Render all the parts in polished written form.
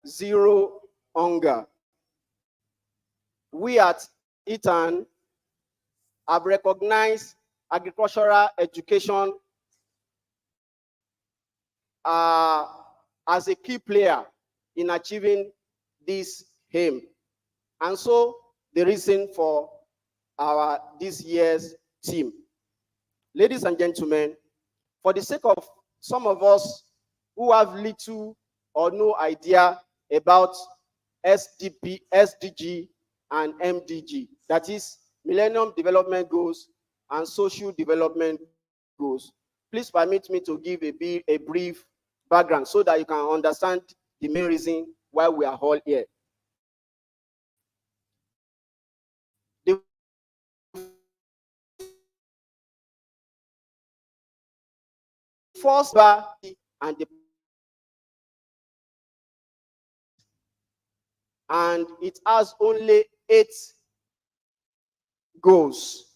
Zero hunger. We at Aetan have recognized agricultural education uh, as a key player in achieving this aim. And so the reason for our this year's team. Ladies and gentlemen, for the sake of some of us who have little or no idea about SDG, and MDG, that is Millennium Development Goals and Social Development Goals, please permit me to give a brief background so that you can understand the main reason why we are all here. The first and the and it has only 8 goals.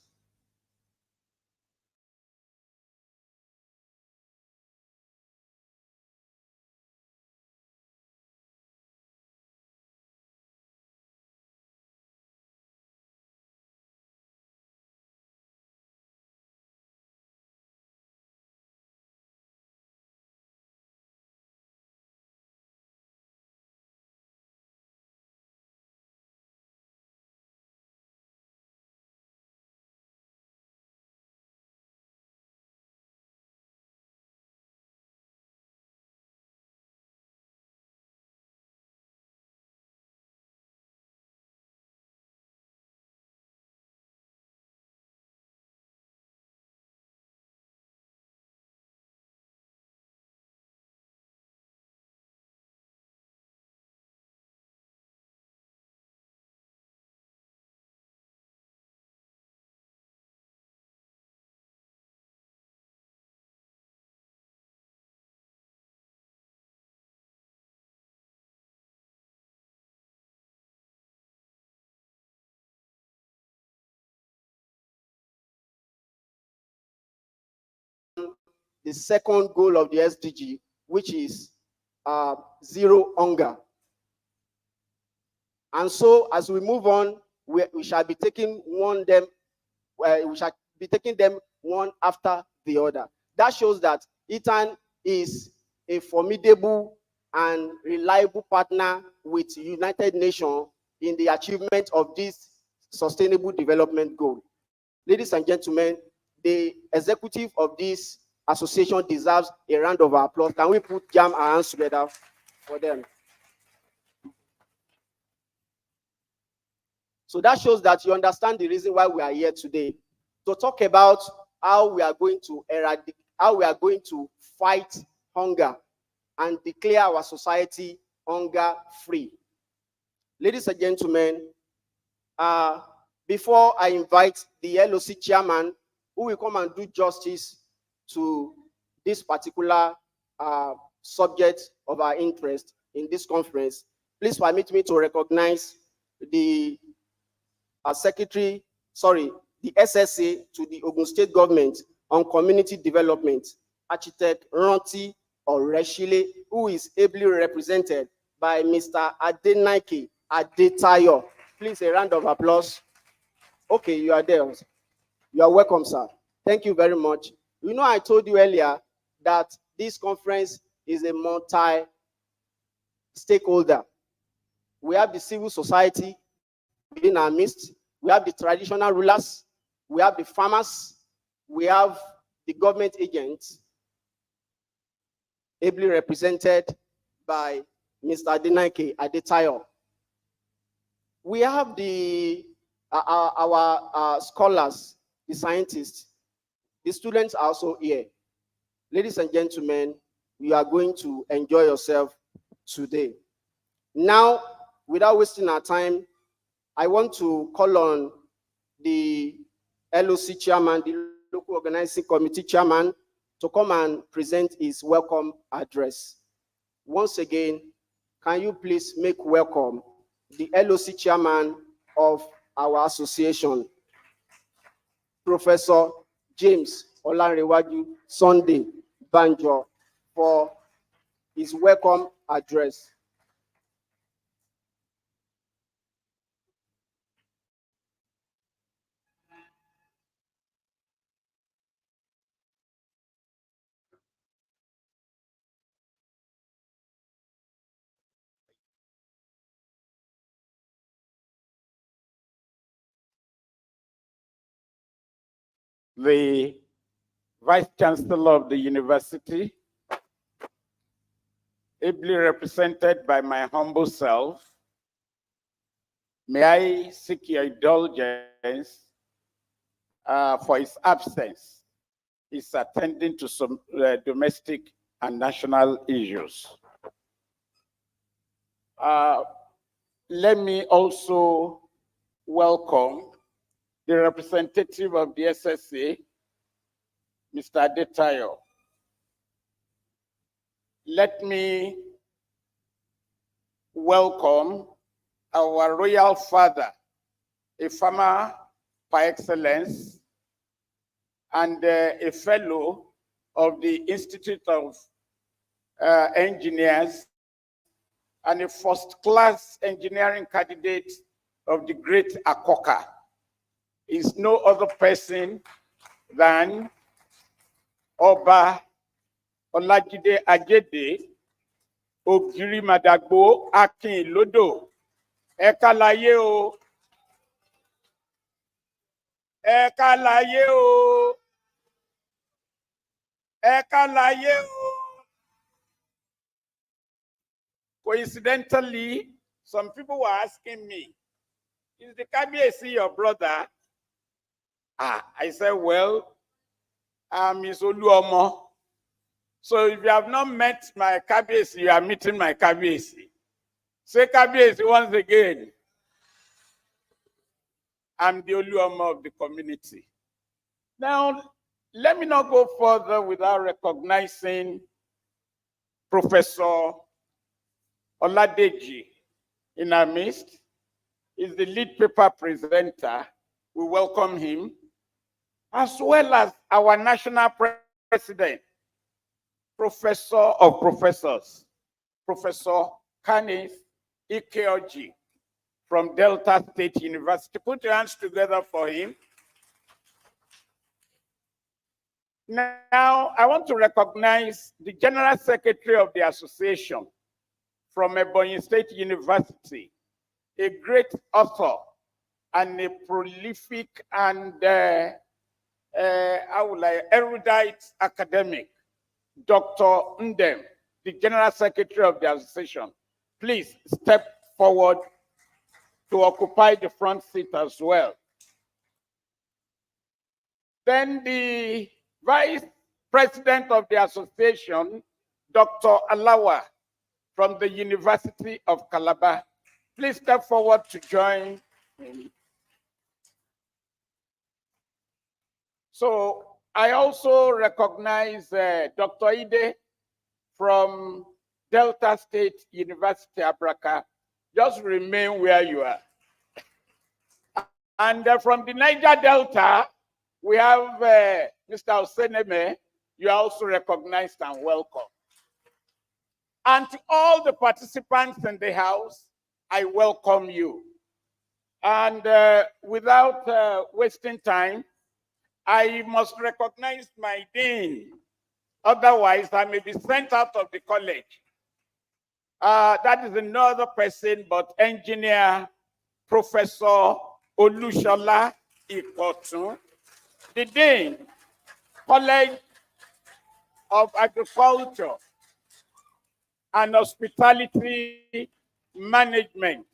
the second goal of the SDG, which is zero hunger. And so, as we move on, we shall be taking we shall be taking them one after the other. That shows that Aetan is a formidable and reliable partner with United Nations in the achievement of this sustainable development goal. Ladies and gentlemen, the executive of this association deserves a round of applause. Can we jam our hands together for them? So that shows that you understand the reason why we are here today, to talk about how we are going to fight hunger and declare our society hunger free. Ladies and gentlemen, before I invite the LOC chairman, who will come and do justice to this particular subject of our interest in this conference, please permit me to recognize the the SSA to the Ogun State Government on Community Development, Architect Ranti Oreshile, who is ably represented by Mr. Adenike Adetayo. Please, a round of applause. Okay, you are there. You are welcome, sir. Thank you very much. You know, I told you earlier that this conference is a multi-stakeholder. We have the civil society in our midst. We have the traditional rulers. We have the farmers. We have the government agents, ably represented by Mr. Adenike Adetayo. We have our scholars, the scientists. The students are also here. Ladies and gentlemen, you are going to enjoy yourself today. Now, without wasting our time, I want to call on the LOC chairman, the local organizing committee chairman, to come and present his welcome address. Once again, can you please make welcome the LOC chairman of our association, Professor James Olanrewaju Sunday Banjo, for his welcome address. The Vice Chancellor of the university, ably represented by my humble self, may I seek your indulgence for his absence. He's attending to some domestic and national issues. Let me also welcome the representative of the SSA, Mr. Adetayo. Let me welcome our royal father, a farmer par excellence, and a fellow of the Institute of Engineers, and a first-class engineering candidate of the great Akoka. Is no other person than Oba Olajide Ajede Ogiri Madagbo Akin Lodo. Ekalaye o. Ekalaye o. Ekalaye o. Coincidentally, some people were asking me, is the Kabiyesi your brother? I said, well, I'm his Oluomo. So if you have not met my Kabiyesi, you are meeting my Kabiyesi. Say Kabiyesi once again. I'm the Oluomo of the community. Now, let me not go further without recognizing Professor Oladeji in our midst. He's the lead paper presenter. We welcome him, as well as our national president, Professor of Professors, Professor Kanis Ikeoji from Delta State University. Put your hands together for him. Now, I want to recognize the General Secretary of the Association from Ebonyi State University, a great author and a prolific and erudite academic, Dr. Ndem, the General Secretary of the Association. Please step forward to occupy the front seat as well. Then the Vice President of the Association, Dr. Alawa, from the University of Calabar. Please step forward to join me. So I also recognize Dr. Ide from Delta State University, Abraka. Just remain where you are. And from the Niger Delta, we have Mr. Oseneme. You are also recognized and welcome. And to all the participants in the house, I welcome you. And without wasting time, I must recognize my dean. Otherwise, I may be sent out of the college. That is another person, but engineer, Professor Olushola Ikotun, the dean, College of Agriculture and Hospitality Management.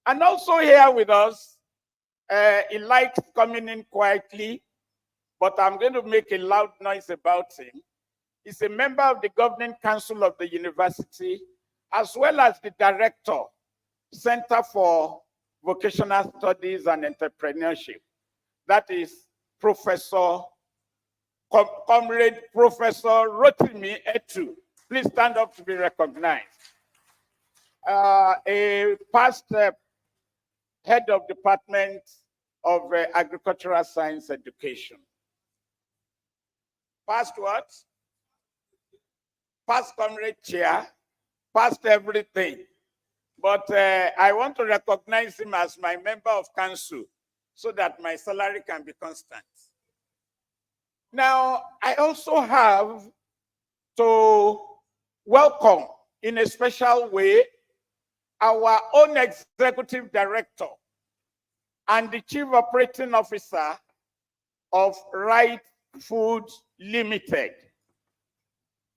And also here with us, he likes coming in quietly, but I'm going to make a loud noise about him. He's a member of the Governing Council of the university, as well as the director, Center for Vocational Studies and Entrepreneurship. That is Comrade Professor Rotimi Etu. Please stand up to be recognized. A past head of Department of Agricultural Science Education. Past what? Past Comrade Chair, past everything. But I want to recognize him as my member of council so that my salary can be constant. Now, I also have to welcome in a special way our own executive director and the chief operating officer of Right Foods Limited.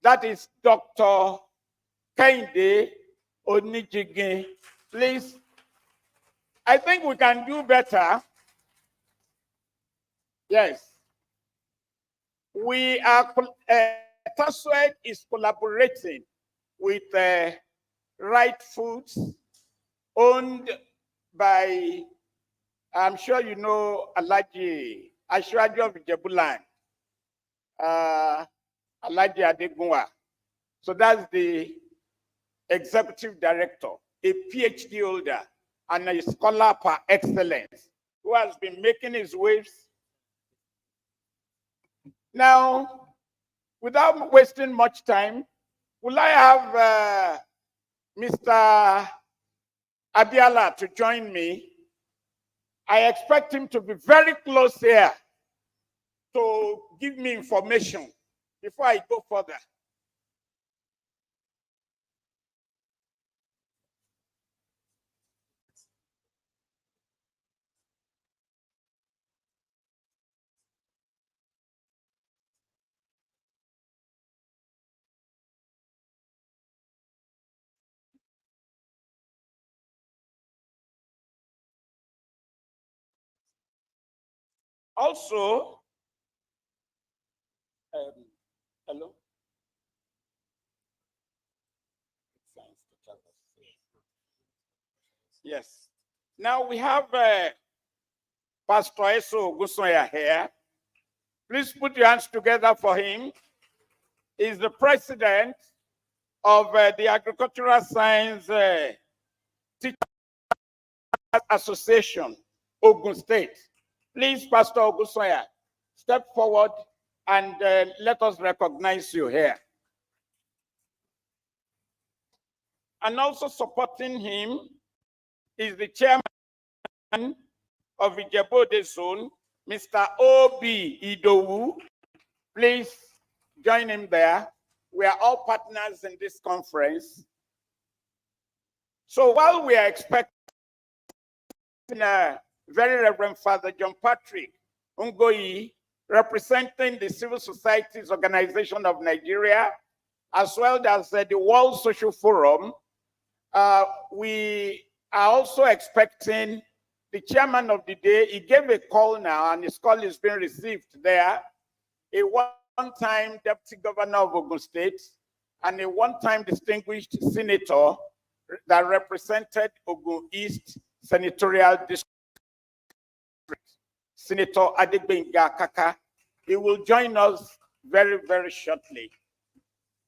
That is Dr. Kehinde Onijigin. Please, I think we can do better. Yes. We are, TASWED is collaborating with Right Foods, owned by, I'm sure you know, Alhaji Ashwaju of Jebulan, Alhaji Adegunwa. So that's the executive director, a PhD holder, and a scholar par excellence, who has been making his waves. Now, without wasting much time, will I have Mr. Abiala to join me? I expect him to be very close here to give me information before I go further. Also, hello? Yes. Now we have Pastor Eso Gusoya here. Please put your hands together for him. He's the president of the Agricultural Science Teachers Association, Ogun State. Please, Pastor Ogusoya, step forward and let us recognize you here. And also supporting him is the chairman of Ijebode Zone, Mr. O.B. Idowu. Please join him there. We are all partners in this conference. So while we are expecting very Reverend Father John Patrick Ngoyi, representing the Civil Societies Organization of Nigeria, as well as the World Social Forum, we are also expecting the chairman of the day. He gave a call now, and his call is being received there. A one-time deputy governor of Ogun State and a one-time distinguished senator that represented Ogun East Senatorial District, Senator Adegbenga Kaka. He will join us very, very shortly.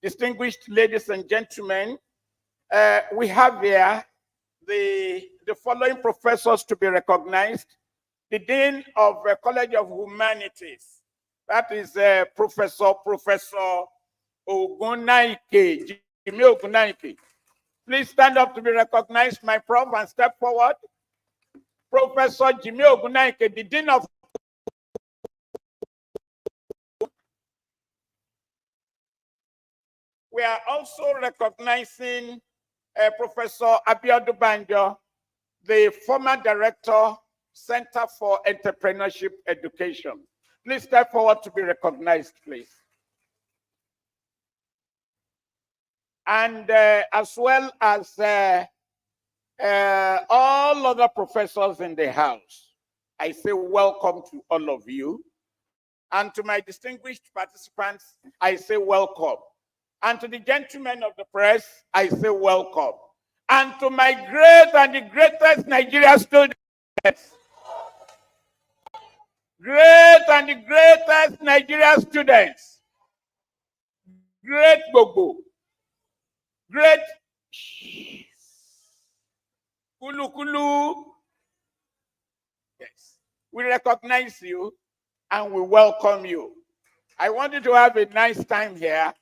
Distinguished ladies and gentlemen, we have here the following professors to be recognized. The Dean of the College of Humanities, that is Professor Ogunaike, Jimmy Ogunaike. Please stand up to be recognized, my prof, and step forward. Professor Jimmy Ogunaike, the Dean of. We are also recognizing Professor Abiodun Banjo, the former director, Center for Entrepreneurship Education. Please step forward to be recognized, please. And as well as all other professors in the house, I say welcome to all of you. And to my distinguished participants, I say welcome. And to the gentlemen of the press, I say welcome. And to my great and the greatest Nigerian students, great and the greatest Nigerian students, great Gogo, great Kulu Kulu. Yes, we recognize you and we welcome you. I want you to have a nice time here.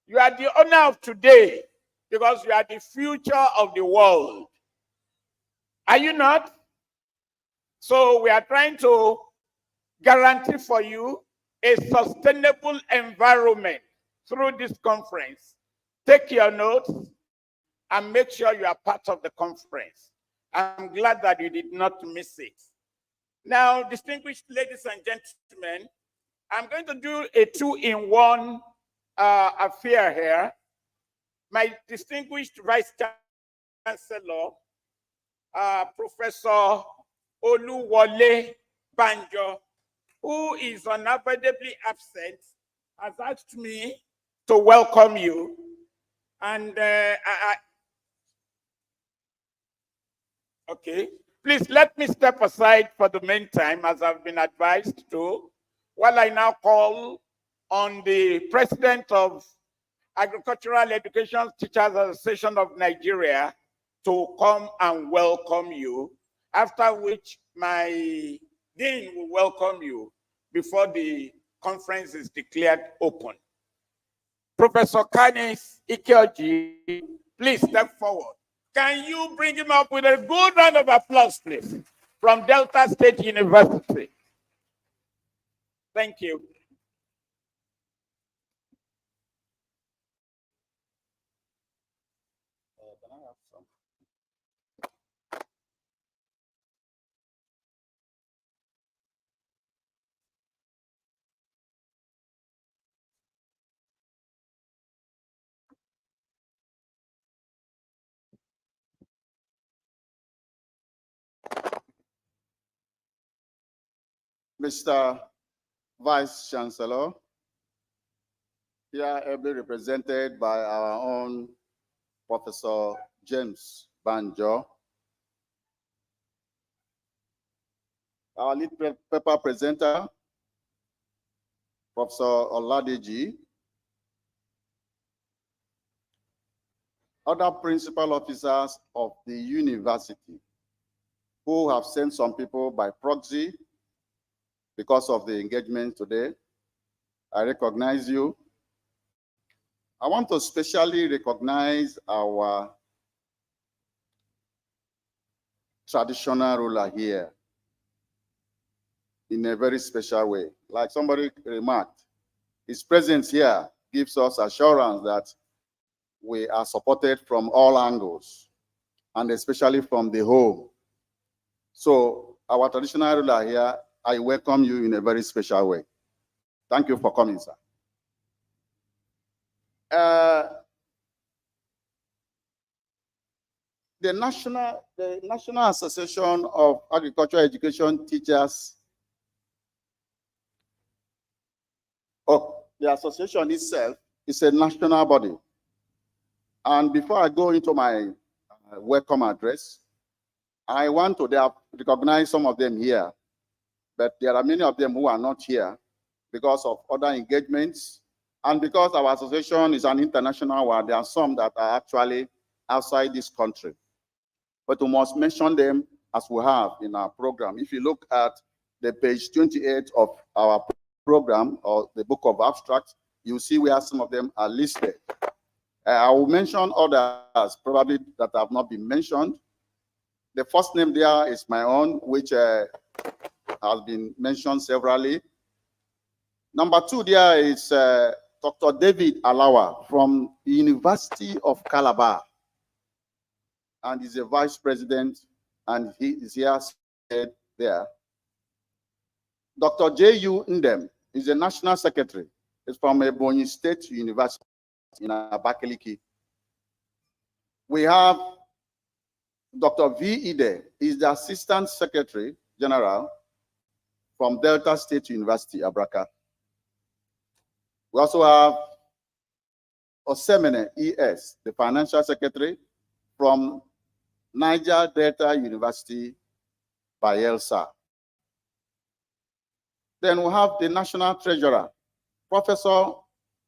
You are the honor of today because you are the future of the world. Are you not? So we are trying to guarantee for you a sustainable environment through this conference. Take your notes and make sure you are part of the conference. I'm glad that you did not miss it. Now, distinguished ladies and gentlemen, I'm going to do a two-in-one affair here. My distinguished Vice Chancellor, Professor Oluwole Banjo, who is unavoidably absent, has asked me to welcome you. And okay, please let me step aside for the meantime, as I've been advised to, while I now call on the President of Agricultural Education Teachers Association of Nigeria to come and welcome you, after which my dean will welcome you before the conference is declared open. Professor Kanis Ikeoji, please step forward. Can you bring him up with a good round of applause, please, from Delta State University? Thank you. Mr. Vice Chancellor, here ably represented by our own Professor James Banjo, our lead paper presenter, Professor Oladeji, other principal officers of the university who have sent some people by proxy because of the engagement today. I recognize you. I want to specially recognize our traditional ruler here in a very special way. Like somebody remarked, his presence here gives us assurance that we are supported from all angles, and especially from the home. So our traditional ruler here, I welcome you in a very special way. Thank you for coming, sir. The National Association of Agricultural Education Teachers, the association itself is a national body. And before I go into my welcome address, I want to recognize some of them here, but there are many of them who are not here because of other engagements. And because our association is an international one, there are some that are actually outside this country. But we must mention them as we have in our program. If you look at the page 28 of our program, or the book of abstracts, you see where some of them are listed. I will mention others probably that have not been mentioned. The first name there is my own, which has been mentioned severally. Number two there is Dr. David Alawa from the University of Calabar, and he's a vice president, and he is here there. Dr. J.U. Ndem is a national secretary. He's from Ebonyi State University in Abakaliki. We have Dr. V. Ide, is the assistant secretary general from Delta State University, Abraka. We also have Osemene E.S., the financial secretary from Niger Delta University, Bayelsa. Then we have the national treasurer, Professor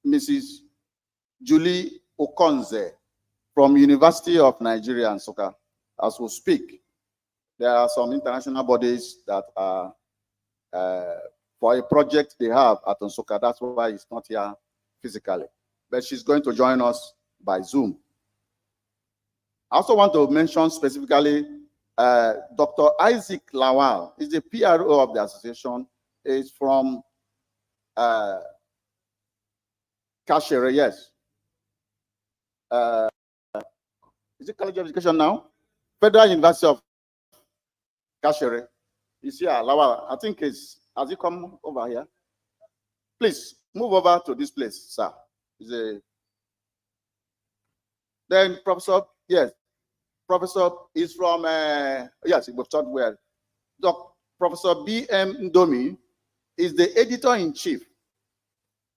Mrs. Julie Okonze from University of Nigeria, Nsukka. As we speak, there are some international bodies that are for a project they have at Nsukka. That's why it's not here physically. But she's going to join us by Zoom. I also want to mention specifically Dr. Isaac Lawal. He's the PRO of the association. He's from Kashere, yes. Is it College of Education now? Federal University of Kashere. Is here, Lawal. I think has he come over here? Please move over to this place, sir. Then Professor, yes, Professor is from, yes, we've talked well. Professor B.M. Ndomi is the editor-in-chief.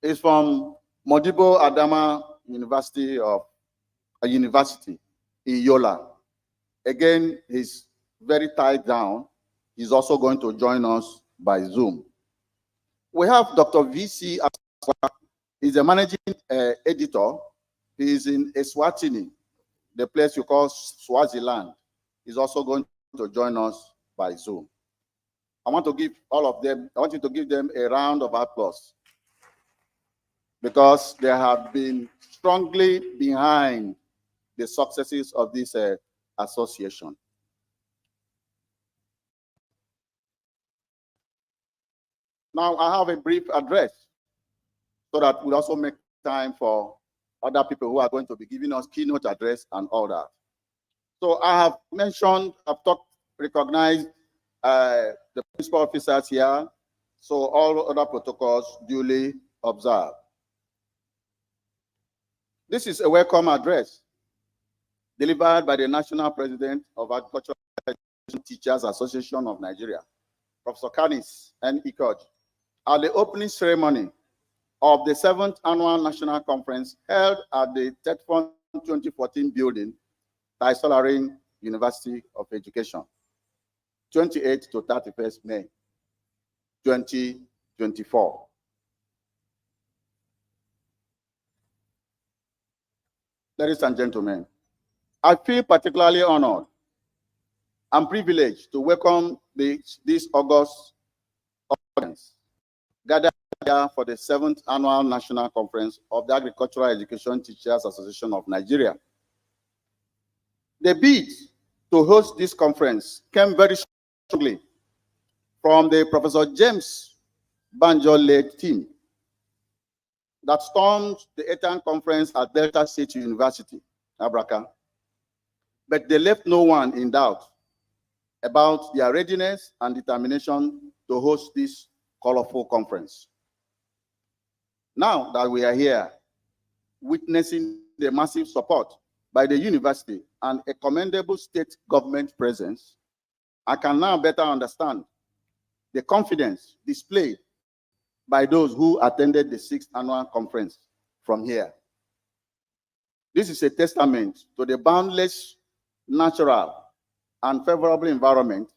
He's from Modibo Adama University in Yola. Again, he's very tied down. He's also going to join us by Zoom. We have Dr. V.C. Aswa. He's a managing editor. He is in Eswatini, the place you call Swaziland. He's also going to join us by Zoom. I want to give all of them, I want you to give them a round of applause because they have been strongly behind the successes of this association. Now I have a brief address so that we'll also make time for other people who are going to be giving us keynote address and all that. So I have mentioned, recognized the principal officers here, so all other protocols duly observed. This is a welcome address delivered by the National President of Agricultural Teachers Association of Nigeria, Professor Kanis N. Ikoji, at the opening ceremony of the 7th Annual National Conference held at the TETFON 2014 building, Taisolaring University of Education, 28 to 31st May, 2024. Ladies and gentlemen, I feel particularly honored and privileged to welcome this August audience gathered here for the 7th Annual National Conference of the Agricultural Education Teachers Association of Nigeria. The bid to host this conference came very strongly from the Professor James Banjo-led team that stormed the Aetan conference at Delta State University, Abraka. But they left no one in doubt about their readiness and determination to host this colorful conference. Now that we are here, witnessing the massive support by the university and a commendable state government presence, I can now better understand the confidence displayed by those who attended the 6th annual conference from here. This is a testament to the boundless natural and favorable environment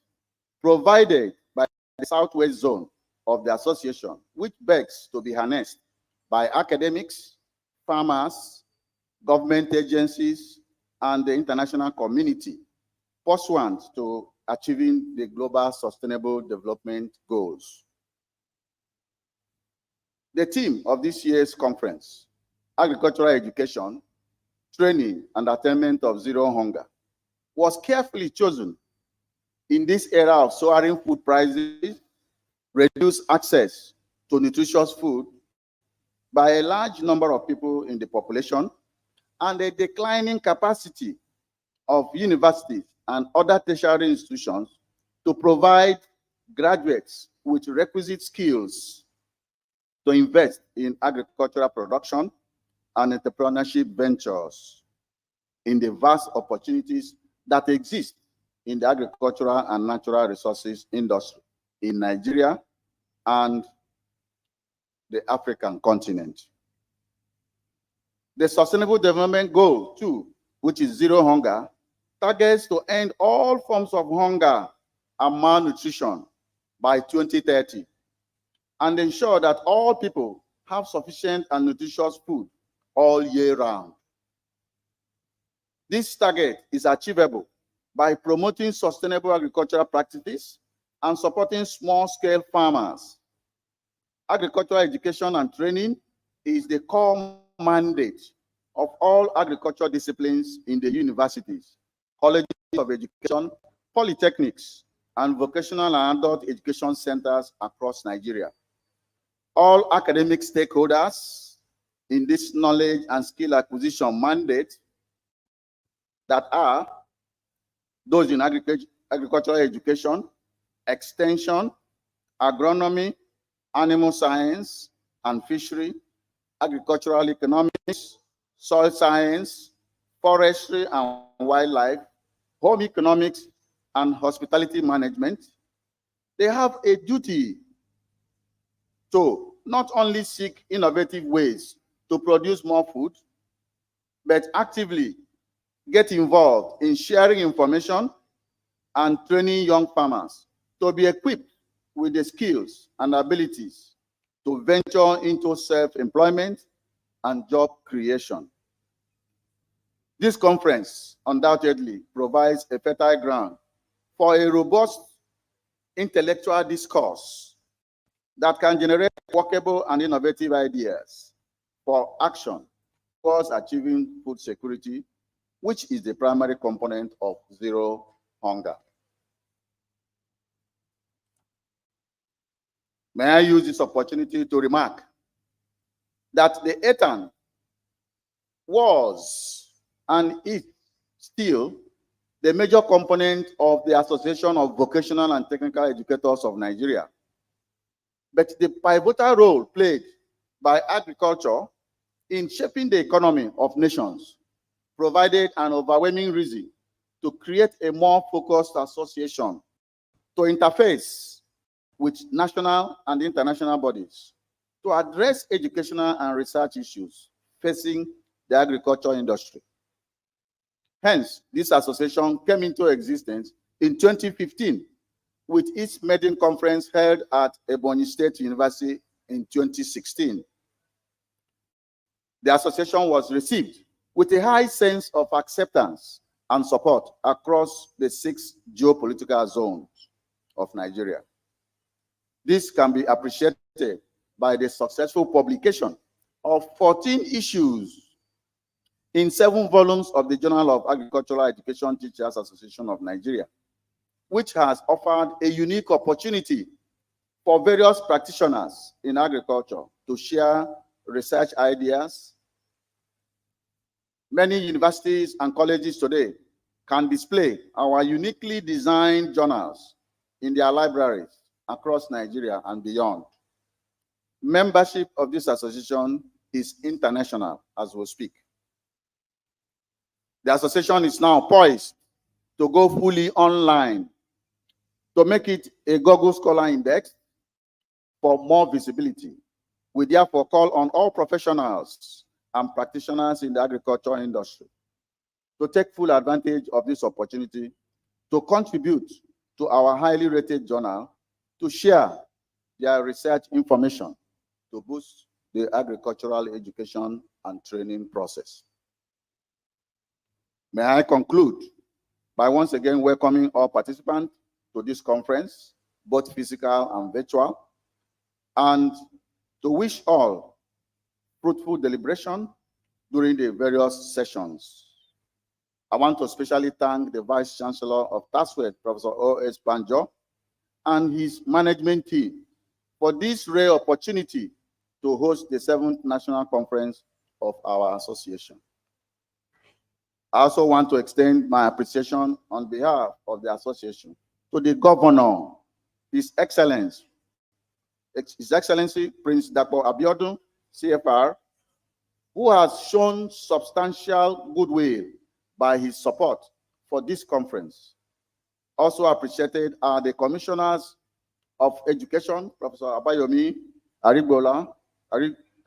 provided by the Southwest Zone of the association, which begs to be harnessed by academics, farmers, government agencies, and the international community pursuant to achieving the global sustainable development goals. The theme of this year's conference, Agricultural Education, Training, and Attainment of Zero Hunger, was carefully chosen in this era of soaring food prices, reduced access to nutritious food by a large number of people in the population, and a declining capacity of universities and other tertiary institutions to provide graduates with requisite skills to invest in agricultural production and entrepreneurship ventures in the vast opportunities that exist in the agricultural and natural resources industry in Nigeria and the African continent. The Sustainable Development Goal 2, which is zero hunger, targets to end all forms of hunger and malnutrition by 2030 and ensure that all people have sufficient and nutritious food all year round. This target is achievable by promoting sustainable agricultural practices and supporting small-scale farmers. Agricultural education and training is the core mandate of all agricultural disciplines in the universities, colleges of education, polytechnics, and vocational and adult education centers across Nigeria. All academic stakeholders in this knowledge and skill acquisition mandate that are those in agricultural education, extension, agronomy, animal science and fishery, agricultural economics, soil science, forestry and wildlife, home economics, and hospitality management. They have a duty to not only seek innovative ways to produce more food, but actively get involved in sharing information and training young farmers to be equipped with the skills and abilities to venture into self-employment and job creation. This conference undoubtedly provides a fertile ground for a robust intellectual discourse that can generate workable and innovative ideas for action towards achieving food security, which is the primary component of zero hunger. May I use this opportunity to remark that the Aetan was and is still the major component of the Association of Vocational and Technical Educators of Nigeria. But the pivotal role played by agriculture in shaping the economy of nations provided an overwhelming reason to create a more focused association to interface with national and international bodies to address educational and research issues facing the agriculture industry. Hence, this association came into existence in 2015 with its maiden conference held at Ebonyi State University in 2016. The association was received with a high sense of acceptance and support across the 6 geopolitical zones of Nigeria. This can be appreciated by the successful publication of 14 issues in 7 volumes of the Journal of Agricultural Education Teachers Association of Nigeria, which has offered a unique opportunity for various practitioners in agriculture to share research ideas. Many universities and colleges today can display our uniquely designed journals in their libraries across Nigeria and beyond. Membership of this association is international as we speak. The association is now poised to go fully online to make it a Google Scholar Index for more visibility. We therefore call on all professionals and practitioners in the agriculture industry to take full advantage of this opportunity to contribute to our highly rated journal, to share their research information to boost the agricultural education and training process. May I conclude by once again welcoming all participants to this conference, both physical and virtual, and to wish all fruitful deliberation during the various sessions. I want to especially thank the Vice Chancellor of TASWED, Professor O.S. Banjo, and his management team for this rare opportunity to host the 7th National Conference of our association. I also want to extend my appreciation on behalf of the association to the Governor, His Excellency Prince Dapo Abiodun, CFR, who has shown substantial goodwill by his support for this conference. Also appreciated are the Commissioners of Education, Professor Abayomi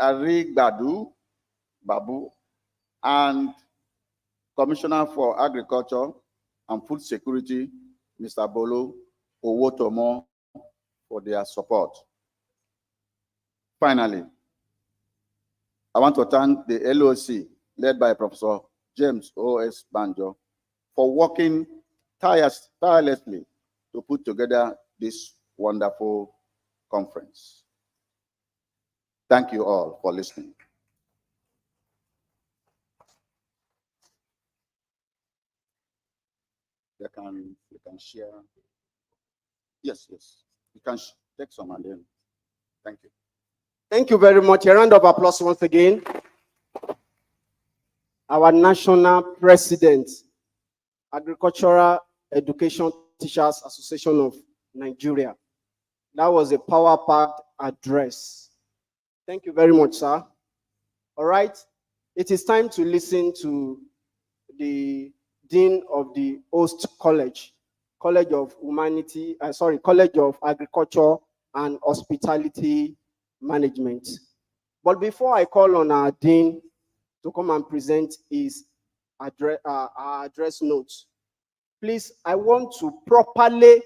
Arigbadu Babu, and Commissioner for Agriculture and Food Security, Mr. Bolo Owotomo, for their support. Finally, I want to thank the LOC, led by Professor James O.S. Banjo, for working tirelessly to put together this wonderful conference. Thank you all for listening. You can share. Yes. You can take some and then. Thank you. Thank you very much. A round of applause once again. Our National President, Agricultural Education Teachers Association of Nigeria. That was a power-packed address. Thank you very much, sir. All right. It is time to listen to the Dean of the host college, College of Agriculture and Hospitality Management. But before I call on our Dean to come and present his our address notes, please, I want to properly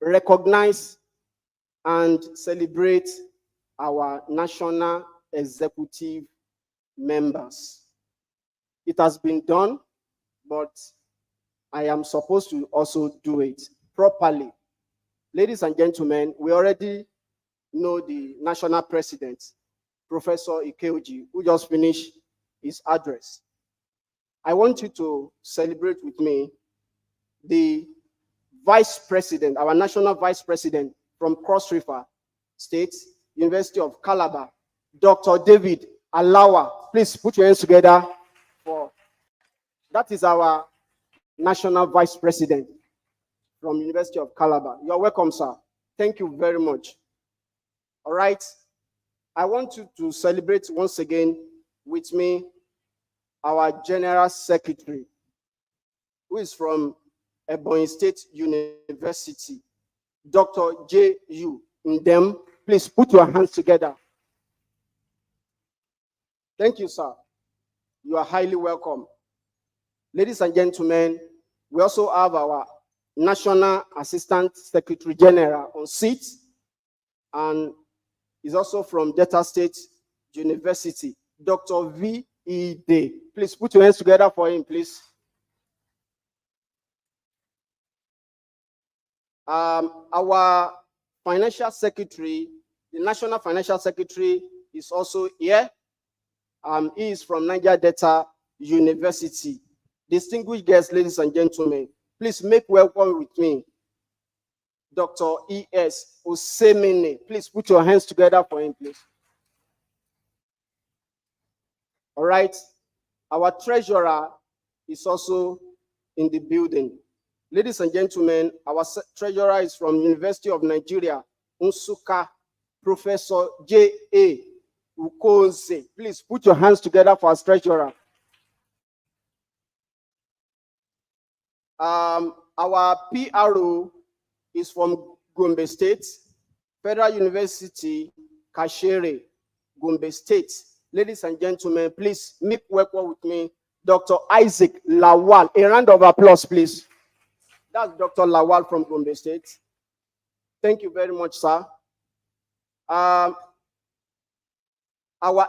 recognize and celebrate our national executive members. It has been done, but I am supposed to also do it properly. Ladies and gentlemen, we already know the national president, Professor Ikeoji, who just finished his address. I want you to celebrate with me the vice president, our national vice president from Cross River State, University of Calabar, Dr. David Alawa. Please put your hands together for that is our national vice president from University of Calabar. You're welcome, sir. Thank you very much. All right. I want you to celebrate once again with me our General Secretary, who is from Ebonyi State University, Dr. J.U. Ndem. Please put your hands together. Thank you, sir. You are highly welcome. Ladies and gentlemen, we also have our National Assistant Secretary General on seat, and is also from Delta State University, Dr. V.E. Day. Please put your hands together for him, please. Our Financial Secretary, the National Financial Secretary, is also here, He is from Niger Delta University. Distinguished guests, ladies and gentlemen, please make welcome with me Dr. E.S. Osemene. Please put your hands together for him, please. All right. Our treasurer is also in the building. Ladies and gentlemen, our treasurer is from University of Nigeria, Nsukka, Professor J.A. Ukonze. Please put your hands together for our treasurer. Our PRO is from Gombe State, Federal University, Kashere, Gombe State. Ladies and gentlemen, please make welcome with me Dr. Isaac Lawal. A round of applause, please. That's Dr. Lawal from Gombe State. Thank you very much, sir. Our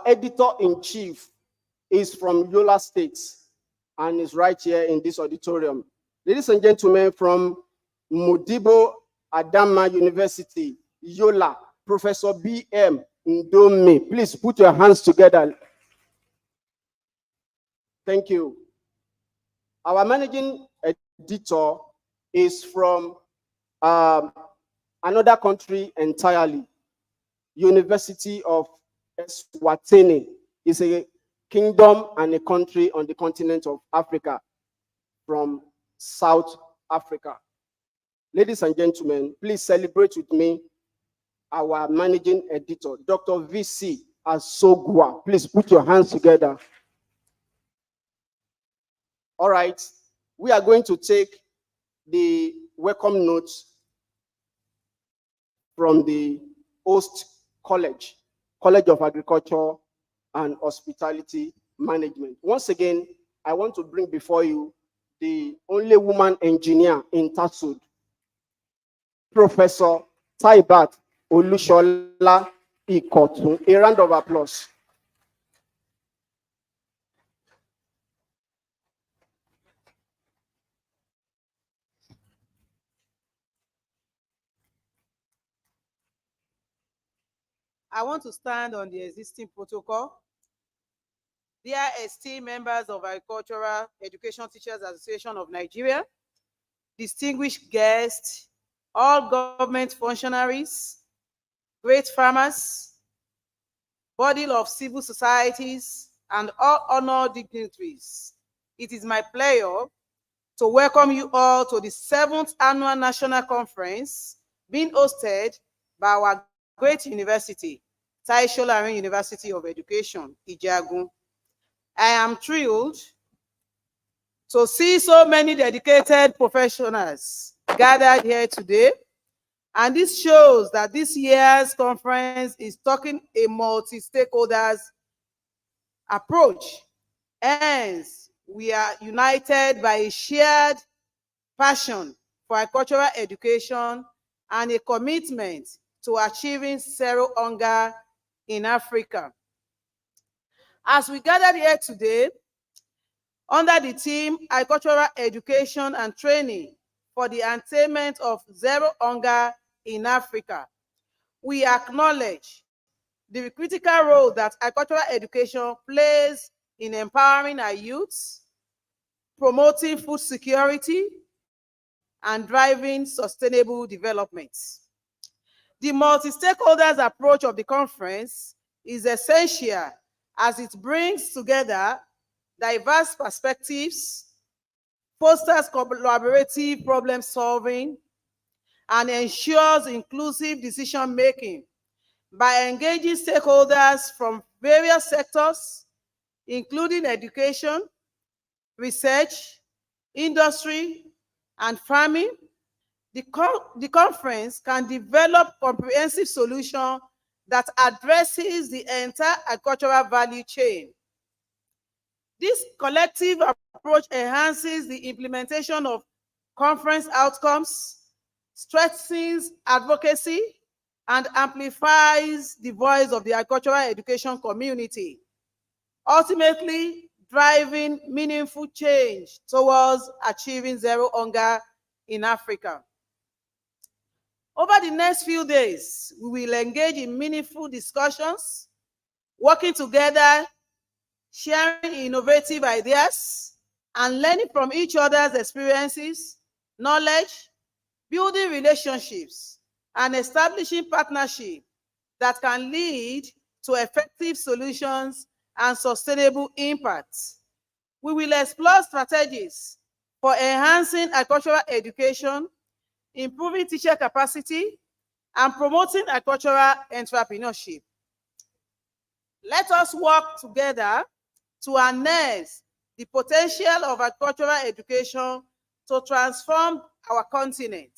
editor-in-chief is from Yola State and is right here in this auditorium. Ladies and gentlemen, from Modibo Adama University, Yola, Professor B.M. Ndome. Please put your hands together. Thank you. Our managing editor is from another country entirely. University of Eswatini is a kingdom and a country on the continent of Africa, from South Africa. Ladies and gentlemen, please celebrate with me our managing editor, Dr. V.C. Asogwa. Please put your hands together. All right, we are going to take the welcome notes from the host college, College of Agriculture and Hospitality Management. Once again, I want to bring before you the only woman engineer in Tatsud, Professor Taibat Olushola Ikotun. A round of applause. I want to stand on the existing protocol. Dear esteemed members of Agricultural Education Teachers Association of Nigeria, distinguished guests, all government functionaries, great farmers, body of civil societies, and all honored dignitaries, it is my pleasure to welcome you all to the 7th Annual National Conference being hosted by our great university, Tai Solarin University of Education, Ijagun. I am thrilled to see so many dedicated professionals gathered here today, and this shows that this year's conference is taking a multi-stakeholders approach. Hence, we are united by a shared passion for agricultural education and a commitment to achieving zero hunger in Africa. As we gather here today, under the theme Agricultural Education and Training for the Attainment of Zero Hunger in Africa, we acknowledge the critical role that agricultural education plays in empowering our youths, promoting food security, and driving sustainable development. The multi-stakeholders approach of the conference is essential as it brings together diverse perspectives, fosters collaborative problem solving, and ensures inclusive decision-making by engaging stakeholders from various sectors, including education, research, industry, and farming. The conference can develop comprehensive solutions that addresses the entire agricultural value chain. This collective approach enhances the implementation of conference outcomes, strengthens advocacy, and amplifies the voice of the agricultural education community, ultimately driving meaningful change towards achieving zero hunger in Africa. Over the next few days, we will engage in meaningful discussions, working together sharing innovative ideas, and learning from each other's experiences, knowledge, building relationships, and establishing partnerships that can lead to effective solutions and sustainable impact. We will explore strategies for enhancing agricultural education, improving teacher capacity, and promoting agricultural entrepreneurship. Let us work together to harness the potential of agricultural education to transform our continent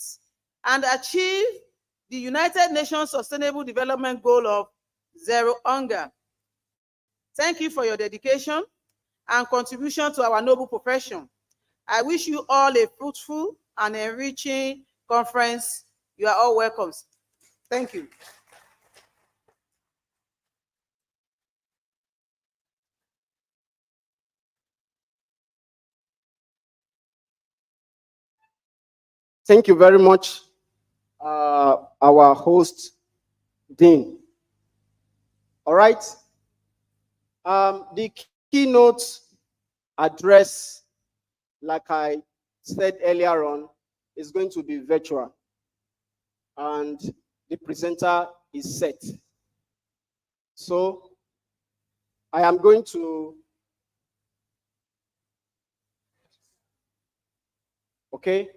and achieve the United Nations Sustainable Development Goal of zero hunger. Thank you for your dedication and contribution to our noble profession. I wish you all a fruitful and enriching conference. You are all welcome. Thank you. Thank you very much, our host, Dean. All right. The keynote address, like I said earlier on, is going to be virtual. And the presenter is set. So I am going to, okay.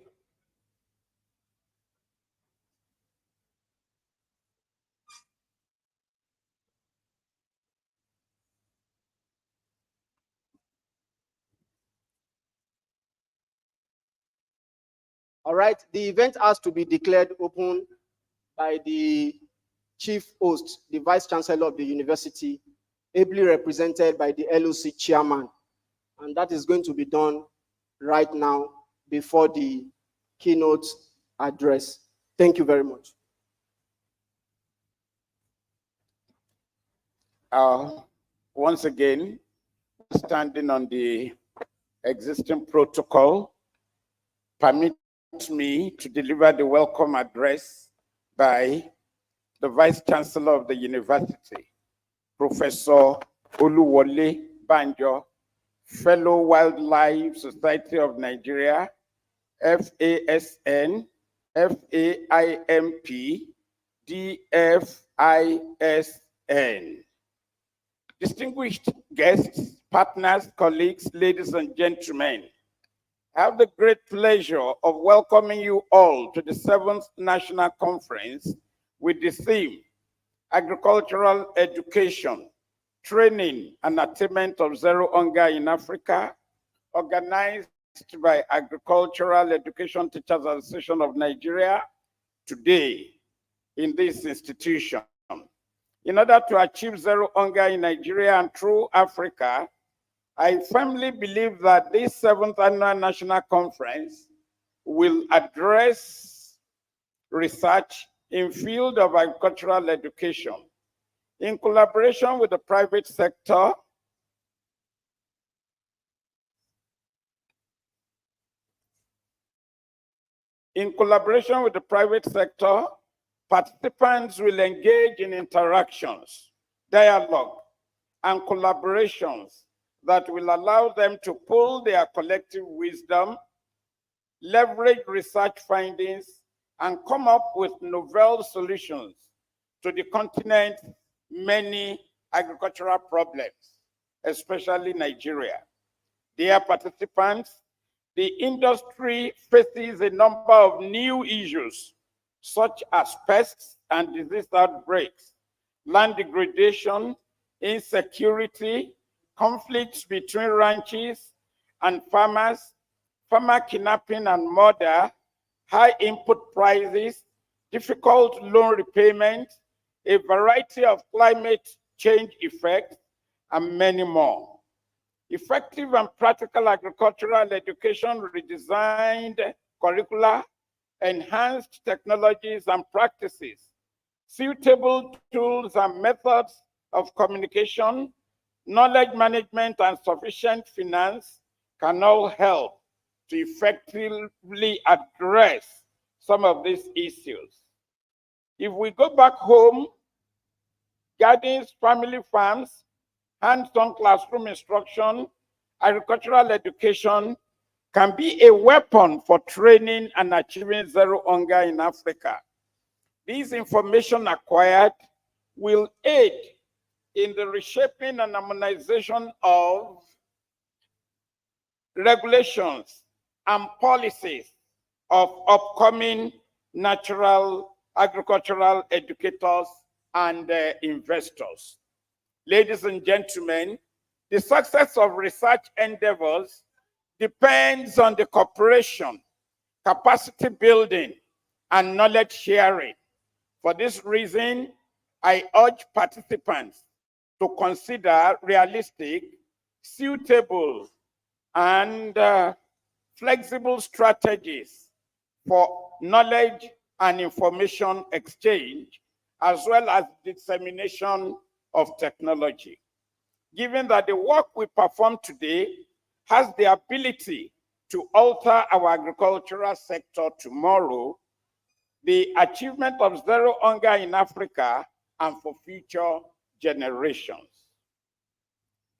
All right, the event has to be declared open by the chief host, the vice chancellor of the university, ably represented by the LOC chairman. And that is going to be done right now before the keynote address. Thank you very much. Once again, standing on the existing protocol, permit me to deliver the welcome address by the Vice Chancellor of the University, Professor Oluwole Banjo, Fellow Wildlife Society of Nigeria, FASN, FAIMP, DFISN. Distinguished guests, partners, colleagues, ladies and gentlemen, I have the great pleasure of welcoming you all to the 7th National Conference with the theme, Agricultural Education, Training and Attainment of Zero Hunger in Africa, organized by Agricultural Education Teachers Association of Nigeria, today in this institution. In order to achieve zero hunger in Nigeria and through Africa, I firmly believe that this 7th Annual National Conference will address research in field of agricultural education in collaboration with the private sector, participants will engage in interactions, dialogue, and collaborations that will allow them to pool their collective wisdom, leverage research findings, and come up with novel solutions to the continent's many agricultural problems, especially Nigeria. Dear participants, the industry faces a number of new issues, such as pests and disease outbreaks, land degradation, insecurity, conflicts between ranches and farmers, farmer kidnapping and murder, high input prices, difficult loan repayment, a variety of climate change effects, and many more. Effective and practical agricultural education redesigned curricula, enhanced technologies and practices, suitable tools and methods of communication, knowledge management, and sufficient finance can all help to effectively address some of these issues. If we go back home, gardens, family farms, hands-on classroom instruction, agricultural education can be a weapon for training and achieving zero hunger in Africa. This information acquired will aid in the reshaping and harmonization of regulations and policies of upcoming natural agricultural educators and investors. Ladies and gentlemen, the success of research endeavors depends on the cooperation, capacity building, and knowledge sharing. For this reason, I urge participants to consider realistic, suitable, and flexible strategies for knowledge and information exchange, as well as dissemination of technology. Given that the work we perform today has the ability to alter our agricultural sector tomorrow, the achievement of zero hunger in Africa and for future generations.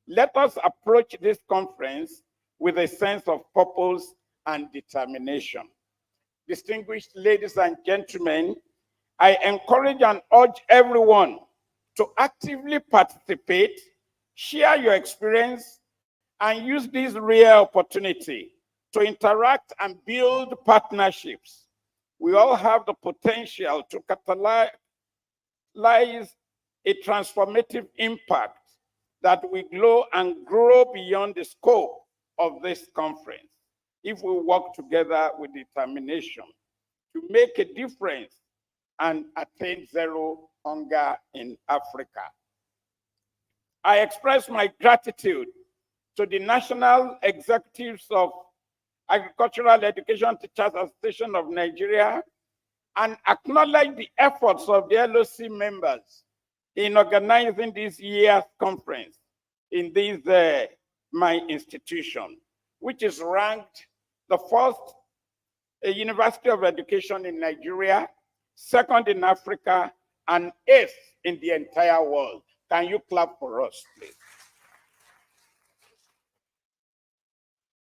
Let us approach this conference with a sense of purpose and determination. Distinguished ladies and gentlemen, I encourage and urge everyone to actively participate, share your experience, and use this rare opportunity to interact and build partnerships. We all have the potential to catalyze a transformative impact that will glow and grow beyond the scope of this conference if we work together with determination to make a difference and attain zero hunger in Africa. I express my gratitude to the national executives of Agricultural Education Teachers Association of Nigeria and acknowledge the efforts of the LOC members in organizing this year's conference in this my institution, which is ranked the first University of Education in Nigeria, second in Africa, and eighth in the entire world. Can you clap for us, please?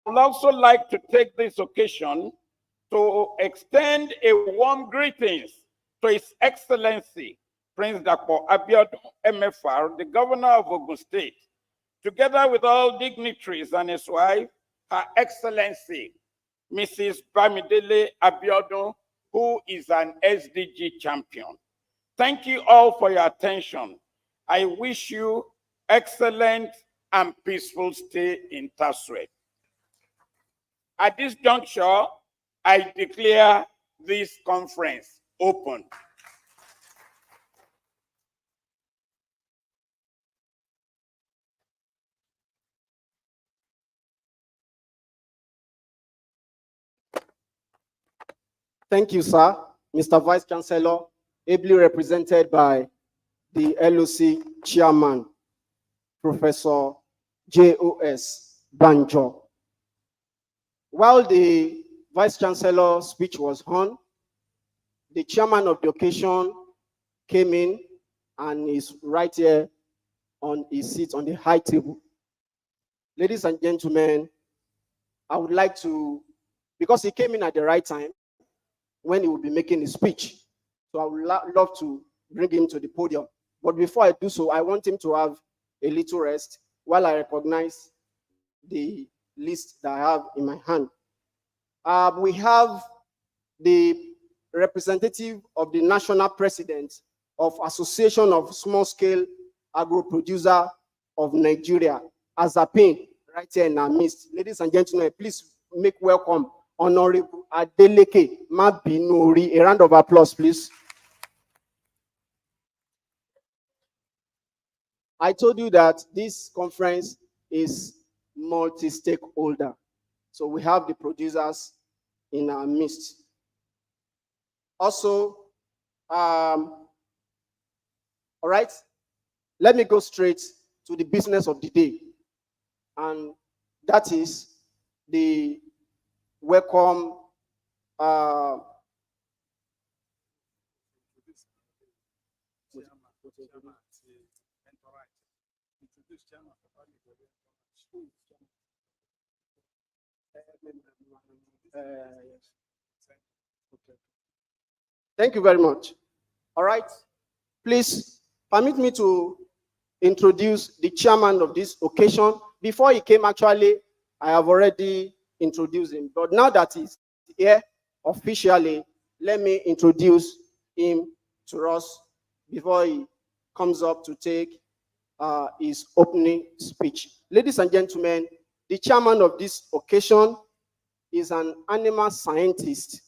I would also like to take this occasion to extend a warm greetings to His Excellency, Prince Dr. Abiodun MFR, the Governor of Ogun State, together with all dignitaries and his wife, Her Excellency, Mrs. Bamidele Abiodun, who is an SDG champion. Thank you all for your attention. I wish you excellent and peaceful stay in Taswet. At this juncture, I declare this conference open. Thank you, sir. Mr. Vice Chancellor, ably represented by the LOC Chairman, Professor J.O.S. Banjo. While the Vice Chancellor's speech was on, the Chairman of the occasion came in and is right here on his seat on the high table. Ladies and gentlemen, I would like to, because he came in at the right time when he will be making his speech, so I would love to bring him to the podium. But before I do so, I want him to have a little rest while I recognize the list that I have in my hand. We have the representative of the national president of Association of Small Scale Agro Producer of Nigeria, Azapain, right here in our midst. Ladies and gentlemen, please make welcome Honorable Adeleke Mabinuri. A round of applause, please. I told you that this conference is multi-stakeholder. So we have the producers in our midst. Also, all right, let me go straight to the business of the day. And that is the welcome Thank you very much. All right. Please permit me to introduce the chairman of this occasion. Before he came, actually, I have already introduced him. But now that he's here officially, let me introduce him to us before he comes up to take his opening speech. Ladies and gentlemen, the chairman of this occasion is an animal scientist,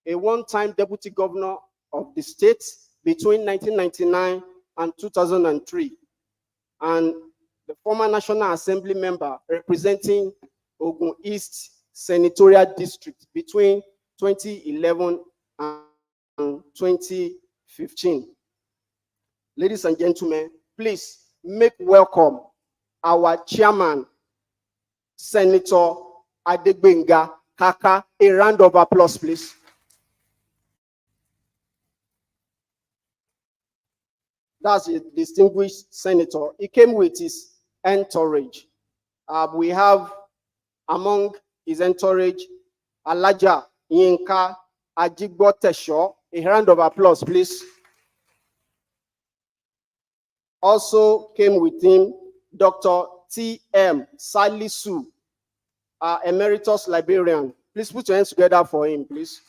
a one-time deputy governor of the state between 1999 and 2003, and the former National Assembly member representing Ogun East Senatorial District between 2011 and 2015. Ladies and gentlemen, please make welcome our chairman, Senator Adegbenga Kaka. A round of applause, please. That's a distinguished senator. He came with his entourage. We have among his entourage Alaja Yinka Ajigbotesho. A round of applause, please. Also came with him Dr. T.M. Salisu, emeritus librarian. Please put your hands together for him, please.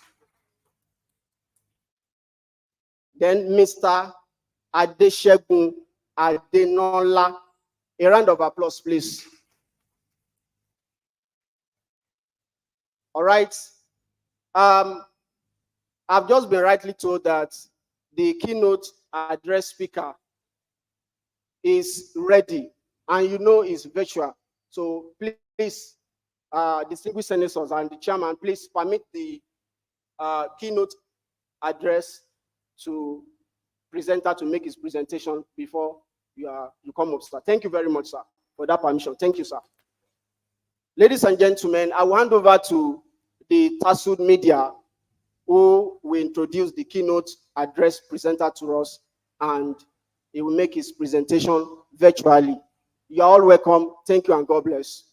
Then Mr. Adeshegun Adenola. A round of applause, please. All right. I've just been rightly told that the keynote address speaker is ready, and you know it's virtual. So please, distinguished senators and the chairman, please permit the keynote address to presenter to make his presentation before you come up, sir. Thank you very much, sir, for that permission. Thank you, sir. Ladies and gentlemen, I will hand over to the Tasud Media, who will introduce the keynote address presenter to us, and he will make his presentation virtually. You are all welcome. Thank you and God bless.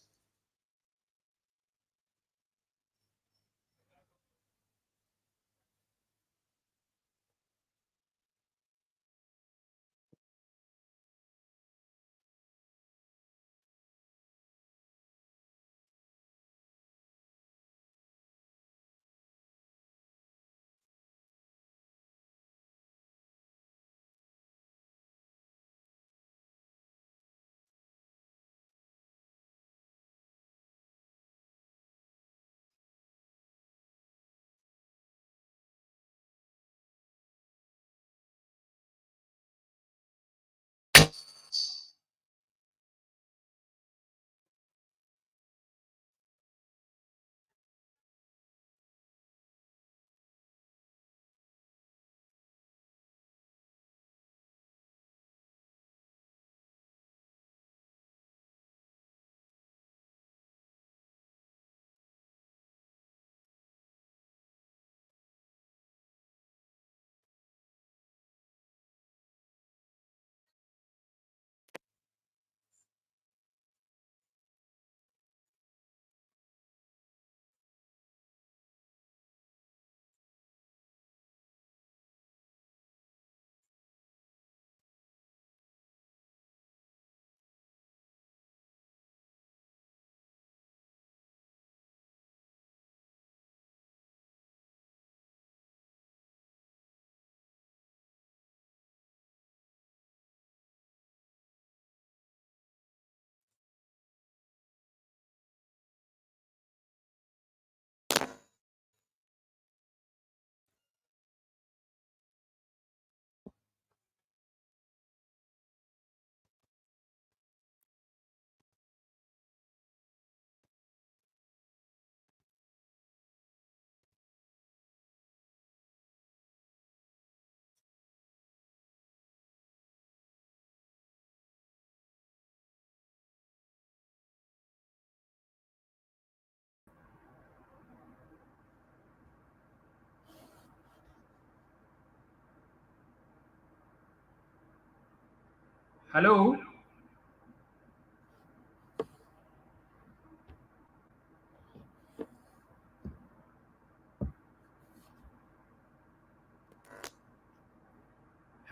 Hello.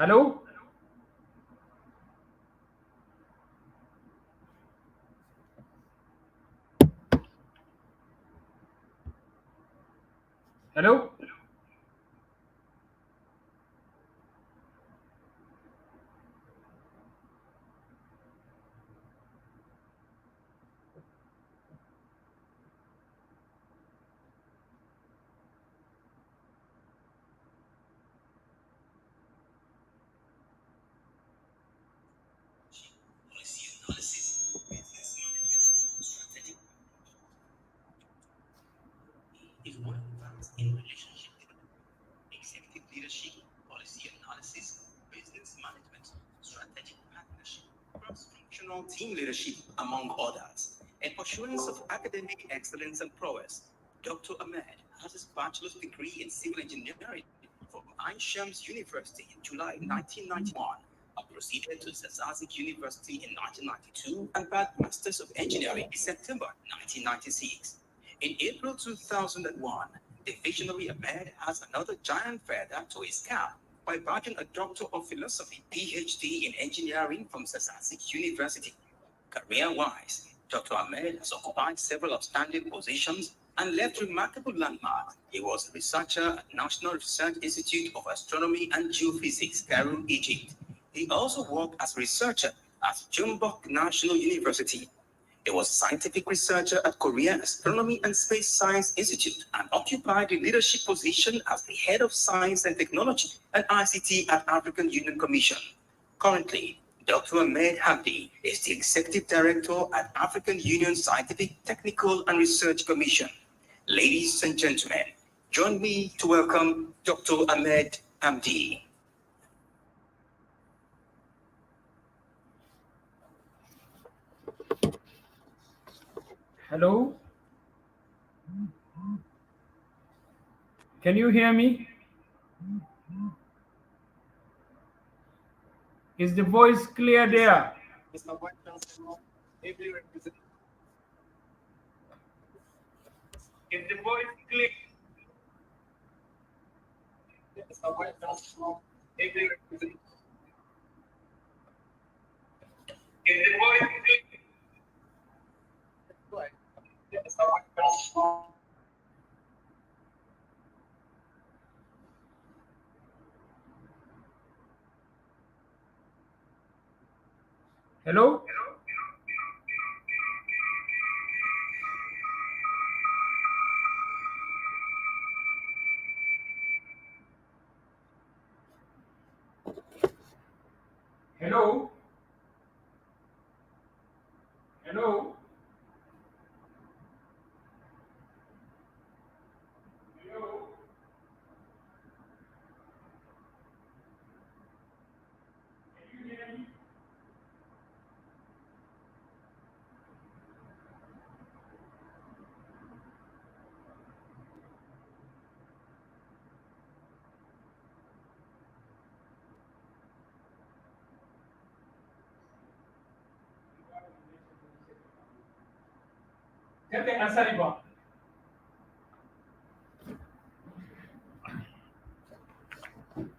Hello? Hello? Is one advanced in relationship development, executive leadership, policy analysis, business management, strategic partnership, cross-functional team leadership, among others. In pursuance of academic excellence and prowess, Dr. Ahmed has his bachelor's degree in civil engineering from Ain Shams University in July 1991. Proceeded to Zazazik University in 1992 and got Masters of Engineering in September 1996. In April 2001, the visionary Ahmed has another giant feather to his cap by bagging a Doctor of Philosophy PhD in Engineering from Zazazik University. Career-wise, Dr. Ahmed has occupied several outstanding positions and left remarkable landmarks. He was a researcher at National Research Institute of Astronomy and Geophysics, Cairo, Egypt. He also worked as researcher at Jombok National University. He was a scientific researcher at Korea Astronomy and Space Science Institute and occupied a leadership position as the head of science and technology and ICT at African Union Commission. Currently, Dr. Ahmed Hamdi is the executive director at African Union Scientific, Technical and Research Commission. Ladies and gentlemen, join me to welcome Dr. Ahmed Hamdi. Hello? Can you hear me? Is the voice clear there? Mr. Vice Chancellor, ably represented. Is the voice clear? Mr. Vice Chancellor, ably represented. Is the voice clear? Mr. Vice Chancellor. Hello? Hello? Hello? Hello? Can you hear me? Tete Asariba.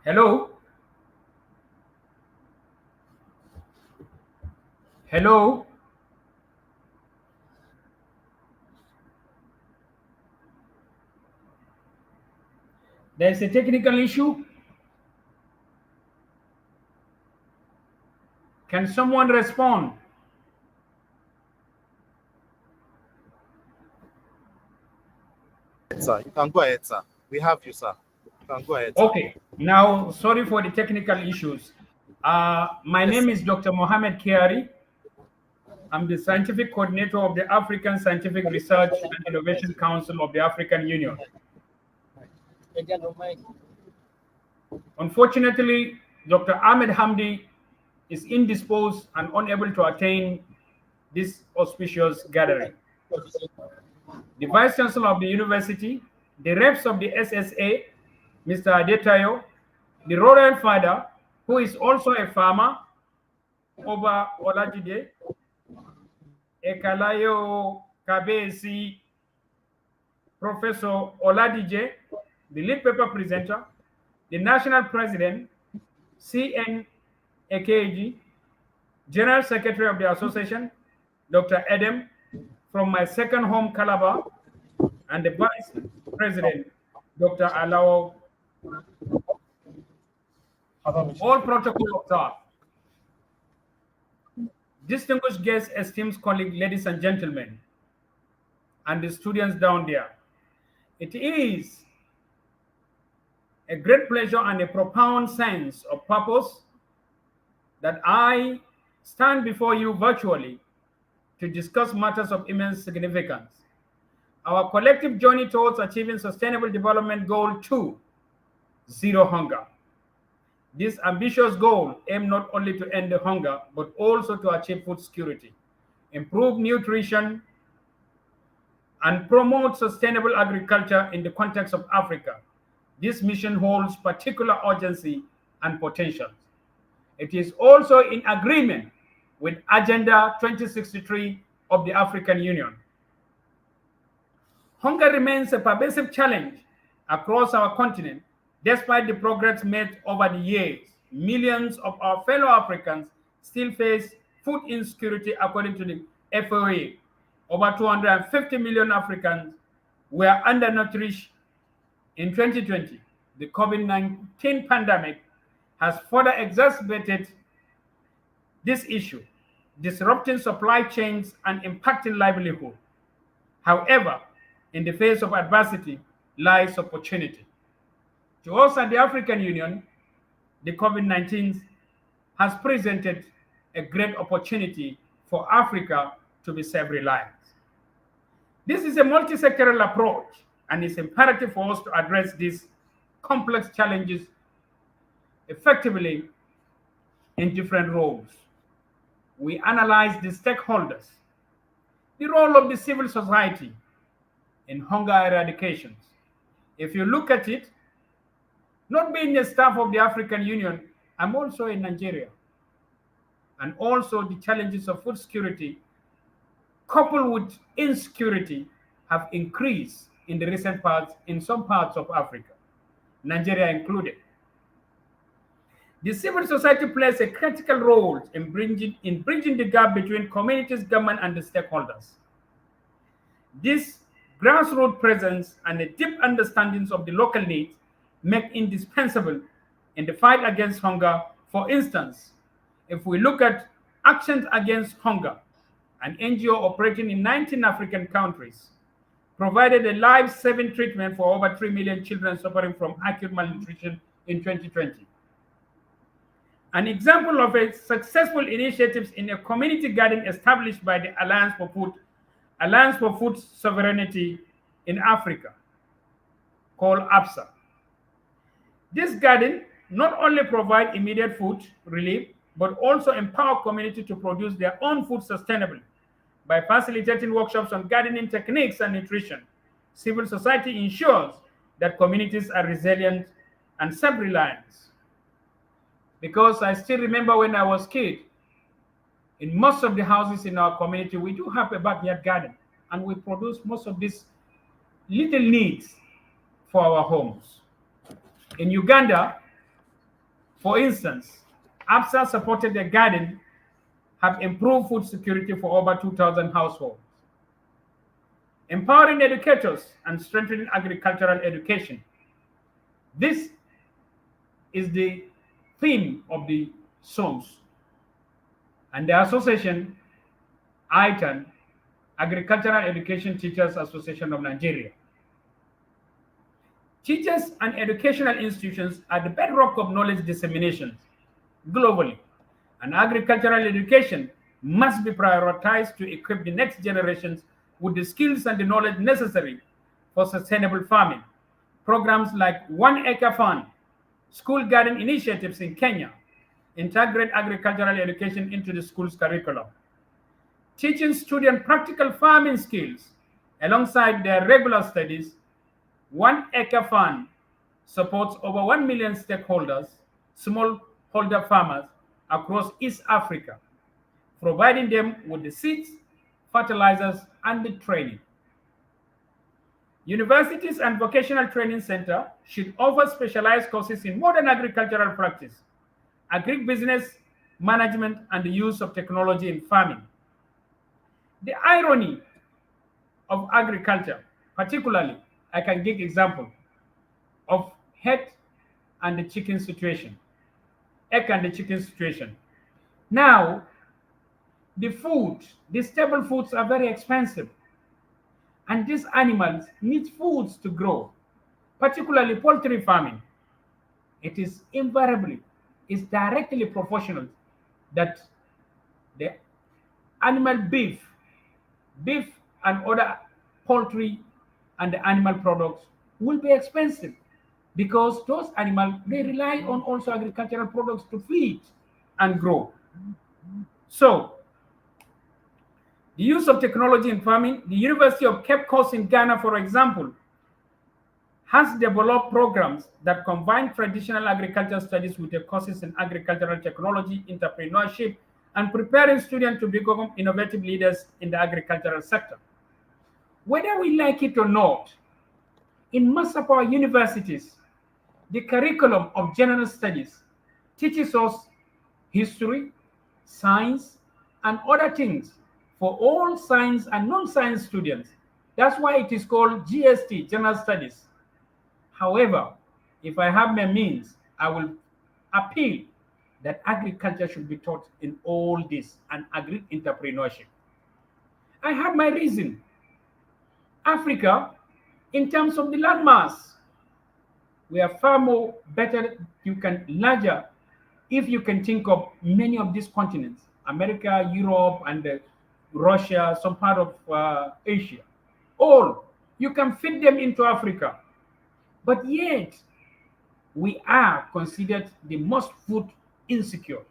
Hello? Hello? There's a technical issue. Can someone respond? Sir, you can go ahead, sir. We have you, sir. You can go ahead, sir. Okay. Now, sorry for the technical issues. My name is Dr. Mohamed Kiari. I'm the scientific coordinator of the African Scientific Research and Innovation Council of the African Union. Unfortunately, Dr. Ahmed Hamdi is indisposed and unable to attend this auspicious gathering. The Vice Chancellor of the university, the reps of the SSA, Mr. Adetayo, the Royal Father, who is also a farmer, Oba Olajide, Ekalayo Kabesi, Professor Oladije, the lead paper presenter, the national president, CN Akeji, General Secretary of the Association, Dr. Adam, from my second home, Calabar, and the Vice President, Dr. Alao. All protocol observed. Distinguished guests, esteemed colleagues, ladies and gentlemen, and the students down there, it is a great pleasure and a profound sense of purpose that I stand before you virtually to discuss matters of immense significance. Our collective journey towards achieving Sustainable Development Goal 2, Zero Hunger. This ambitious goal aims not only to end the hunger, but also to achieve food security, improve nutrition, and promote sustainable agriculture in the context of Africa. This mission holds particular urgency and potential. It is also in agreement with Agenda 2063 of the African Union. Hunger remains a pervasive challenge across our continent. Despite the progress made over the years, millions of our fellow Africans still face food insecurity according to the FAO. Over 250 million Africans were undernourished in 2020. The COVID-19 pandemic has further exacerbated this issue, disrupting supply chains and impacting livelihood. However, in the face of adversity lies opportunity. To us at the African Union, the COVID-19 has presented a great opportunity for Africa to be self-reliant. This is a multi-sectoral approach, and it's imperative for us to address these complex challenges effectively in different roles. We analyze the stakeholders, the role of the civil society in hunger eradication. If you look at it, not being a staff of the African Union, I'm also in Nigeria. And also the challenges of food security, coupled with insecurity, have increased in the recent past in some parts of Africa, Nigeria included. The civil society plays a critical role in bridging the gap between communities, government, and the stakeholders. This grassroots presence and a deep understanding of the local needs make indispensable in the fight against hunger. For instance, if we look at Actions Against Hunger, an NGO operating in 19 African countries, provided a life-saving treatment for over 3 million children suffering from acute malnutrition in 2020. An example of a successful initiative in a community garden established by the Alliance for Food Sovereignty in Africa, called APSA. This garden not only provides immediate food relief, but also empower community to produce their own food sustainably. By facilitating workshops on gardening techniques and nutrition, civil society ensures that communities are resilient and self-reliant. Because I still remember when I was a kid, in most of the houses in our community, we do have a backyard garden, and we produce most of these little needs for our homes. In Uganda, for instance, APSA supported a garden, have improved food security for over 2,000 households. Empowering educators and strengthening agricultural education. This is the theme of the songs. And the association, Aetan, Agricultural Education Teachers Association of Nigeria. Teachers and educational institutions are the bedrock of knowledge dissemination globally, and agricultural education must be prioritized to equip the next generations with the skills and the knowledge necessary for sustainable farming. Programs like 1 Acre Fund, school garden initiatives in Kenya, integrate agricultural education into the school's curriculum. Teaching students practical farming skills alongside their regular studies. 1 Acre Fund supports over 1 million stakeholders, smallholder farmers across East Africa, providing them with the seeds, fertilizers, and the training. Universities and vocational training centers should offer specialized courses in modern agricultural practice, agribusiness management, and the use of technology in farming. The irony of agriculture, particularly, I can give example of head and the chicken situation, egg and the chicken situation. Now, the staple foods are very expensive, and these animals need foods to grow, particularly poultry farming. It is invariably, is directly proportional that the animal beef and other poultry and the animal products will be expensive because those animals they rely on also agricultural products to feed and grow. So the use of technology in farming, the University of Cape Coast in Ghana, for example, has developed programs that combine traditional agriculture studies with the courses in agricultural technology, entrepreneurship, and preparing students to become innovative leaders in the agricultural sector. Whether we like it or not, in most of our universities, the curriculum of general studies teaches us history, science, and other things for all science and non-science students. That's why it is called GST, General Studies. However, if I have my means, I will appeal that agriculture should be taught in all this and agri-entrepreneurship. I have my reason. Africa, in terms of the landmass, we are far more better, you can larger, if you can think of many of these continents, America, Europe, and Russia, some part of Asia, all, you can fit them into Africa. But yet, we are considered the most food insecure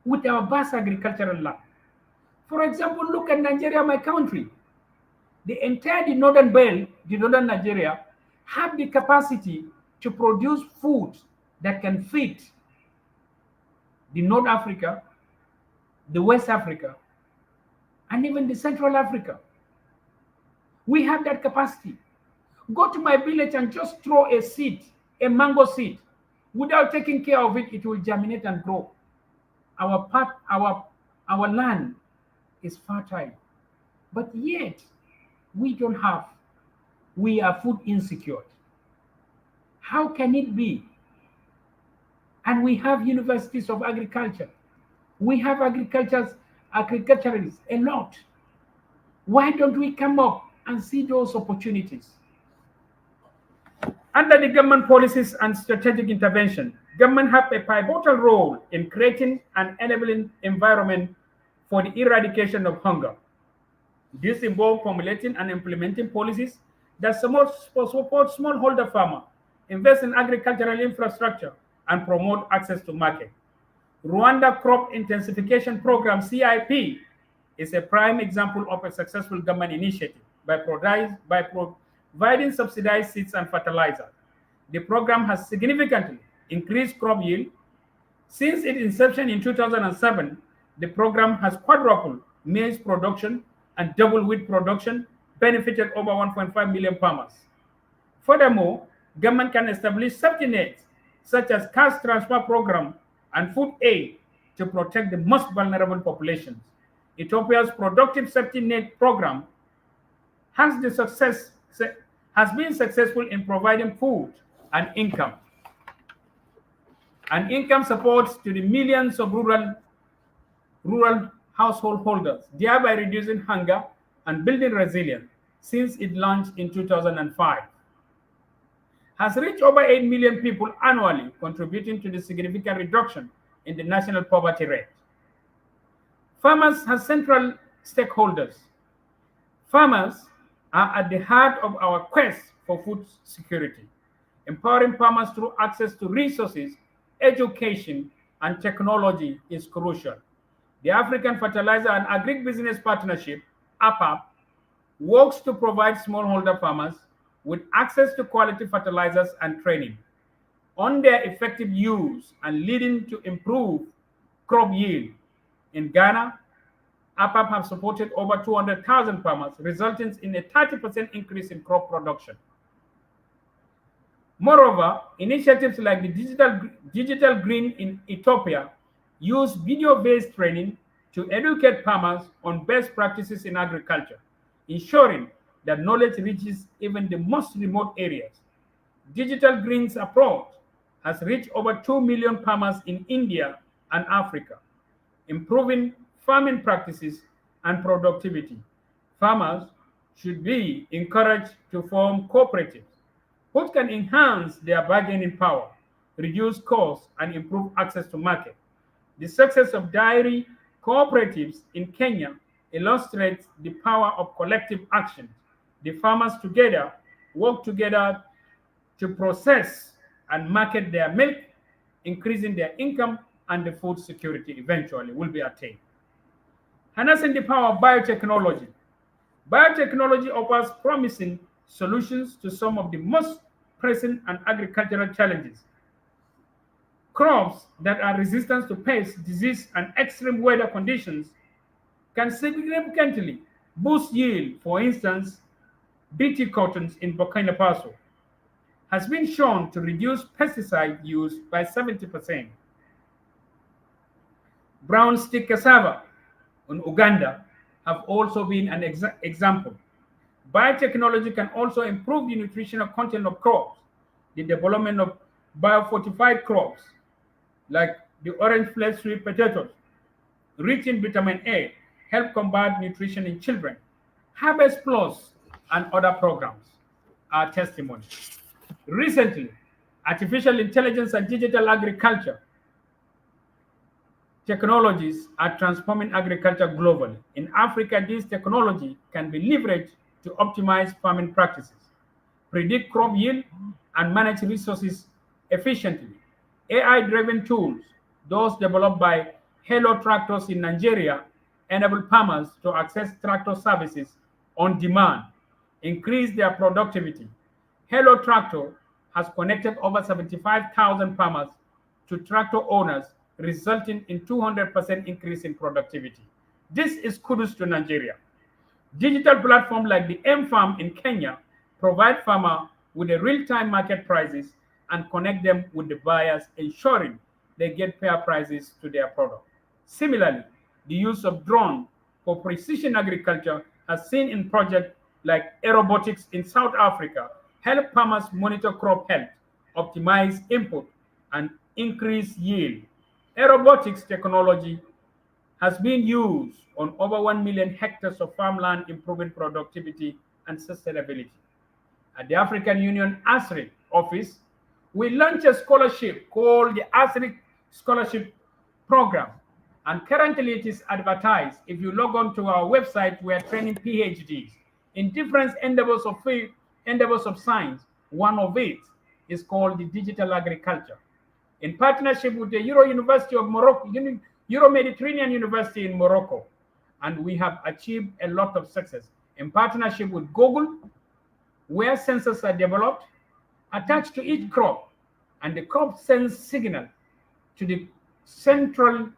with our vast agricultural land. For example, look at Nigeria, my country. The northern belt, the northern Nigeria, have the capacity to produce food that can feed the North Africa, the West Africa, and even the Central Africa. We have that capacity. Go to my village and just throw a seed, a mango seed. Without taking care of it, it will germinate and grow. Our land is fertile. But yet, we don't have. We are food insecure. How can it be? And we have universities of agriculture. We have agriculturists a lot. Why don't we come up and see those opportunities? Under the government policies and strategic intervention, government have a pivotal role in creating an enabling environment for the eradication of hunger. This involves formulating and implementing policies that support smallholder farmers, invest in agricultural infrastructure, and promote access to market. Rwanda Crop Intensification Program (CIP) is a prime example of a successful government initiative by providing subsidized seeds and fertilizer. The program has significantly increased crop yield. Since its inception in 2007, the program has quadrupled maize production and doubled wheat production, benefited over 1.5 million farmers. Furthermore, government can establish safety nets such as cash transfer program and food aid to protect the most vulnerable populations. Ethiopia's productive safety net program has been successful in providing food and income supports to the millions of rural household holders, thereby reducing hunger and building resilience since it launched in 2005. Has reached over 8 million people annually, contributing to the significant reduction in the national poverty rate. Farmers have central stakeholders. Farmers are at the heart of our quest for food security. Empowering farmers through access to resources, education, and technology is crucial. The African Fertilizer and Agribusiness Partnership, APAP, works to provide smallholder farmers with access to quality fertilizers and training on their effective use and leading to improved crop yield. In Ghana, APAP have supported over 200,000 farmers, resulting in a 30% increase in crop production. Moreover, initiatives like the Digital Green in Ethiopia use video-based training to educate farmers on best practices in agriculture, ensuring that knowledge reaches even the most remote areas. Digital Green's approach has reached over 2 million farmers in India and Africa, improving farming practices and productivity. Farmers should be encouraged to form cooperatives, which can enhance their bargaining power, reduce costs, and improve access to market. The success of dairy cooperatives in Kenya illustrates the power of collective action. The farmers together work together to process and market their milk, increasing their income, and the food security eventually will be attained. Harnessing the power of biotechnology. Biotechnology offers promising solutions to some of the most pressing and agricultural challenges. Crops that are resistant to pests, disease, and extreme weather conditions can significantly boost yield. For instance, BT cottons in Burkina Faso has been shown to reduce pesticide use by 70%. Brown stick cassava in Uganda have also been an example. Biotechnology can also improve the nutritional content of crops. The development of biofortified crops like the orange flesh sweet potatoes, rich in vitamin A, help combat nutrition in children. Harvest Plus and other programs are testimony. Recently, artificial intelligence and digital agriculture technologies are transforming agriculture globally. In Africa, this technology can be leveraged to optimize farming practices, predict crop yield, and manage resources efficiently. AI-driven tools, those developed by Hello Tractors in Nigeria, enable farmers to access tractor services on demand, increase their productivity. Hello Tractor has connected over 75,000 farmers to tractor owners, resulting in 200% increase in productivity. This is kudos to Nigeria. Digital platforms like the M-Farm in Kenya provide farmers with the real-time market prices and connect them with the buyers, ensuring they get fair prices to their product. Similarly, the use of drones for precision agriculture has seen in projects like aerobotics in South Africa help farmers monitor crop health, optimize input, and increase yield. Aerobotics technology has been used on over 1 million hectares of farmland, improving productivity and sustainability. At the African Union ASRI office, we launched a scholarship called the ASRI Scholarship Program, and currently it is advertised. If you log on to our website, we are training PhDs in different endeavors of field, endeavors of science. One of it is called the digital agriculture. In partnership with the Euro University of Morocco, Euro Mediterranean University in Morocco, and we have achieved a lot of success. In partnership with Google, where sensors are developed, attached to each crop, and the crop sends signal to the central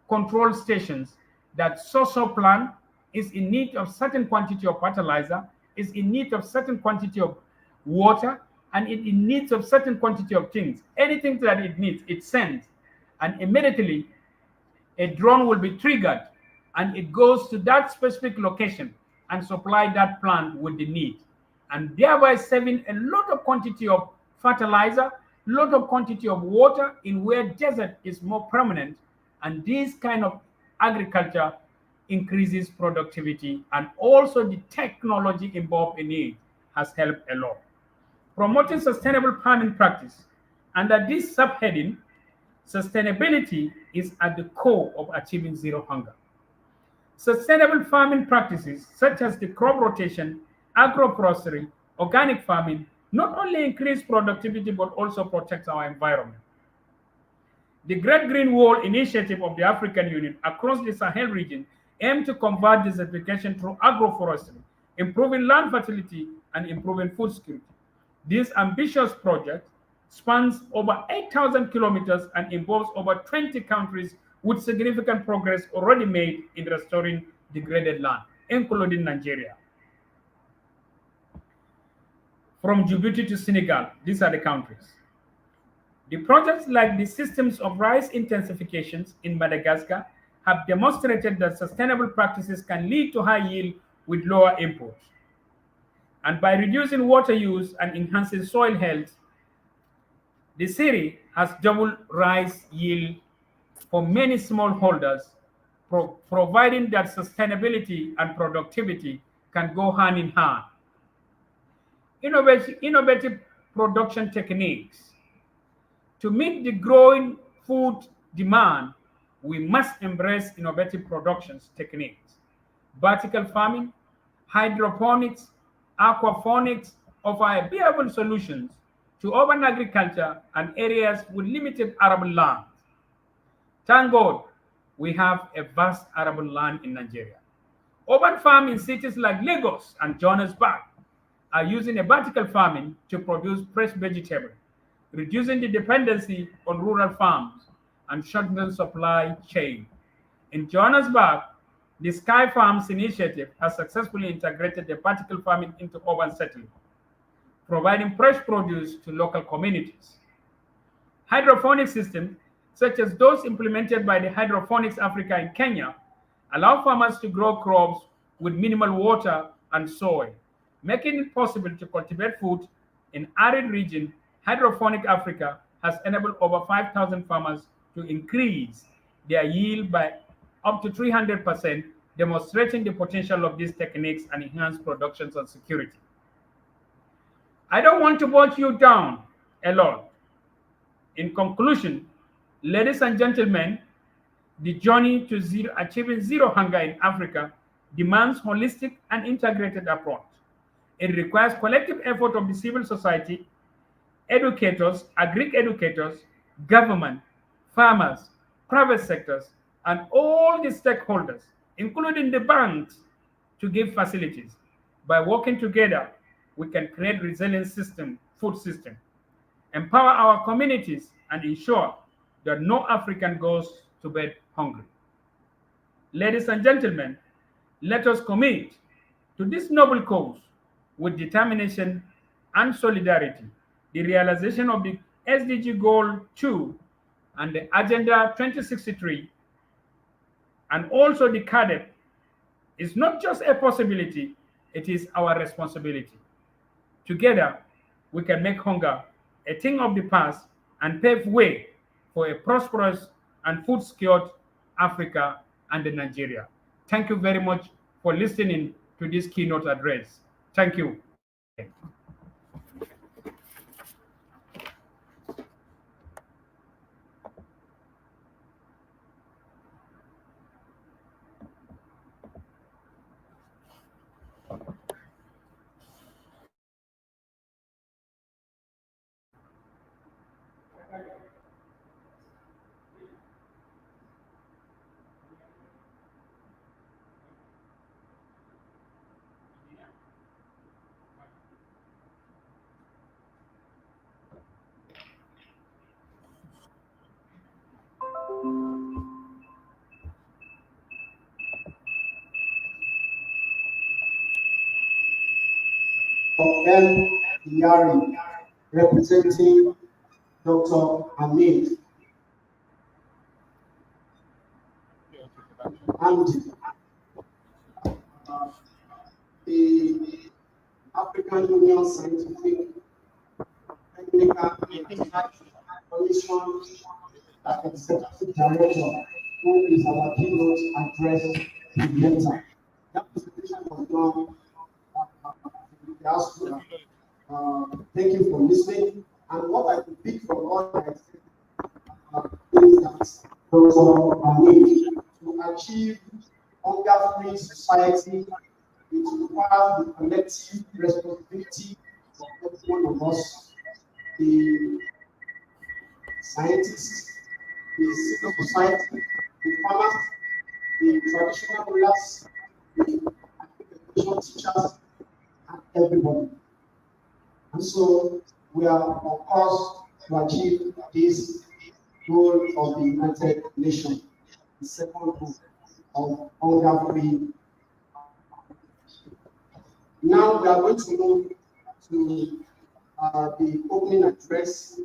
control stations that so-so plant is in need of certain quantity of fertilizer, is in need of certain quantity of water, and it needs of certain quantity of things. Anything that it needs, it sends, and immediately a drone will be triggered, and it goes to that specific location and supply that plant with the need, and thereby saving a lot of quantity of fertilizer, lot of quantity of water in where desert is more prominent. And this kind of agriculture increases productivity, and also the technology involved in it has helped a lot. Promoting sustainable farming practice. Under this subheading, sustainability is at the core of achieving zero hunger. Sustainable farming practices such as the crop rotation, agroforestry, organic farming not only increase productivity but also protect our environment. The Great Green Wall initiative of the African Union across the Sahel region aim to combat desertification through agroforestry, improving land fertility, and improving food security. This ambitious project spans over 8,000 kilometers and involves over 20 countries, with significant progress already made in restoring degraded land, including Nigeria. from Djibouti to Senegal. These are the countries. The projects like the systems of rice intensifications in Madagascar have demonstrated that sustainable practices can lead to high yield with lower imports. And by reducing water use and enhancing soil health, the city has doubled rice yield for many smallholders, providing that sustainability and productivity can go hand in hand. Innovative production techniques. To meet the growing food demand, we must embrace innovative production techniques. Vertical farming, hydroponics, aquaponics offer viable solutions to urban agriculture and areas with limited arable land. Thank God we have a vast arable land in Nigeria. Urban farming in cities like Lagos and Johannesburg are using a vertical farming to produce fresh vegetables, reducing the dependency on rural farms and shortening supply chain. In Johannesburg, the Sky Farms initiative has successfully integrated the vertical farming into urban settling, providing fresh produce to local communities. Hydroponic systems, such as those implemented by the Hydroponics Africa in Kenya, allow farmers to grow crops with minimal water and soil, making it possible to cultivate food in arid regions. Hydroponic Africa has enabled over 5,000 farmers to increase their yield by up to 300%, demonstrating the potential of these techniques and enhance production and security. I don't want to boil you down a lot. In conclusion, ladies and gentlemen, the journey to achieving zero hunger in Africa demands holistic and integrated approach. It requires collective effort of the civil society, educators, agri-educators, government, farmers, private sectors, and all the stakeholders, including the banks, to give facilities. By working together, we can create resilient food system, empower our communities, and ensure that no African goes to bed hungry. Ladies and gentlemen, let us commit to this noble cause with determination and solidarity. The realization of the SDG Goal 2 and the Agenda 2063 and also the CADEP is not just a possibility, it is our responsibility. Together, we can make hunger a thing of the past and pave way for a prosperous and food-secured Africa and Nigeria. Thank you very much for listening to this keynote address. Thank you. M. Yari, representing Dr. Hamid Hamdi, the African Union Scientific Technical Commission Executive Director, who is our keynote address presenter. That presentation was done. Thank you for listening. And what I could pick from all I said is that Dr. Hamid, to achieve hunger-free society, it requires the collective responsibility of every one of us, the scientists, the civil society, the farmers, the traditional rulers, the education teachers, and everybody. And so we are on course to achieve this goal of the United Nations, the second goal of hunger-free. Now we are going to move to the opening address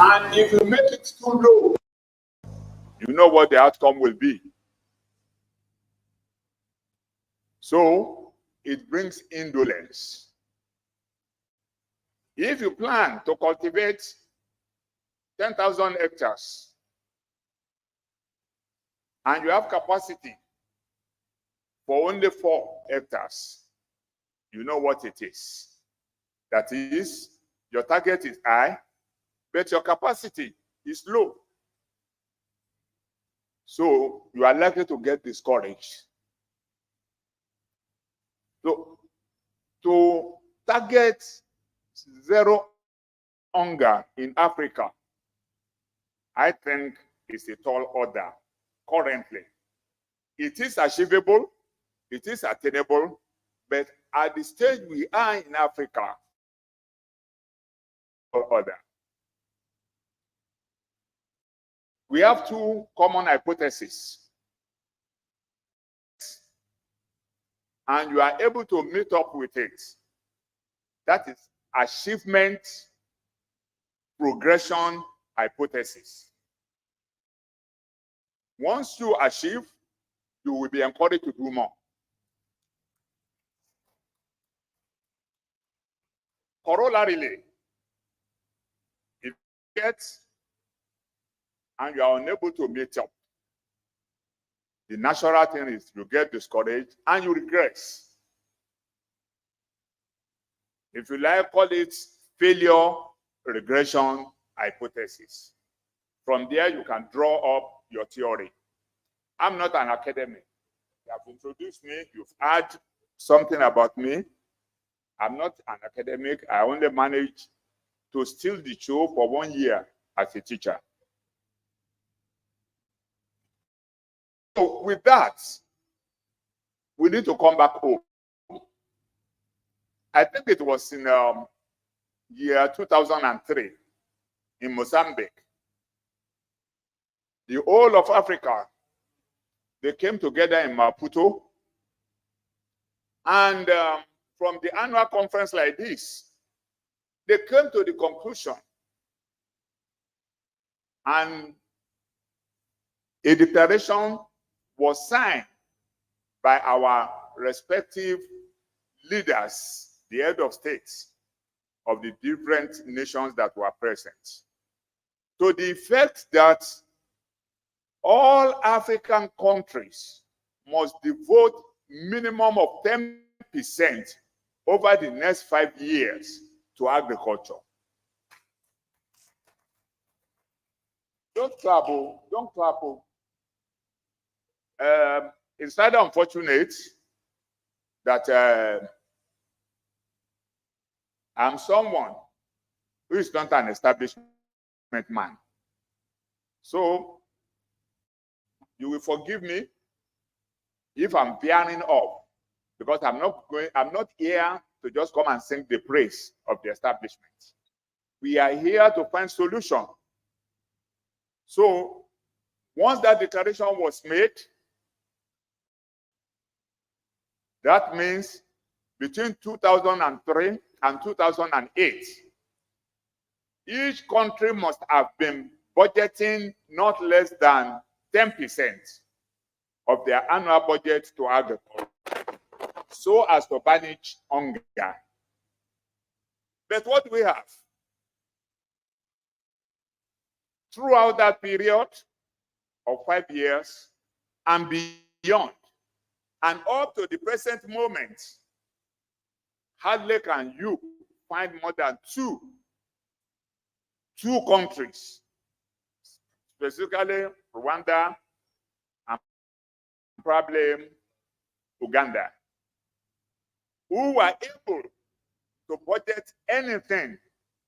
And if you make it too low, you know what the outcome will be. So it brings indolence. If you plan to cultivate 10,000 hectares and you have capacity for only 4 hectares, you know what it is. That is, your target is high, but your capacity is low. So you are likely to get discouraged. So to target zero hunger in Africa, I think is a tall order currently. It is achievable, it is attainable, but at the stage we are in Africa, order. We have 2 common hypotheses. And you are able to meet up with it. That is achievement progression hypothesis. Once you achieve, you will be encouraged to do more. Corollarily, if you get and you are unable to meet up, the natural thing is you get discouraged and you regress. If you like, call it failure regression hypothesis. From there, you can draw up your theory. I'm not an academic. You have introduced me, you've heard something about me. I'm not an academic. I only managed to steal the show for 1 year as a teacher. So with that, we need to come back home. I think it was in year 2003 in Mozambique. The whole of Africa, they came together in Maputo. And from the annual conference like this, they came to the conclusion and a declaration was signed by our respective leaders, the head of states of the different nations that were present, to the effect that all African countries must devote minimum of 10% over the next 5 years to agriculture. Don't trouble, don't trouble. It's rather unfortunate that I'm someone who is not an establishment man. So you will forgive me if I'm veering off, because I'm not here to just come and sing the praise of the establishment. We are here to find solution. So once that declaration was made, that means between 2003 and 2008, each country must have been budgeting not less than 10% of their annual budget to agriculture, so as to banish hunger. But what we have throughout that period of 5 years and beyond, and up to the present moment, hardly can you find more than two countries, specifically Rwanda and probably Uganda, who were able to budget anything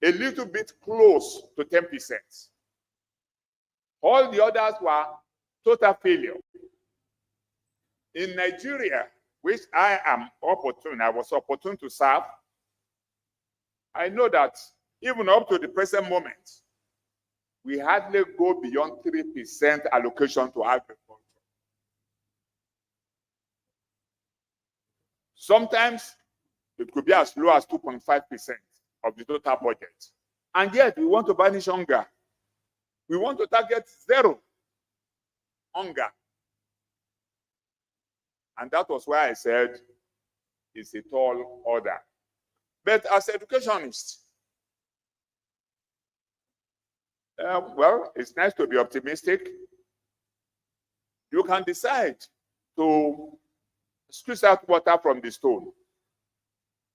a little bit close to 10%. All the others were total failure. In Nigeria, which I was opportune to serve, I know that even up to the present moment, we hardly go beyond 3% allocation to agriculture. Sometimes it could be as low as 2.5% of the total budget. And yet we want to banish hunger. We want to target zero hunger. And that was why I said it's a tall order. But as educationists, well, it's nice to be optimistic. You can decide to squeeze out water from the stone.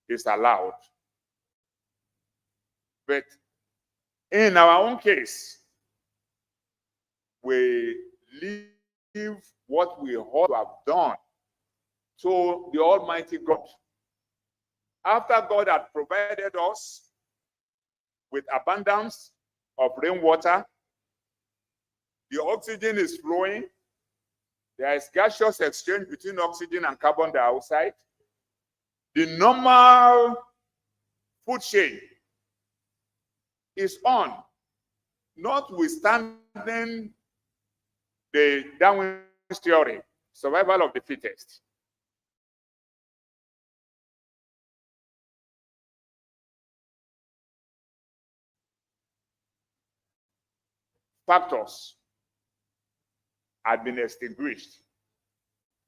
It's allowed. But in our own case, we leave what we ought to have done to the Almighty God. After God had provided us with abundance of rainwater, the oxygen is flowing, there is gaseous exchange between oxygen and carbon dioxide, the normal food chain is on, notwithstanding the Darwin's theory, survival of the fittest. Factors had been extinguished.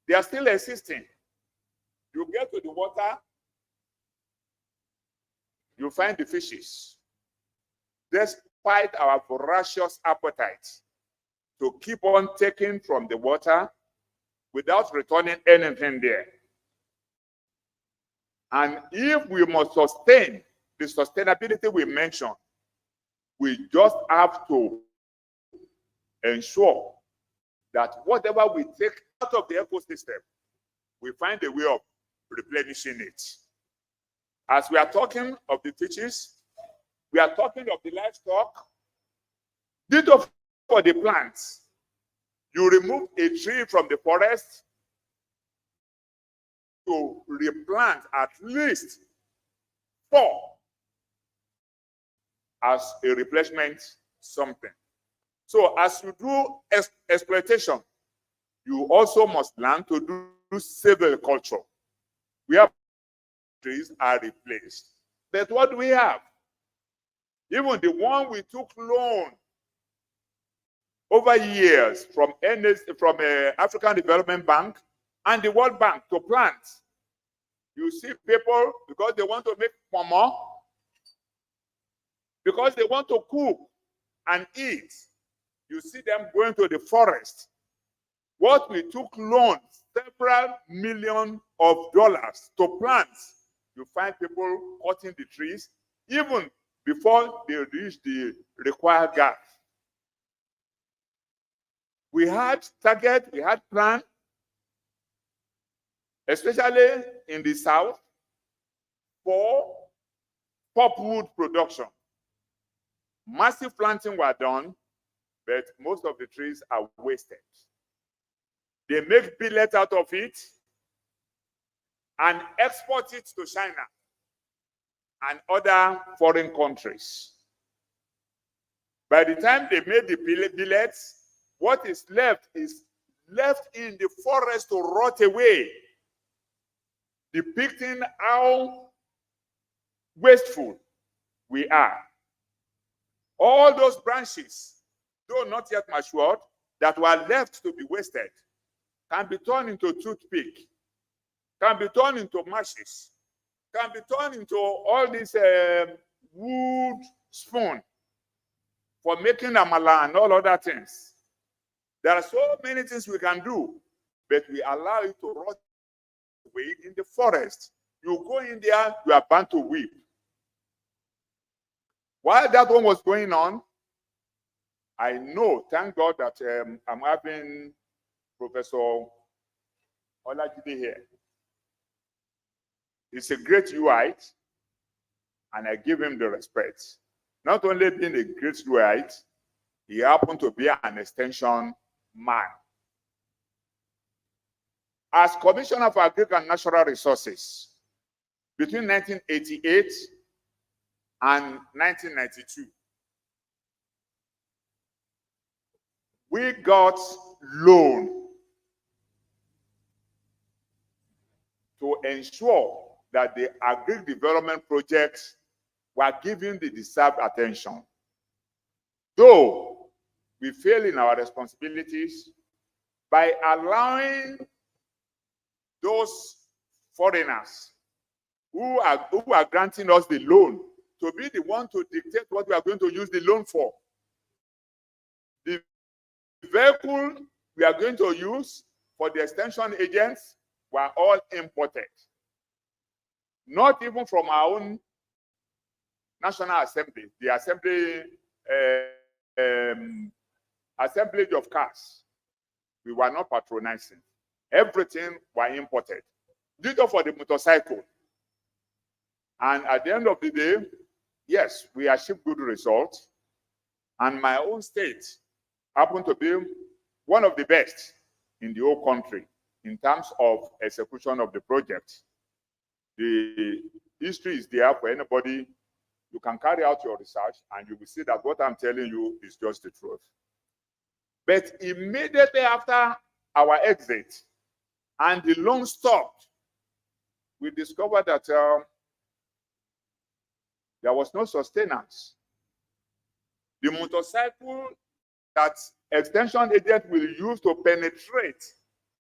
They are still existing. You get to the water, you find the fishes. Despite our voracious appetite to keep on taking from the water without returning anything there. And if we must sustain the sustainability we mentioned, we just have to ensure that whatever we take out of the ecosystem, we find a way of replenishing it. As we are talking of the fishes, we are talking of the livestock. Ditto for the plants. You remove a tree from the forest to replant at least 4 as a replacement something. So as you do exploitation, you also must learn to do silviculture, where trees are replaced. But what do we have? Even the one we took loan over years from African Development Bank and the World Bank to plant. You see people, because they want to make more, because they want to cook and eat, you see them going to the forest. What we took loans, several million of dollars to plant, you find people cutting the trees even before they reach the required gap. We had target, we had plan, especially in the south, for pulpwood production. Massive planting were done, but most of the trees are wasted. They make billet out of it and export it to China and other foreign countries. By the time they made the billets, what is left in the forest to rot away, depicting how wasteful we are. All those branches, though not yet matured, that were left to be wasted, can be turned into toothpick, can be turned into matches, can be turned into all these wood spoon for making amala and all other things. There are so many things we can do, but we allow it to rot away in the forest. You go in there, you are bound to weep. While that one was going on, I know, thank God, that I'm having Professor Olajide here. He's a great UIte, and I give him the respect. Not only being a great UIte, he happened to be an extension man. As Commissioner for Agriculture and Natural Resources, between 1988 and 1992, we got loan to ensure that the agri-development projects were given the deserved attention. Though we fail in our responsibilities by allowing those foreigners who are granting us the loan to be the one to dictate what we are going to use the loan for. The vehicle we are going to use for the extension agents were all imported. Not even from our own National Assembly, the assemblage of cars. We were not patronizing. Everything were imported. Ditto for the motorcycle. And at the end of the day, yes, we achieved good results. And my own state happened to be one of the best in the whole country in terms of execution of the project. The history is there for anybody. You can carry out your research and you will see that what I'm telling you is just the truth. But immediately after our exit and the loan stopped, we discovered that there was no sustenance. The motorcycle that extension agent will use to penetrate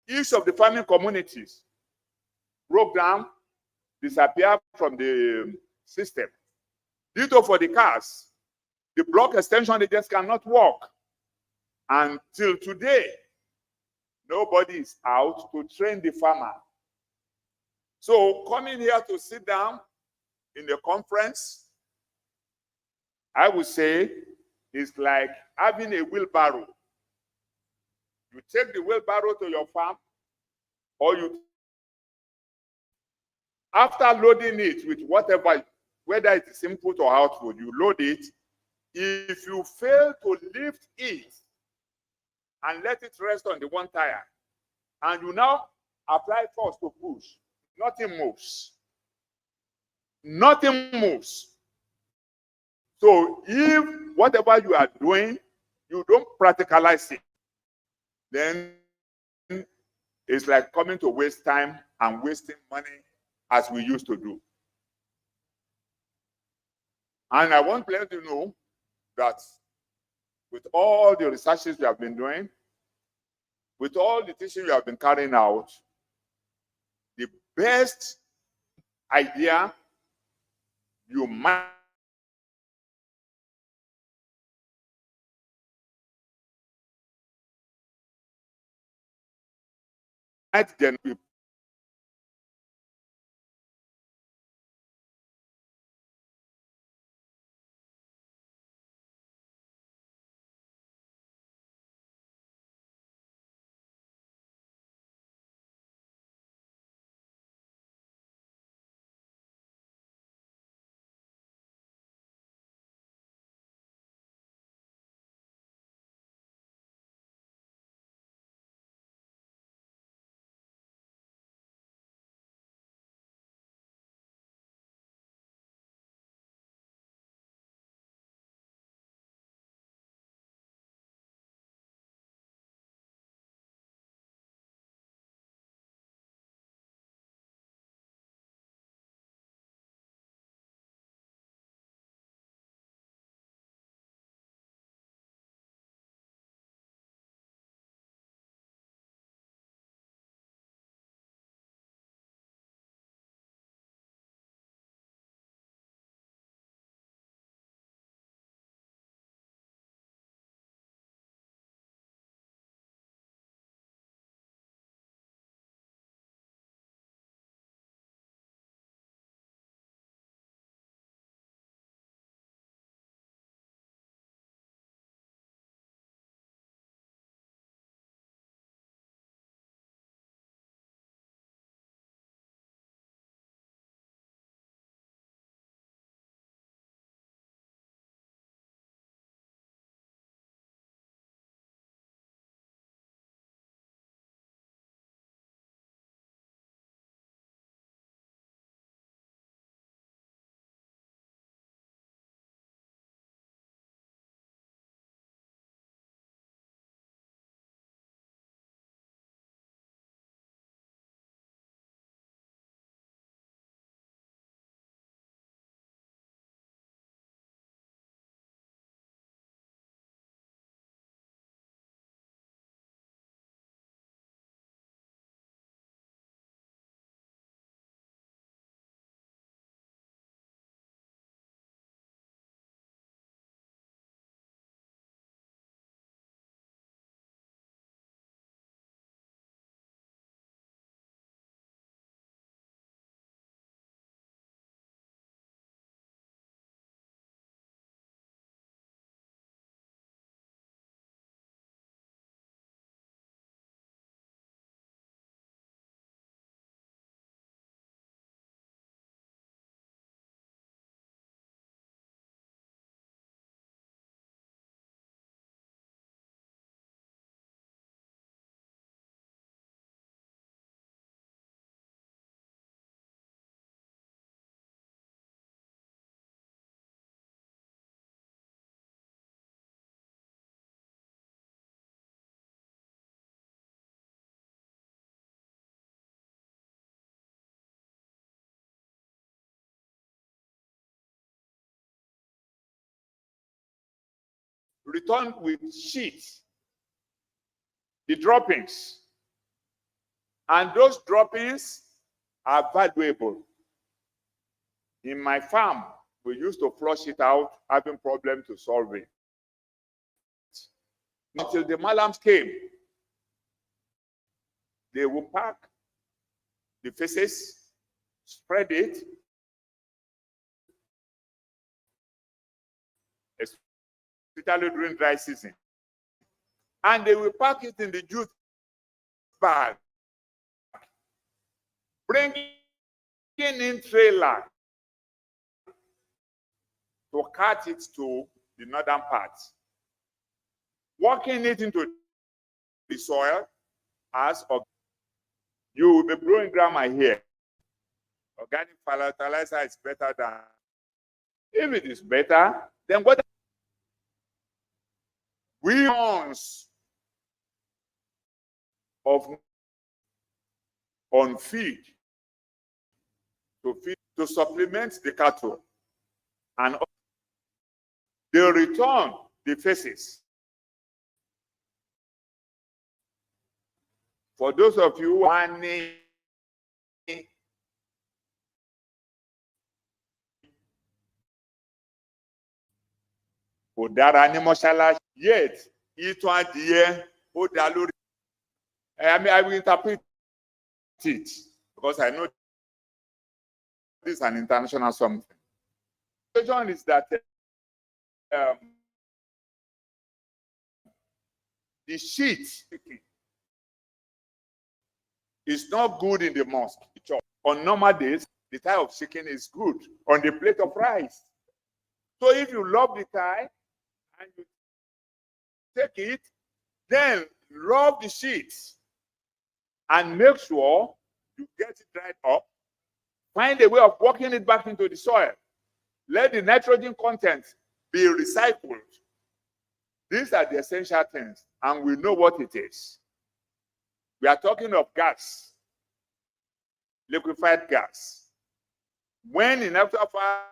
each of the farming communities broke down, disappeared from the system. Ditto for the cars, the block extension agents cannot work. Until today, nobody is out to train the farmer. So coming here to sit down in the conference, I would say it's like having a wheelbarrow. You take the wheelbarrow to your farm, or you, after loading it with whatever, whether it is input or output, you load it. If you fail to lift it and let it rest on the one tire, and you now apply force to push, nothing moves. Nothing moves. So if whatever you are doing, you don't practicalize it, then it's like coming to waste time and wasting money as we used to do. And I want to let you know that with all the researches we have been doing, with all the teaching we have been carrying out, the best idea you might generate return with sheet, the droppings. And those droppings are valuable. In my farm, we used to flush it out, having problem to solve it. Until the malams came, they will pack the feces, spread it, especially during dry season, and they will pack it in the jute bag, bringing in trailer to cut it to the northern part, working it into the soil as you will be growing grandma here. Organic fertilizer is better than. If it is better, then what? We ounce of on feed to supplement the cattle, and they return the feces. For those of you who are kò dára ní mọ́ṣáláṣí, yet ìtàn adìyẹ ó dá lórí. I mean, I will interpret it because I know this is an international something. The question is that the sheet is not good in the mosque. On normal days, the type of chicken is good on the plate of rice. So if you love the thigh and you take it, then rub the sheets and make sure you get it dried up. Find a way of working it back into the soil. Let the nitrogen content be recycled. These are the essential things, and we know what it is. We are talking of gas, liquefied gas. When in actual fact,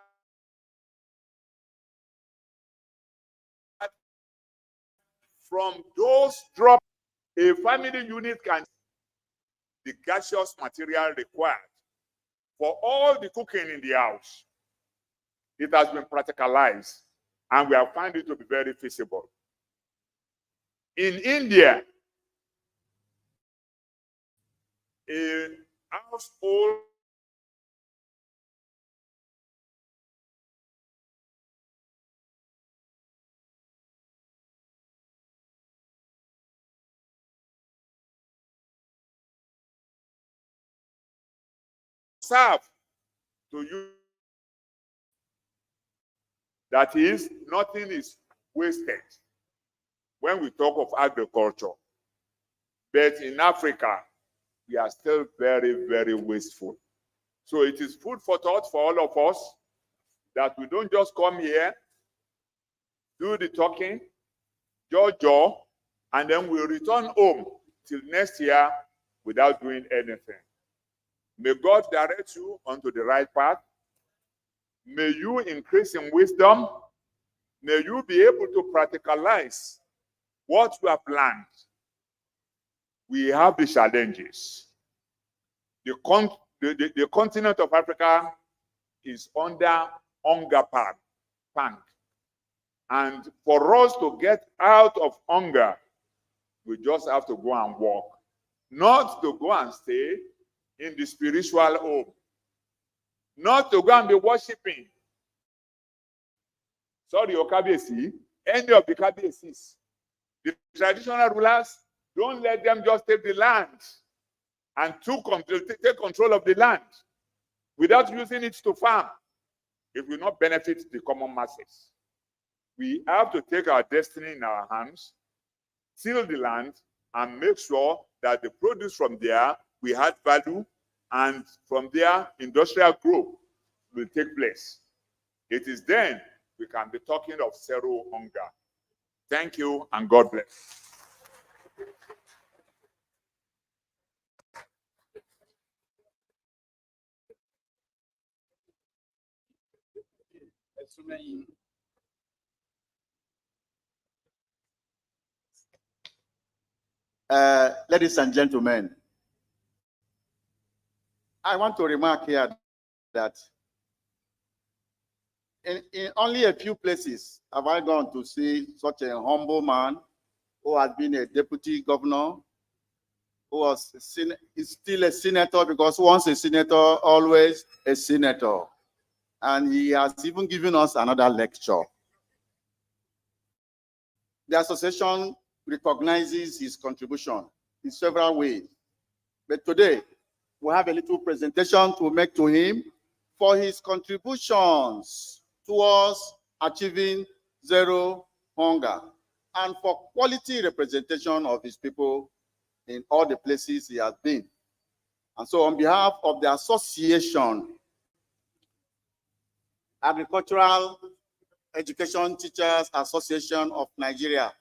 from those drops, a family unit can the gaseous material required for all the cooking in the house. It has been practicalized, and we have found it to be very feasible. In India, a household serve to you. That is, nothing is wasted when we talk of agriculture. But in Africa, we are still very, very wasteful. So it is food for thought for all of us that we don't just come here, do the talking, jaw, and then we return home till next year without doing anything. May God direct you onto the right path. May you increase in wisdom. May you be able to practicalize what you have learned. We have the challenges. The continent of Africa is under hunger pang. And for us to get out of hunger, we just have to go and walk. Not to go and stay in the spiritual home. Not to go and be worshiping. Sorry, Okabesi, any of the Kabesis. The traditional rulers, don't let them just take the land and take control of the land without using it to farm. It will not benefit the common masses. We have to take our destiny in our hands, till the land, and make sure that the produce from there we add value, and from there industrial growth will take place. It is then we can be talking of zero hunger. Thank you, and God bless. Ladies and gentlemen, I want to remark here that in only a few places have I gone to see such a humble man who has been a deputy governor, who was is still a senator, because once a senator, always a senator. And he has even given us another lecture. The association recognizes his contribution in several ways. But today, we have a little presentation to make to him for his contributions towards achieving zero hunger and for quality representation of his people in all the places he has been. And so on behalf of the Association, Agricultural Education Teachers Association of Nigeria,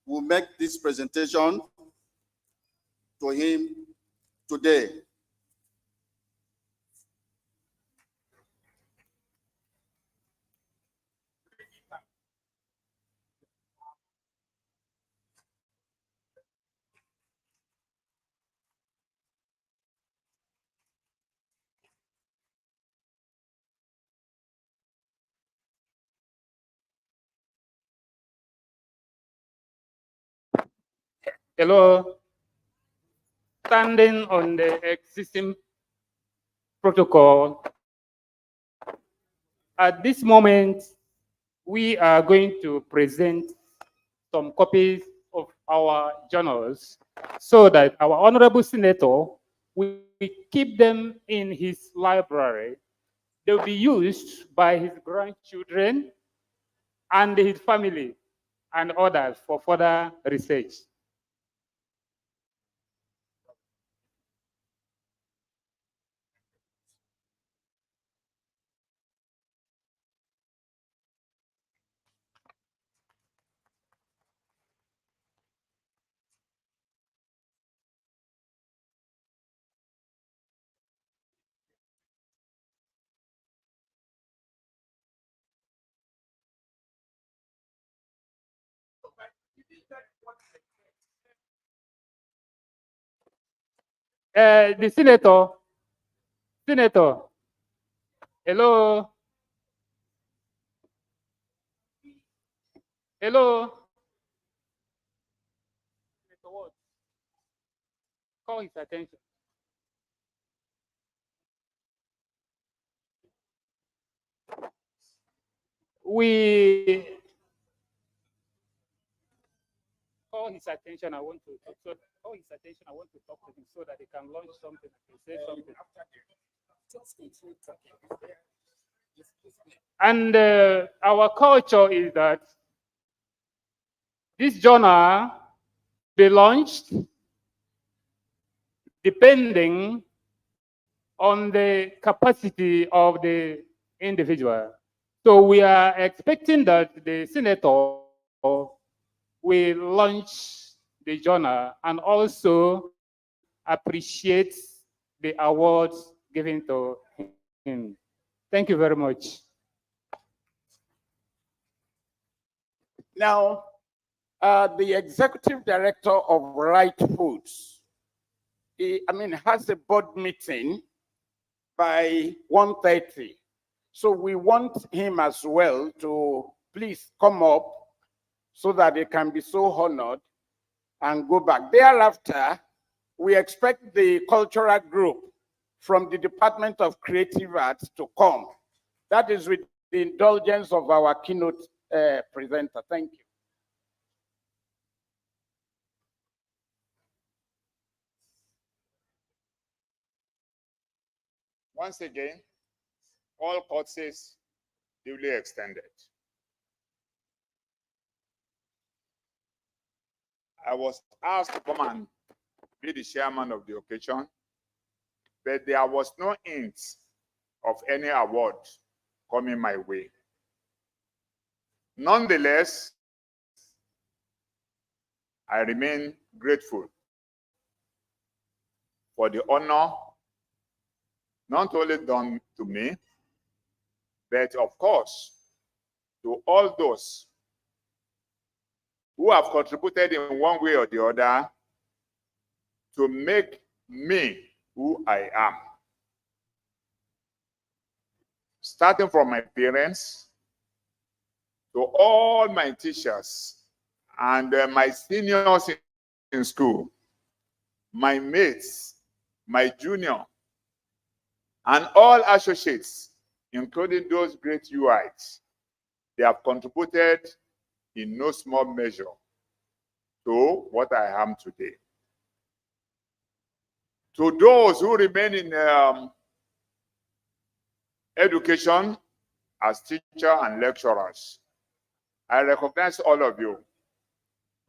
will make this presentation to him today. Hello. Standing on the existing protocol, at this moment, we are going to present some copies of our journals so that our honorable senator will keep them in his library. They will be used by his grandchildren and his family and others for further research. The senator, hello, hello. Call his attention. We call his attention. I want to call his attention. I want to talk to him so that he can launch something and say something. And our culture is that this journal will be launched depending on the capacity of the individual. So we are expecting that the senator will launch the journal and also appreciate the awards given to him. Thank you very much. Now, the executive director of Right Foods, has a board meeting by 1:30. So we want him as well to please come up so that he can be so honored and go back. Thereafter, we expect the cultural group from the Department of Creative Arts to come. That is with the indulgence of our keynote presenter. Thank you. Once again, all courtesies duly extended. I was asked to come and be the chairman of the occasion, but there was no hint of any award coming my way. Nonetheless, I remain grateful for the honor not only done to me, but of course, to all those who have contributed in one way or the other to make me who I am. Starting from my parents to all my teachers and my seniors in school, my mates, my junior, and all associates, including those great UIs. They have contributed in no small measure to what I am today. To those who remain in education as teachers and lecturers, I recognize all of you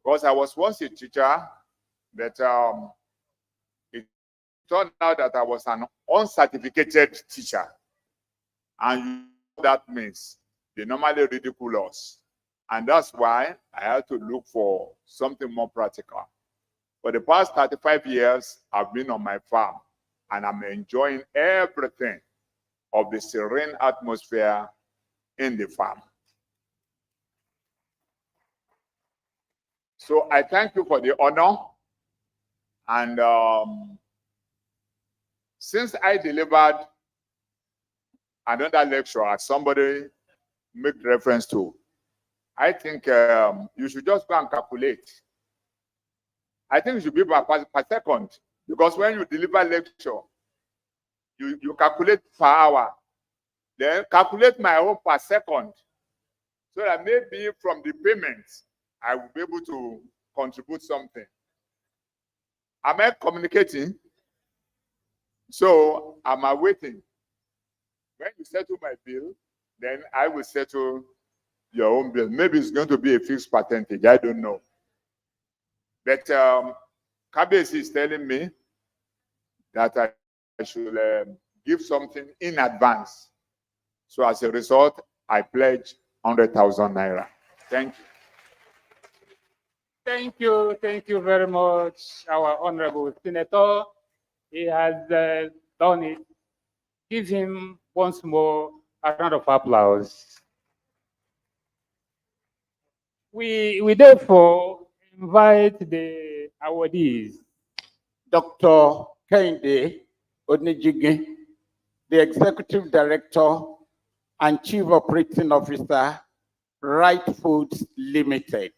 because I was once a teacher, but it turned out that I was an uncertificated teacher. And that means they normally ridicule us. And that's why I had to look for something more practical. For the past 35 years, I've been on my farm and I'm enjoying everything of the serene atmosphere in the farm. So I thank you for the honor. And since I delivered another lecture as somebody made reference to, I think you should just go and calculate. I think it should be per second, because when you deliver lecture, you calculate per hour, then calculate my own per second, so that maybe from the payment, I will be able to contribute something. Am I communicating? So I'm awaiting. When you settle my bill, then I will settle your own bill. Maybe it's going to be a fixed percentage, I don't know. But Kabesi is telling me that I should give something in advance. So as a result, I pledge 100,000 naira. Thank you. Thank you very much, our honorable senator. He has done it. Give him once more a round of applause. We therefore invite the awardees. Dr. Kehinde Onijigi, the Executive Director and Chief Operating Officer, Right Foods Limited,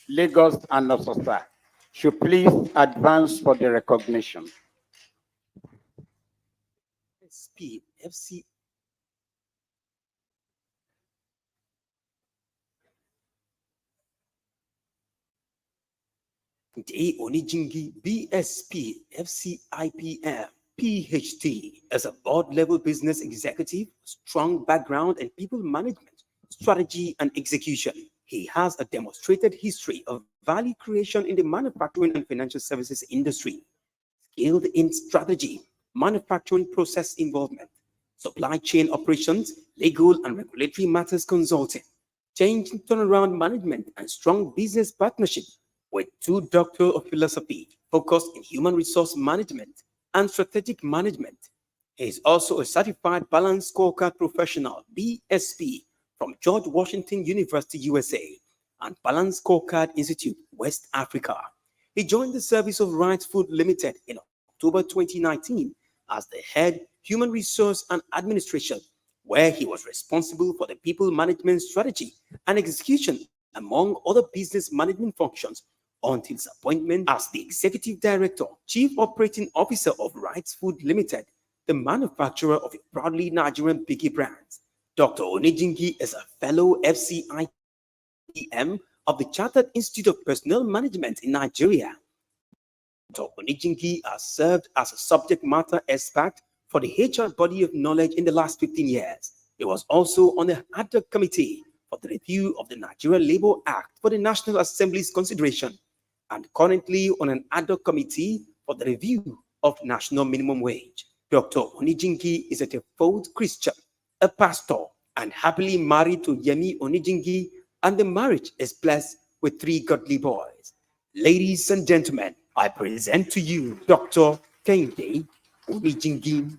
Lagos and Ososa, should please advance for the recognition. SPFC. Day Onijingi BSP FCIPM PhD as a board-level business executive, strong background in people management, strategy, and execution. He has a demonstrated history of value creation in the manufacturing and financial services industry, skilled in strategy, manufacturing process involvement, supply chain operations, legal and regulatory matters consulting, change and turnaround management, and strong business partnership with 2 Doctor of Philosophy focused in human resource management and strategic management. He is also a certified balanced scorecard professional, BSP, from George Washington University, USA, and Balanced Scorecard Institute, West Africa. He joined the service of Right Food Limited in October 2019 as the head human resource and administration, where he was responsible for the people management strategy and execution, among other business management functions, until his appointment as the Executive Director, Chief Operating Officer of Rights Food Limited, the manufacturer of a proudly Nigerian Biggie brands. Dr. Onijingi is a fellow FCIPM of the Chartered Institute of Personnel Management in Nigeria. Dr. Onijingi has served as a subject matter expert for the HR body of knowledge in the last 15 years. He was also on the ad hoc committee for the review of the Nigeria Labour Act for the National Assembly's consideration, and currently on an ad hoc committee for the review of national minimum wage. Dr. Onijingi is a devout Christian, a pastor, and happily married to Yemi Onijingi, and the marriage is blessed with 3 godly boys. Ladies and gentlemen, I present to you Dr. Kehinde Onijingi.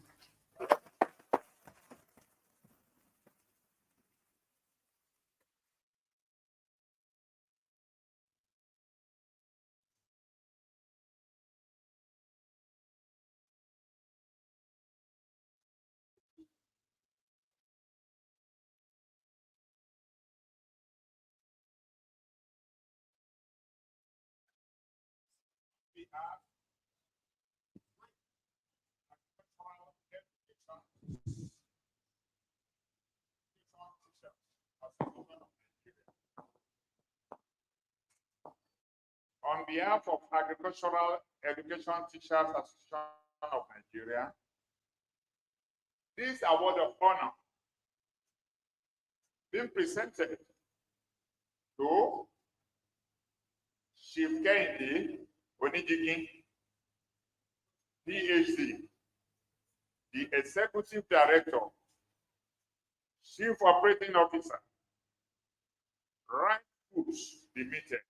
On behalf of Agricultural Education Teachers Association of Nigeria, this award of honor being presented to Chief Kehinde Onijigi, PhD, the Executive Director, Chief Operating Officer, Right Foods Limited,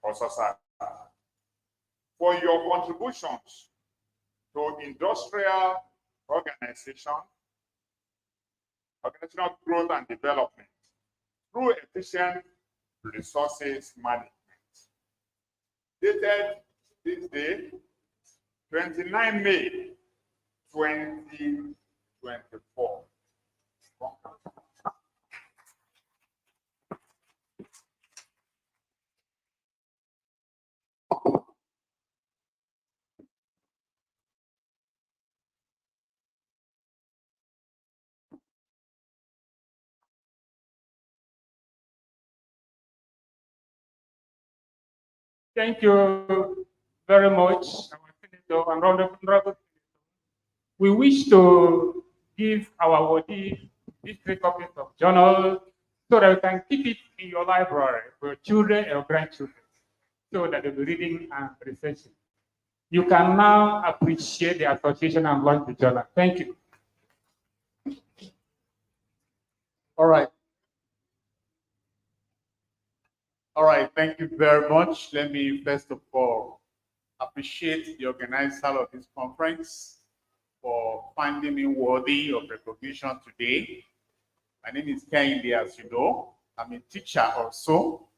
Osasa, for your contributions to industrial organizational growth and development through efficient resources management. Dated this day, 29 May 2024. Thank you very much, our Senator and Honorable. We wish to give our awardee these 3 copies of journal so that you can keep it in your library for your children and your grandchildren so that they'll be reading and researching. You can now appreciate the association and launch the journal. Thank you. All right. All right, thank you very much. Let me first of all appreciate the organizer of this conference for finding me worthy of recognition today. My name is Kehinde, as you know. I'm a teacher also.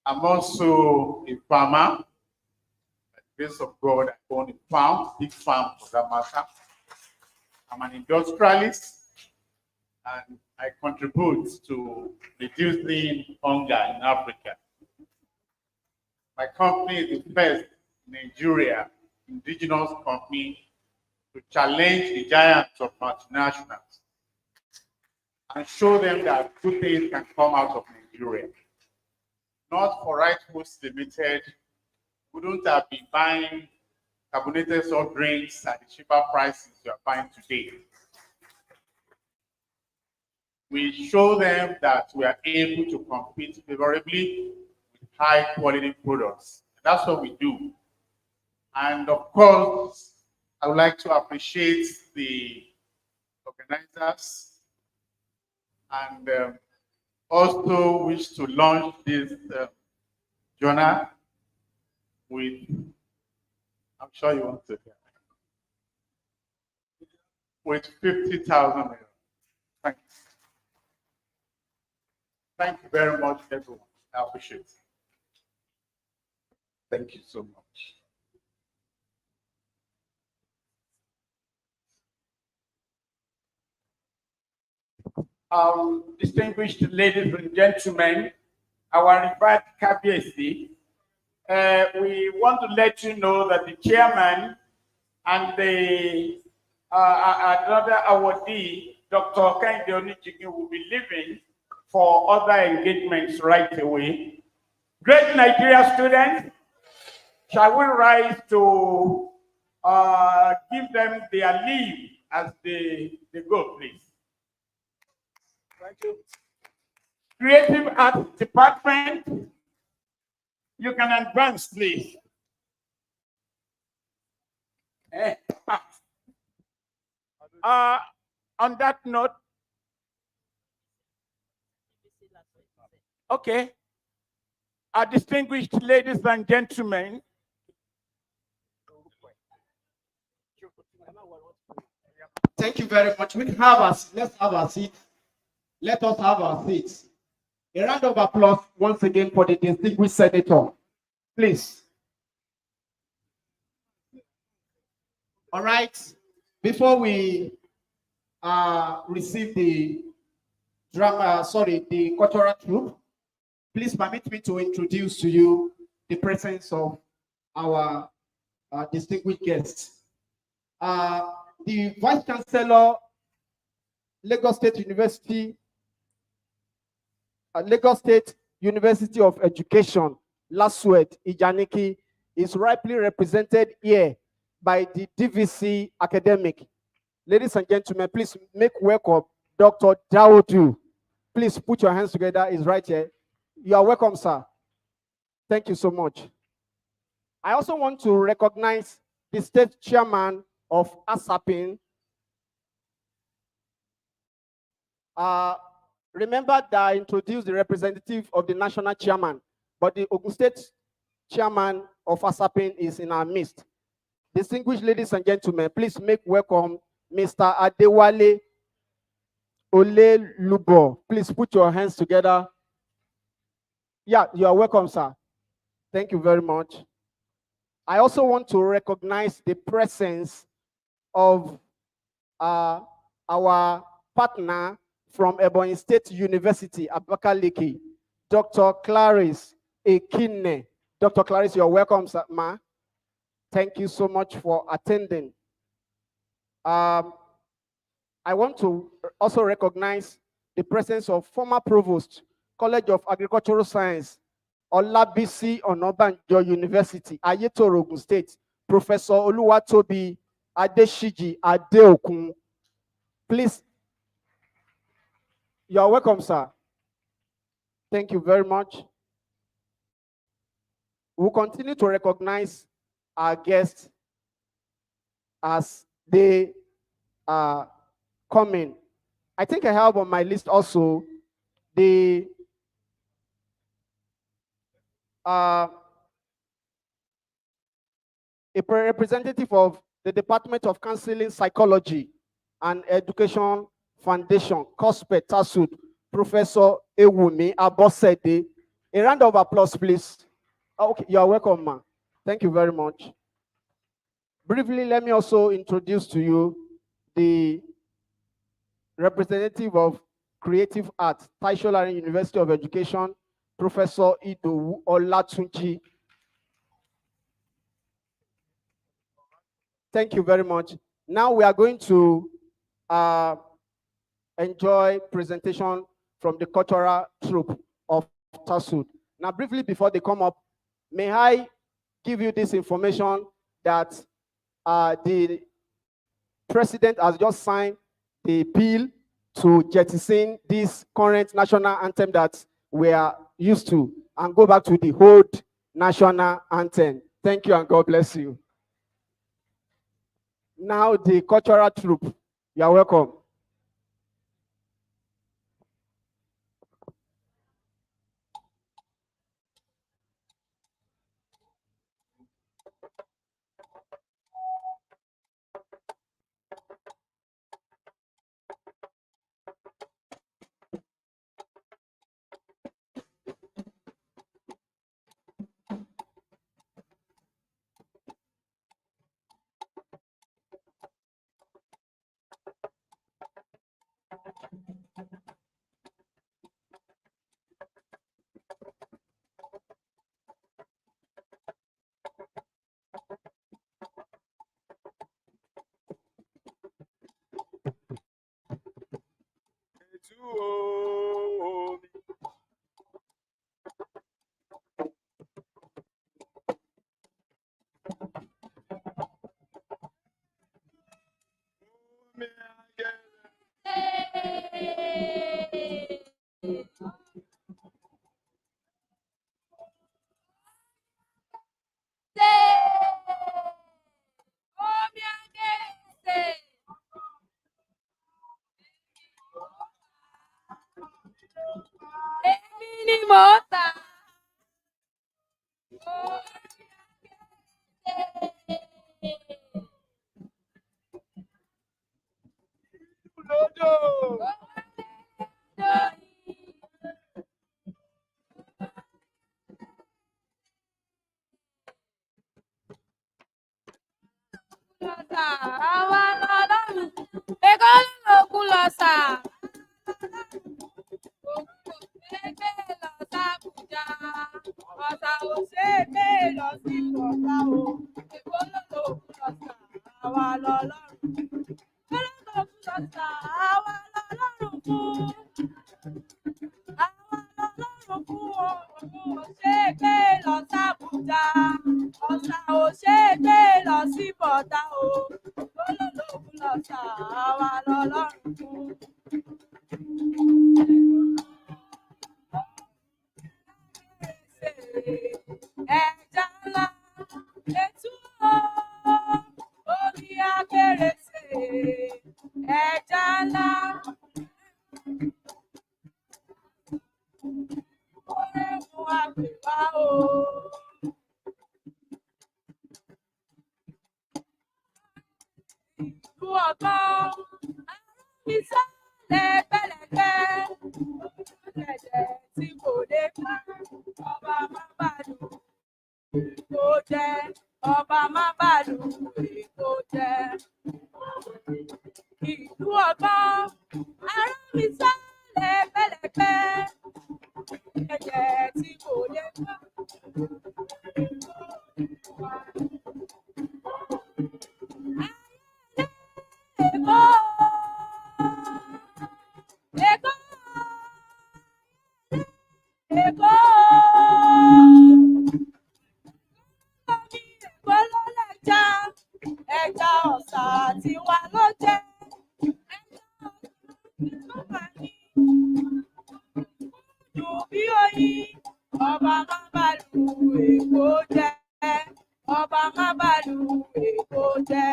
I'm also a farmer. By the grace of God, I own a farm, big farm for that matter. I'm an industrialist, and I contribute to reducing hunger in Africa. My company is the first in Nigeria indigenous company to challenge the giants of multinationals and show them that good things can come out of Nigeria. Not for Right Foods Limited, wouldn't have been buying carbonated soft drinks at the cheaper prices you are buying today. We show them that we are able to compete favorably with high quality products. That's what we do. And of course, I would like to appreciate the organizers and also wish to launch this journal with, I'm sure you want to hear, with 50,000. Thank you. Thank you very much, everyone. I appreciate it. Thank you so much. Distinguished ladies and gentlemen, our revered KBSD, we want to let you know that the chairman and the another awardee, Dr. Kehinde Onijigi, will be leaving for other engagements right away. Great Nigeria students, shall we rise to give them their leave as they go, please? Thank you. Creative Arts Department, you can advance, please. On that note, okay, distinguished ladies and gentlemen, Thank you very much. We can have us. Let's have our seat. Let us have our seats. A round of applause once again for the distinguished senator. Please. All right. Before we receive the the cultural troupe, please permit me to introduce to you the presence of our distinguished guests. The Vice Chancellor, Lagos State University of Education, LASUED, Ijaniki, is rightly represented here by the DVC academic. Ladies and gentlemen, please make welcome Dr. Daudu. Please put your hands together. He's right here. You are welcome, sir. Thank you so much. I also want to recognize the state chairman of ASAPIN. Remember that I introduced the representative of the national chairman, but the Ogun State chairman of ASAPIN is in our midst. Distinguished ladies and gentlemen, please make welcome Mr. Adewale Olelubo. Please put your hands together. Yeah, you are welcome, sir. Thank you very much. I also want to recognize the presence of our partner from Ebonyi State University, Abakaliki, Dr. Clarice Ekinne. Dr. Clarice, you're welcome, sir, ma. Thank you so much for attending. I want to also recognize the presence of former Provost, College of Agricultural Science, Olabisi Onabanjo University, Ayetoro, Ogun State, Professor Oluwatobi Adeshiji Adeokun. Please, you are welcome, sir. Thank you very much. We'll continue to recognize our guests as they are coming. I think I have on my list also the a representative of the Department of Counseling, Psychology and Education Foundation, COSPE TASUD, Professor Ewumi Abosede. A round of applause, please. Okay, you are welcome, ma. Thank you very much. Briefly, let me also introduce to you the representative of Creative Arts, Taisho University of Education, Professor Idowu Olatunji. Thank you very much. Now we are going to enjoy presentation from the cultural troupe of TASUD. Now, briefly before they come up, may I give you this information that the president has just signed the bill to jettison this current national anthem that we are used to and go back to the old national anthem. Thank you and God bless you. Now the cultural troupe, you are welcome. lọ sí ọ̀tá o, èkó ló lò ó lọ́sà, àwa lọ́lọ́run. Èkó ló lò ó lọ́sà, àwa lọ́lọ́run fún. Àwa lọ́lọ́run fún o, òun ò ṣe é gbé lọ sábùjá. Ọ̀sà ò ṣe é gbé lọ sí bọ̀dá o, èkó ló lò ó lọ́sà, àwa lọ́lọ́run fún. Ẹja ńlá etú omi akérèsé, ẹja ńlá orẹ́mu àpèwá o. Ìlú ọgbọ́n mi sálẹ̀ pẹ́lẹ́pẹ́, ẹ̀jẹ̀ tí kò lè pa ọba má bàlù èkó jẹ́, ọba má bàlù èkó jẹ́. Ìlú ọgbọ́n ará mi sálẹ̀ pẹ́lẹ́pẹ́, ẹ̀jẹ̀ tí kò lè pa Èkó, Èkó, Èkó. Omi Èkó ló lẹ́ja, ẹja ọ̀sà tiwa ló jẹ́. Ẹja ọ̀sà ló wà ní dùn bí oyin, ọba má bàlù Èkó jẹ́, ọba má bàlù Èkó jẹ́.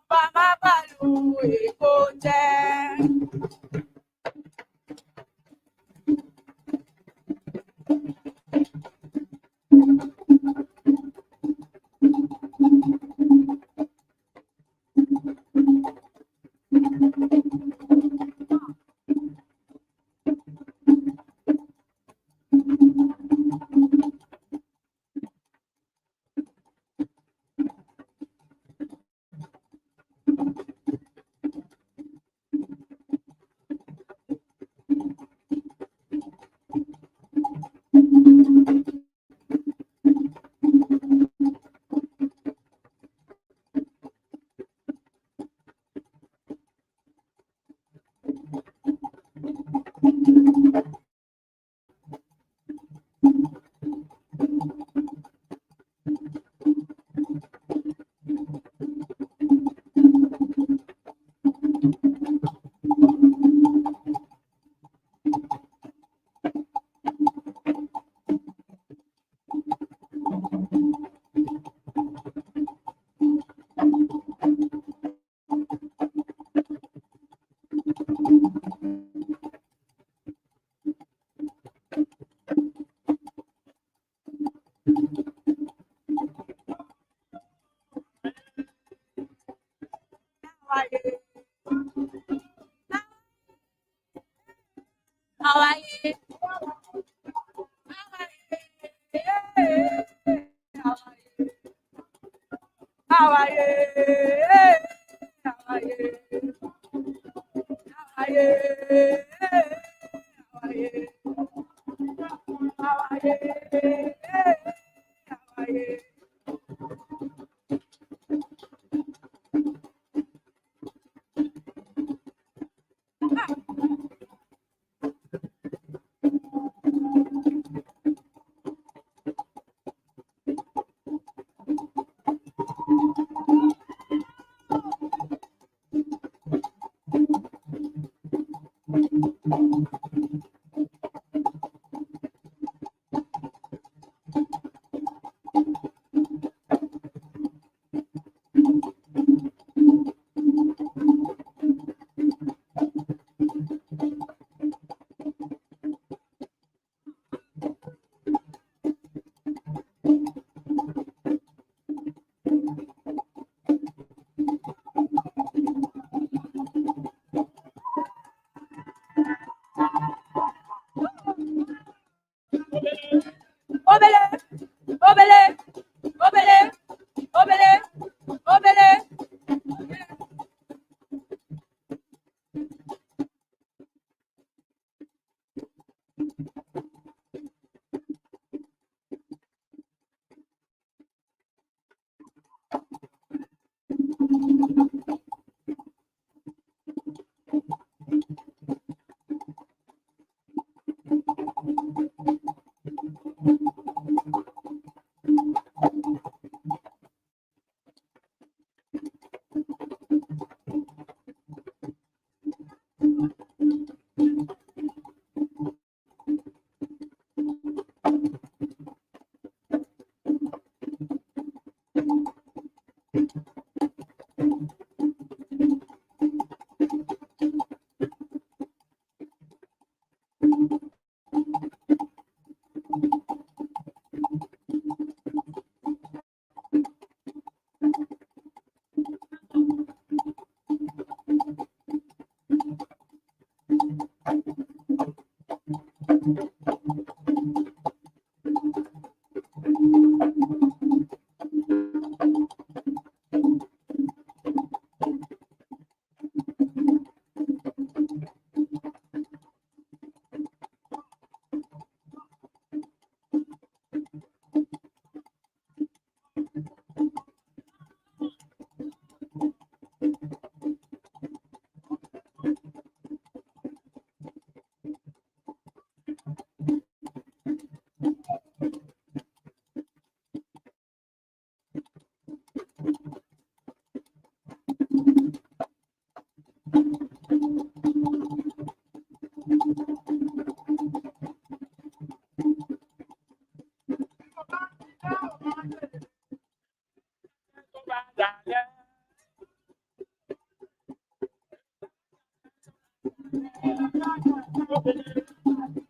Ọba má bàlù Èkó jẹ́.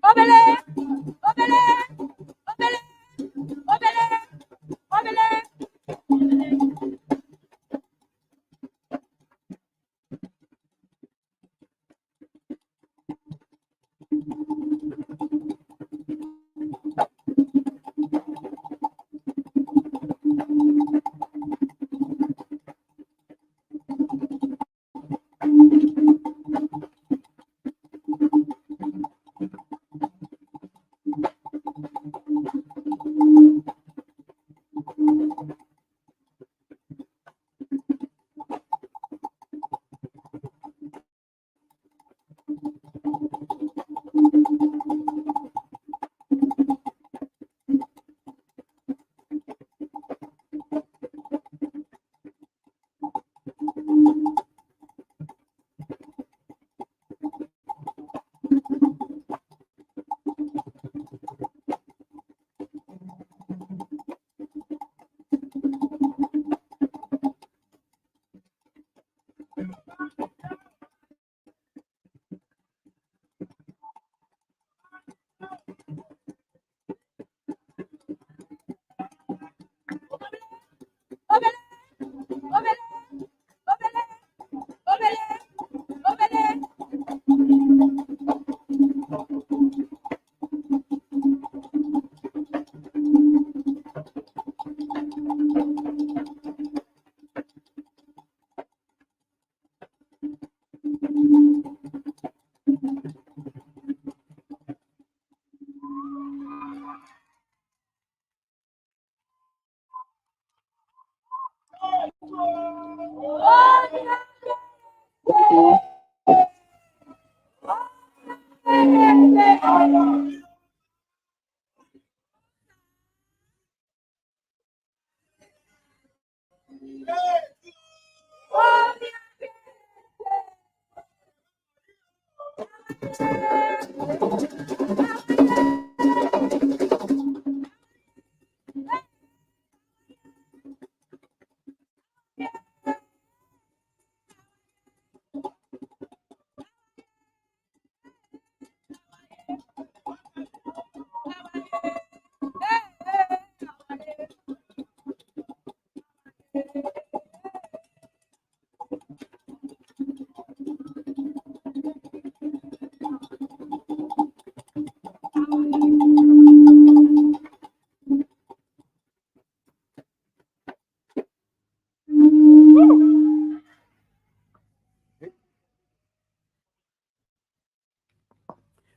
Obele, obele, obele, obele, obele.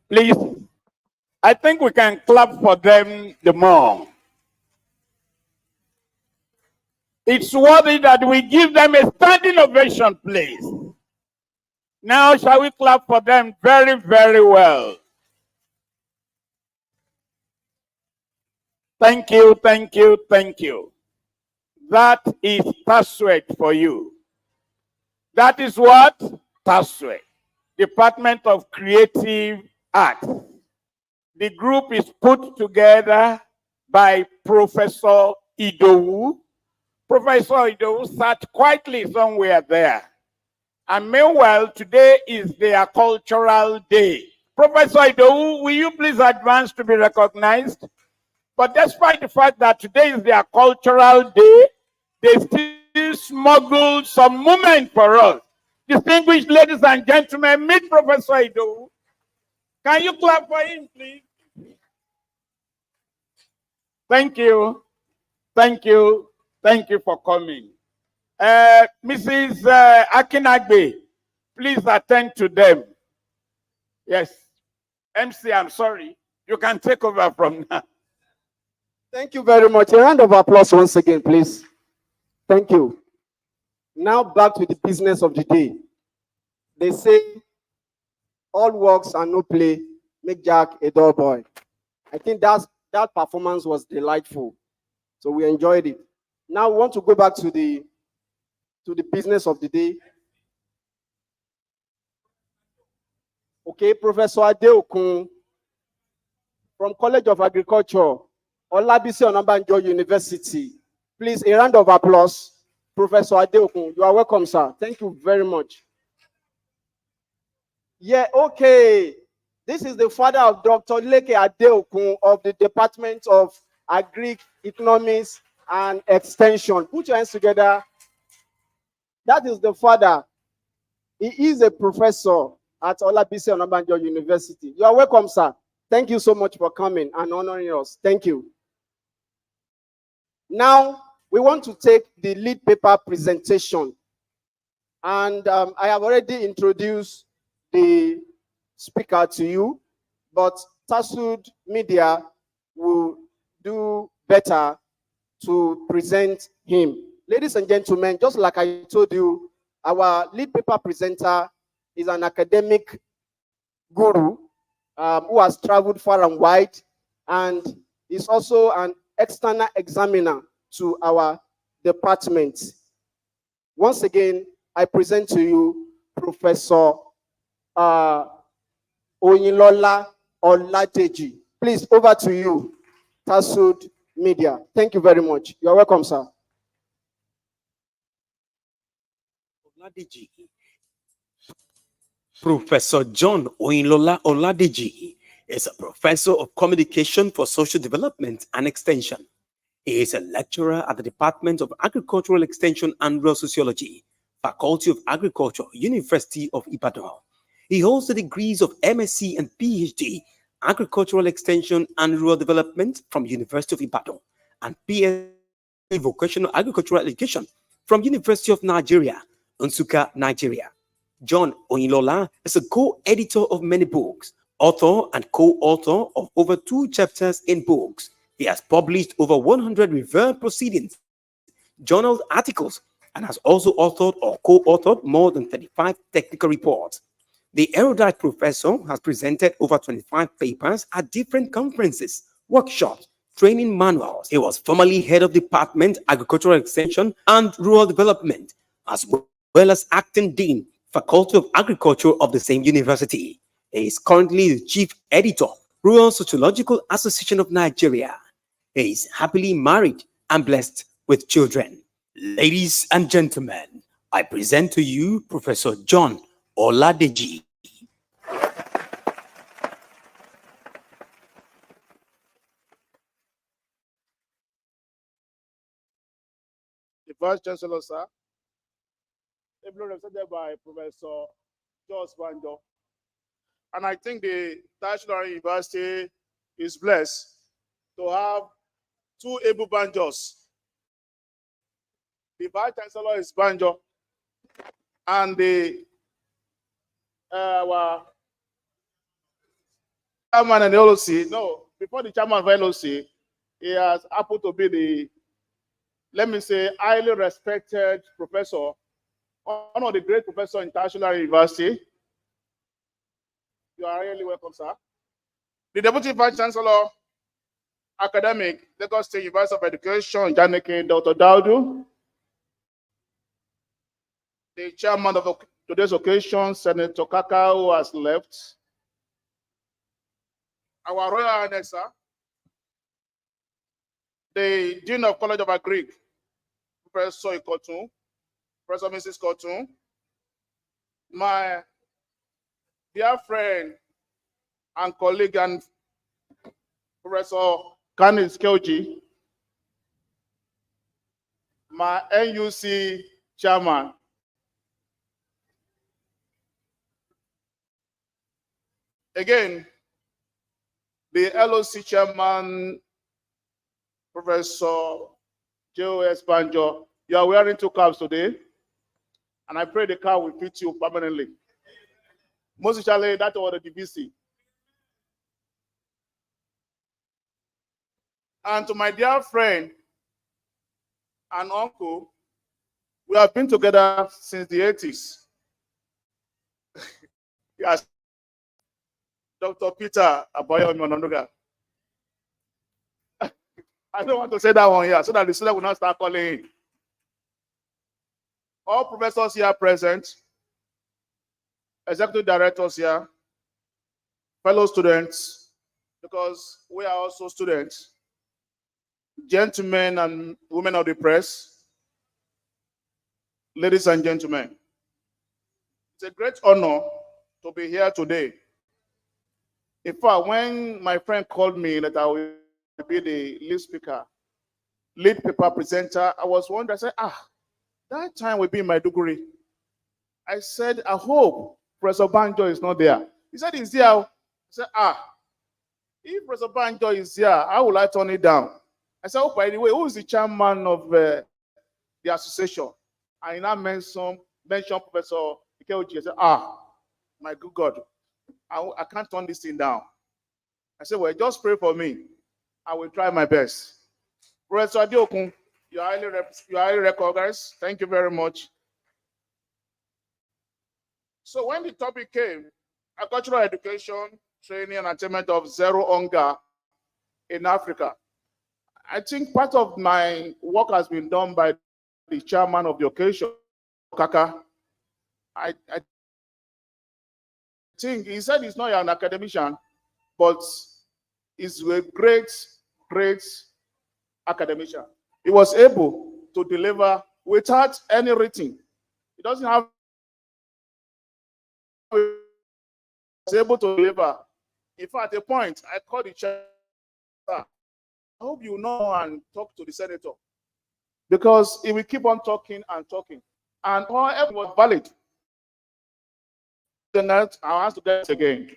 Please, I think we can clap for them the more. It's worthy that we give them a standing ovation, please. Now, shall we clap for them very, very well? Thank you, thank you, thank you. That is TASWET for you. That is what? TASWET, Department of Creative Arts. The group is put together by Professor Idowu. Professor Idowu sat quietly somewhere there. And meanwhile, today is their cultural day. Professor Idowu, will you please advance to be recognized? But despite the fact that today is their cultural day, they still smuggled some moment for us. Distinguished ladies and gentlemen, meet Professor Idowu. Can you clap for him, please? Thank you. Thank you. Thank you for coming. Mrs. Akinagbe, please attend to them. Yes. MC, I'm sorry. You can take over from now. Thank you very much. A round of applause once again, please. Thank you. Now back to the business of the day. They say all works and no play make Jack a dull boy. I think that performance was delightful. So we enjoyed it. Now we want to go back to the business of the day. Okay, Professor Adeokun from College of Agriculture, Olabisi Onabanjo University. Please, a round of applause. Professor Adeokun, you are welcome, sir. Thank you very much. Yeah, okay. This is the father of Dr. Leke Adeokun of the Department of Agric Economics and Extension. Put your hands together. That is the father. He is a professor at Olabisi Onabanjo University. You are welcome, sir. Thank you so much for coming and honoring us. Thank you. Now, we want to take the lead paper presentation. And I have already introduced the speaker to you, but Tasud Media will do better to present him. Ladies and gentlemen, just like I told you, our lead paper presenter is an academic guru who has traveled far and wide and is also an external examiner to our department. Once again, I present to you Professor Oyinlola Oladeji. Please, over to you, Tasud Media. Thank you very much. You're welcome, sir. Oladeji. Professor John Oyinlola Oladeji is a professor of communication for social development and extension. He is a lecturer at the Department of Agricultural Extension and Rural Sociology, Faculty of Agriculture, University of Ibadan. He holds the degrees of MSc and PhD, Agricultural Extension and Rural Development from University of Ibadan, and PhD Vocational Agricultural Education from University of Nigeria, Nsukka, Nigeria. John Oyinlola is a co-editor of many books, author and co-author of over 2 chapters in books. He has published over 100 referred proceedings, journal articles, and has also authored or co-authored more than 35 technical reports. The erudite professor has presented over 25 papers at different conferences, workshops, training manuals. He was formerly head of Department Agricultural Extension and Rural Development, as well as acting dean, Faculty of Agriculture of the same university. He is currently the chief editor, Rural Sociological Association of Nigeria. He is happily married and blessed with children. Ladies and gentlemen, I present to you Professor John Oladeji. The Vice Chancellor, sir, ably represented by Professor George Banjo. And I think the National University is blessed to have 2 able Banjos. The Vice Chancellor is Banjo, and the our chairman and the LOC, no, before the chairman of LOC, he has happened to be let me say, highly respected professor, one of the great professors in International University. You are really welcome, sir. The Deputy Vice Chancellor, Academic, Lagos State University of Education, Janeke Dr. Daudu. The chairman of today's occasion, Senator Kaka, who has left. Our Royal Highness, sir. The Dean of College of Agric, Professor Ikotun, Professor Mrs. Kotun. My dear friend and colleague and Professor Kanis Kelji, my NUC chairman, again, the LOC chairman, Professor J.O.S. Banjo. You are wearing 2 caps today, and I pray the cap will fit you permanently. Most especially that was the DVC. And to my dear friend and uncle, we have been together since the 80s. Yes, Dr. Peter Aboyomi Ononuga. I don't want to say that one here so that the student will not start calling in. All professors here present, executive directors here, fellow students, because we are also students, gentlemen and women of the press, ladies and gentlemen. It's a great honor to be here today. In fact, when my friend called me that I will be the lead speaker, lead paper presenter, I was wondering, I said, that time will be in Maiduguri. I said, I hope Professor Banjo is not there. He said, he's there. I said, if Professor Banjo is here, how will I turn it down? I said, oh, by the way, who is the chairman of the association? I now mentioned Professor Ikeoji. I said, my good God, I can't turn this thing down. I said, well, just pray for me. I will try my best. Professor Adiokun, you are highly recognized. Thank you very much. So when the topic came, agricultural education, training, and attainment of zero hunger in Africa, I think part of my work has been done by the chairman of the occasion, Kaka. I think he said he's not an academician, but he's a great academician. He was able to deliver without any rating. He doesn't have. He was able to deliver. In fact, at a point, I called the chair. I hope you know and talk to the senator, because he will keep on talking and talking, and all everything was valid. The next, I want to get it again.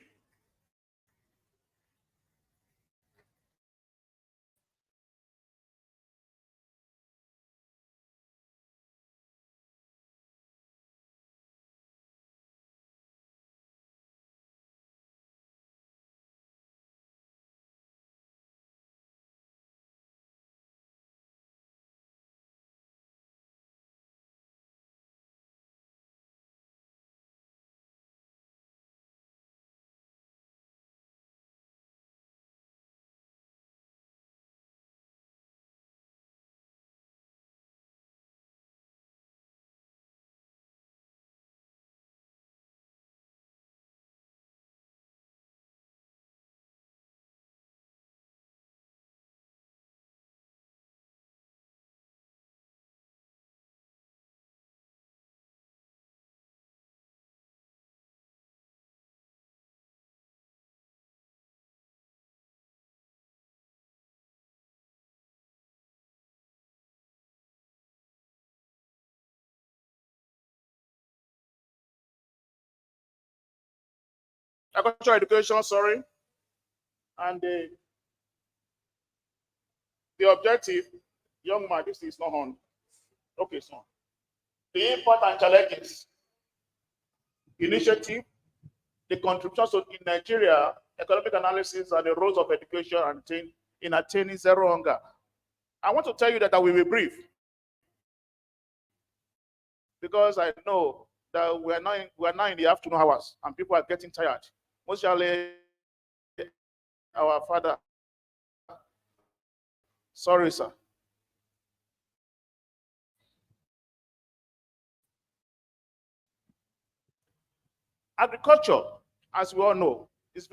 Agricultural education, sorry, and the objective, young man, this is not on. Okay, son. The impact and challenges, initiative, the contributions in Nigeria, economic analysis, and the roles of education in attaining zero hunger. I want to tell you that I will be brief. because I know that we are now in the afternoon hours and people are getting tired. Mostly our father. Sorry, sir. Agriculture, as we all know, is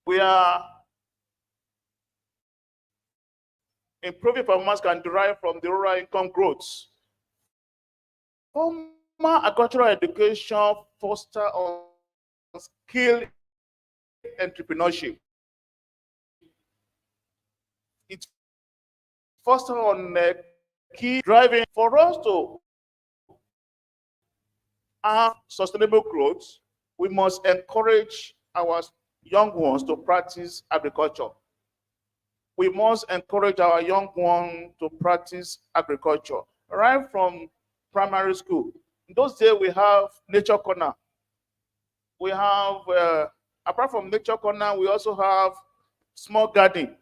we are improving performance can derive from the rural income growth. Formal agricultural education foster on skill entrepreneurship. It foster on key driving for us to have sustainable growth. We must encourage our young ones to practice agriculture. We must encourage our young ones to practice agriculture right from primary school. In those days, we have nature corner. We have, apart from nature corner, we also have small garden.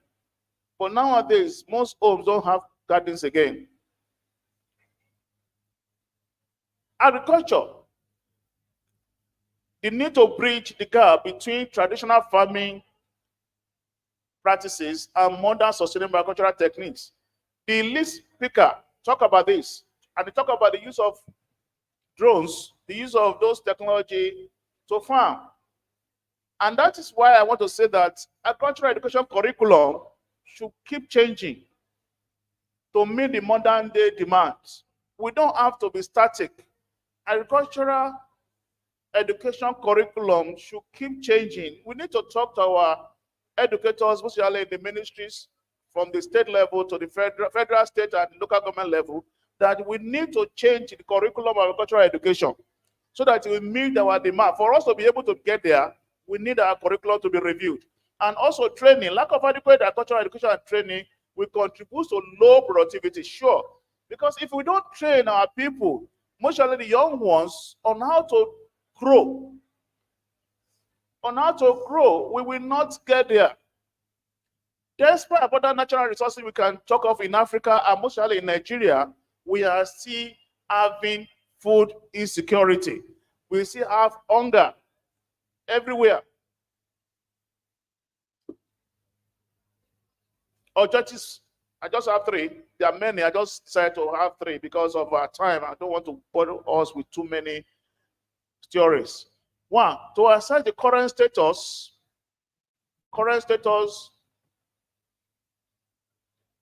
But nowadays, most homes don't have gardens again. Agriculture, the need to bridge the gap between traditional farming practices and modern sustainable agricultural techniques. The lead speaker talk about this, and they talk about the use of drones, the use of those technology to farm. And that is why I want to say that agricultural education curriculum should keep changing to meet the modern day demands. We don't have to be static. Agricultural education curriculum should keep changing. We need to talk to our educators, especially in the ministries, from the state level to the federal, state, and local government level, that we need to change the curriculum of agricultural education so that it will meet our demand. For us to be able to get there, we need our curriculum to be reviewed. And also training. Lack of adequate agricultural education and training will contribute to low productivity, sure. Because if we don't train our people, mostly the young ones, on how to grow, we will not get there. Despite abundant natural resources we can talk of in Africa and mostly in Nigeria, we are still having food insecurity. We still have hunger everywhere. Objectives, I just have three. There are many. I just decided to have three because of our time. I don't want to bother us with too many theories. One, to assess the current status.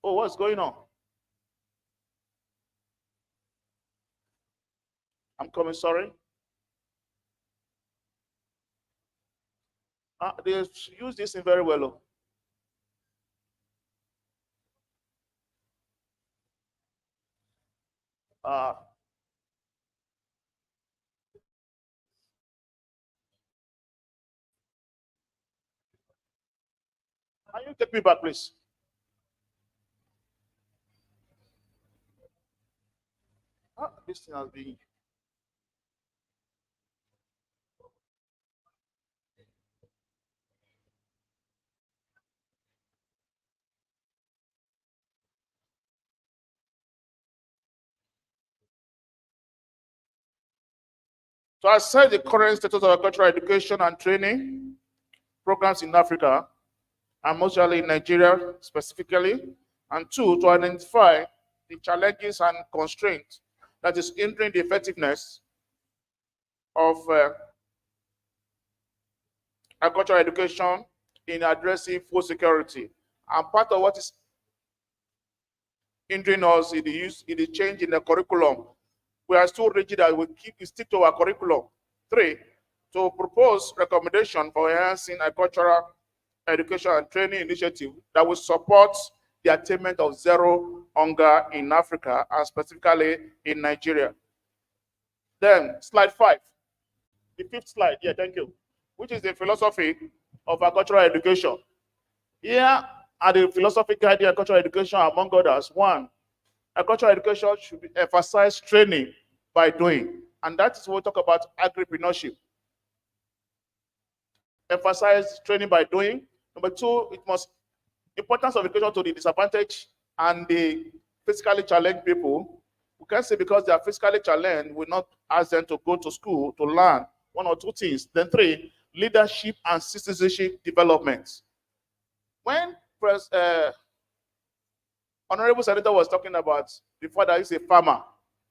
Oh, what's going on? I'm coming, sorry. They use this in very well. Can you take me back, please? This thing has been. To assess the current status of agricultural education and training programs in Africa, and mostly in Nigeria specifically, and two, to identify the challenges and constraints that is hindering the effectiveness of agricultural education in addressing food security. And part of what is hindering us is the change in the curriculum. We are still rigid that we stick to our curriculum. Three, to propose recommendation for enhancing agricultural education and training initiative that will support the attainment of zero hunger in Africa and specifically in Nigeria. Then slide 5, the fifth slide, yeah, thank you, which is the philosophy of agricultural education. Here are the philosophy guiding agricultural education, among others. One, agricultural education should emphasize training by doing, and that is what we talk about agripreneurship. Emphasize training by doing. Number two, it must importance of education to the disadvantaged and the physically challenged people. We can't say because they are physically challenged, we not ask them to go to school to learn one or two things. Then 3, leadership and citizenship development. When Honorable Senator was talking about the father is a farmer,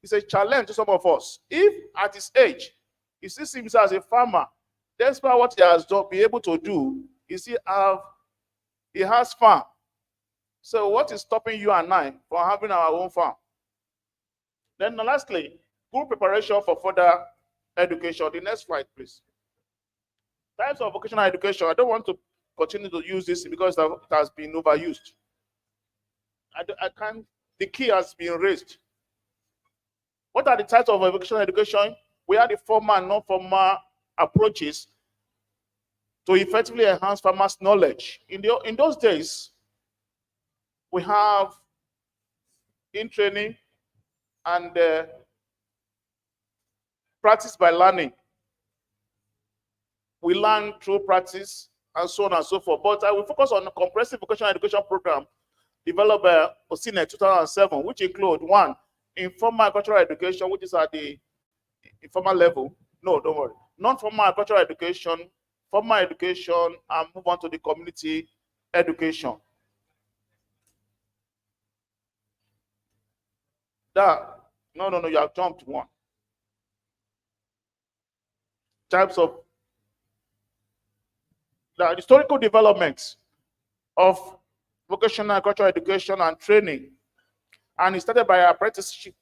it's a challenge to some of us. If at his age, he sees himself as a farmer, despite what he has done, be able to do, he has farm. So what is stopping you and I from having our own farm? Then lastly, good preparation for further education. The next slide, please. Types of vocational education. I don't want to continue to use this because it has been overused. I can't. The key has been raised. What are the types of vocational education? We have the formal and non-formal approaches to effectively enhance farmers' knowledge. In those days, we have in training and practice by learning. We learn through practice and so on and so forth. But I will focus on the comprehensive vocational education program developed by OSINE 2007, which include 1, informal agricultural education, which is at the informal level. No, don't worry. Non-formal agricultural education, formal education, and move on to the community education. No, you have jumped one. Types of the historical developments of vocational agricultural education and training, and it started by apprenticeship.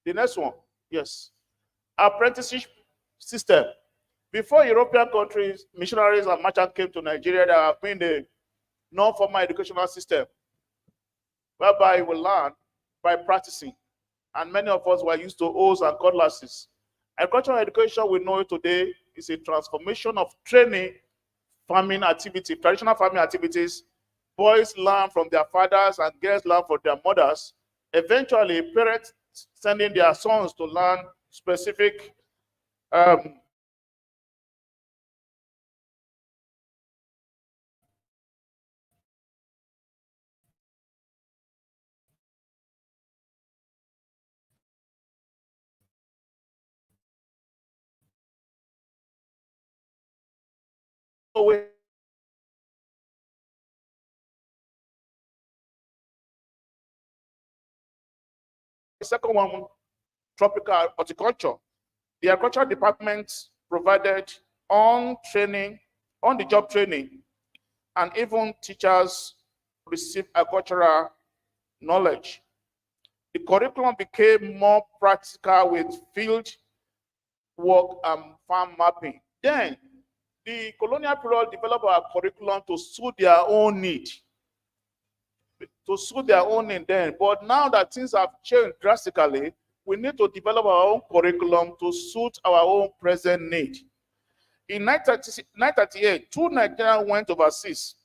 The next one, yes, apprenticeship system. Before European countries, missionaries and merchants came to Nigeria, there have been a non-formal educational system whereby we learn by practicing, and many of us were used to hoes and cutlasses. Agricultural education we know today is a transformation of training farming activity, traditional farming activities. Boys learn from their fathers and girls learn from their mothers. Eventually, parents sending their sons to learn specific way. The second one, tropical horticulture. The agricultural department provided on-the-job training, and even teachers received agricultural knowledge. The curriculum became more practical with field work and farm mapping. Then, the colonial period developed our curriculum to suit their own need. Then. But now that things have changed drastically, we need to develop our own curriculum to suit our own present need. In 1938, 2 Nigerians went overseas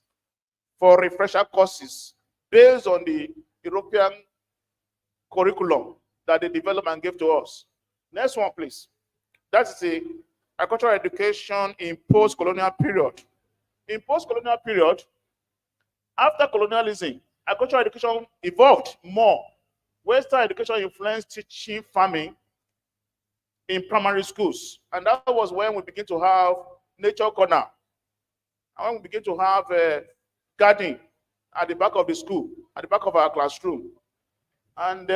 for refresher courses based on the European curriculum that they developed and gave to us. Next one, please. That is the agricultural education in post-colonial period. In post-colonial period, after colonialism, agricultural education evolved more. Western education influenced teaching farming in primary schools. And that was when we begin to have nature corner. And when we begin to have a garden at the back of the school, at the back of our classroom. And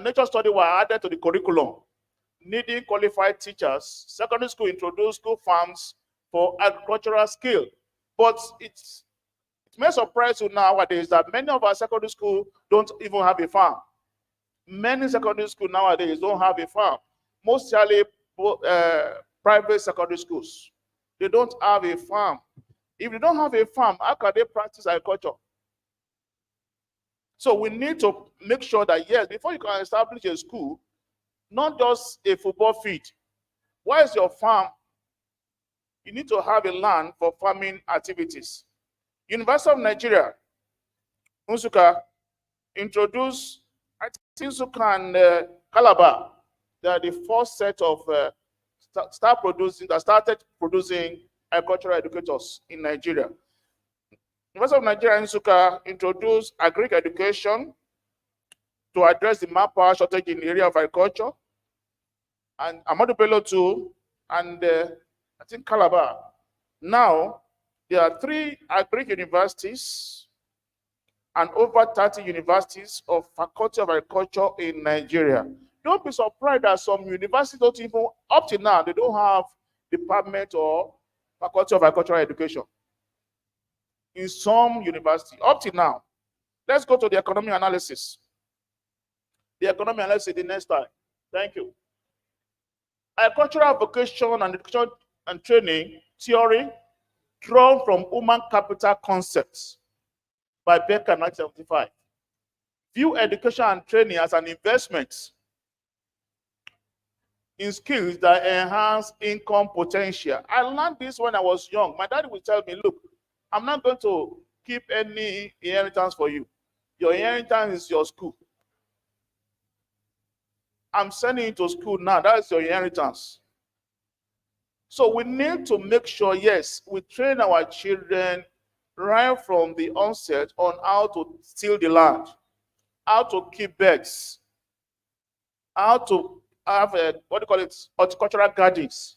nature study were added to the curriculum, needing qualified teachers. Secondary school introduced school farms for agricultural skill. But it may surprise you nowadays that many of our secondary schools don't even have a farm. Many secondary schools nowadays don't have a farm. Mostly private secondary schools. They don't have a farm. If they don't have a farm, how can they practice agriculture? So we need to make sure that, yes, before you can establish a school, not just a football field. Where is your farm? You need to have a land for farming activities. University of Nigeria, Nsukka, introduced, I think Nsukka and Calabar, they are the first set of started producing agricultural educators in Nigeria. University of Nigeria, Nsukka, introduced agric education, to address the manpower shortage in the area of agriculture, and Amadu Bello too, and I think Calabar. Now, there are 3 agri universities and over 30 universities of Faculty of Agriculture in Nigeria. Don't be surprised that some universities don't even, up to now, they don't have department or Faculty of Agricultural Education. In some universities, up to now. Let's go to the economic analysis. The economic analysis the next time. Thank you. Agricultural vocation and education and training theory drawn from human capital concepts by Becker 1975. View education and training as an investment in skills that enhance income potential. I learned this when I was young. My dad would tell me, look, I'm not going to keep any inheritance for you. Your inheritance is your school. I'm sending you to school now. That's your inheritance. So we need to make sure, yes, we train our children right from the onset on how to till the land, how to keep birds, how to have horticultural gardens.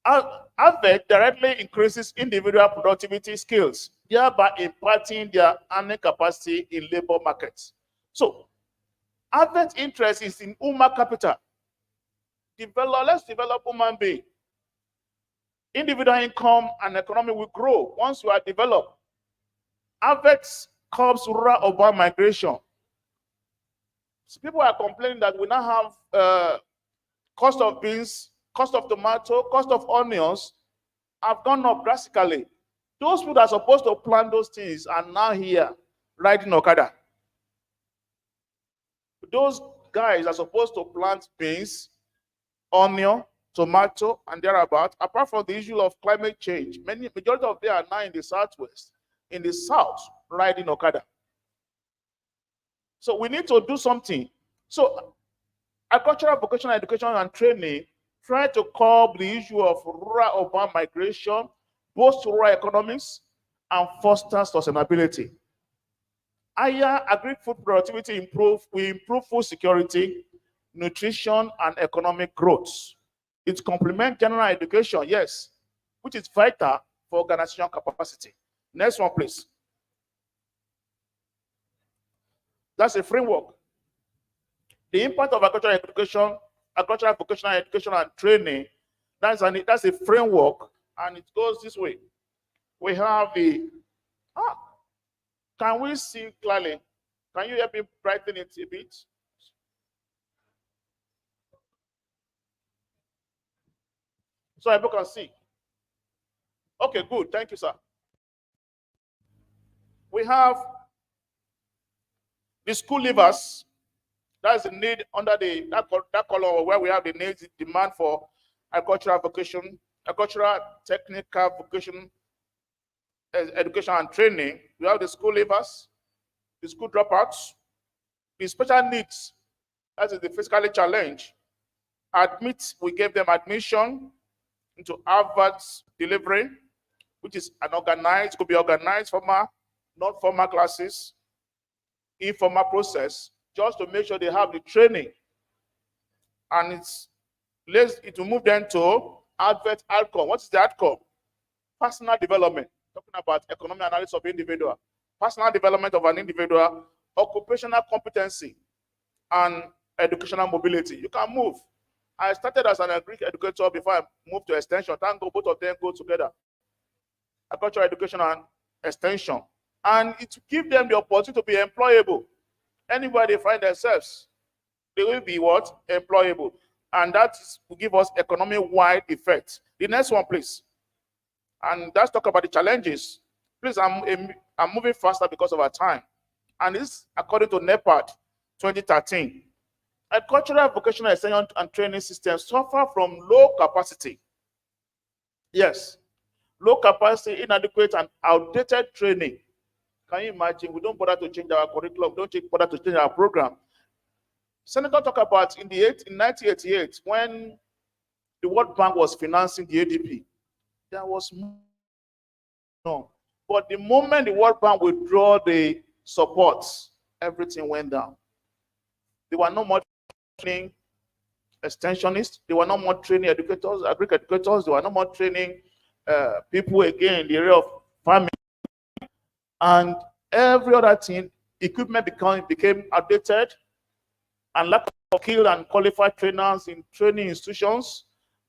Harvest directly increases individual productivity skills, thereby imparting their earning capacity in labor markets. So, harvest interest is in human capital. Let's develop human being. Individual income and economy will grow once you are developed. Harvest curbs rural-urban migration. So people are complaining that we now have cost of beans, cost of tomato, cost of onions have gone up drastically. Those people that are supposed to plant those things are now here riding Okada. Those guys are supposed to plant beans, onion, tomato, and thereabout. Apart from the issue of climate change, majority of them are now in the southwest, in the south, riding Okada. So we need to do something. So agricultural vocational education and training try to curb the issue of rural-urban migration, boost rural economies, and foster sustainability. Higher agri-food productivity will improve food security, nutrition, and economic growth. It complements general education, yes, which is vital for organizational capacity. Next one, please. That's a framework. The impact of agricultural education, agricultural vocational education and training, that's a framework, and it goes this way. We have the, can we see clearly? Can you help me brighten it a bit? So people can see. Okay, good. Thank you, sir. We have the school leavers. That's the need under that column where we have the needs, demand for agricultural vocation, agricultural technical vocation, education and training. We have the school leavers, the school dropouts, the special needs, that is the physically challenged. We gave them admission into Harvard's delivery, which is could be organized formal, non-formal classes, informal process, just to make sure they have the training. And it will move them to Harvard outcome. What is the outcome? Personal development. Talking about economic analysis of individual. Personal development of an individual, occupational competency, and educational mobility. You can move. I started as an Greek educator before I moved to extension. Thank God both of them go together. Agricultural education and extension. And it gives them the opportunity to be employable. Anywhere they find themselves, they will be what? Employable. And that will give us economic-wide effect. The next one, please. And let's talk about the challenges. Please, I'm moving faster because of our time. And this, according to NEPAD 2013, agricultural vocational extension and training systems suffer from low capacity. Yes, low capacity, inadequate, and outdated training. Can you imagine? We don't bother to change our curriculum, don't bother to change our program. Senator talked about in 1988, when the World Bank was financing the ADP, there was no. But the moment the World Bank withdrew the support, everything went down. They were no more training extensionists. They were no more training educators, agri-educators. They were no more training people again in the area of farming. And every other thing, equipment became outdated, and lack of skilled and qualified trainers in training institutions.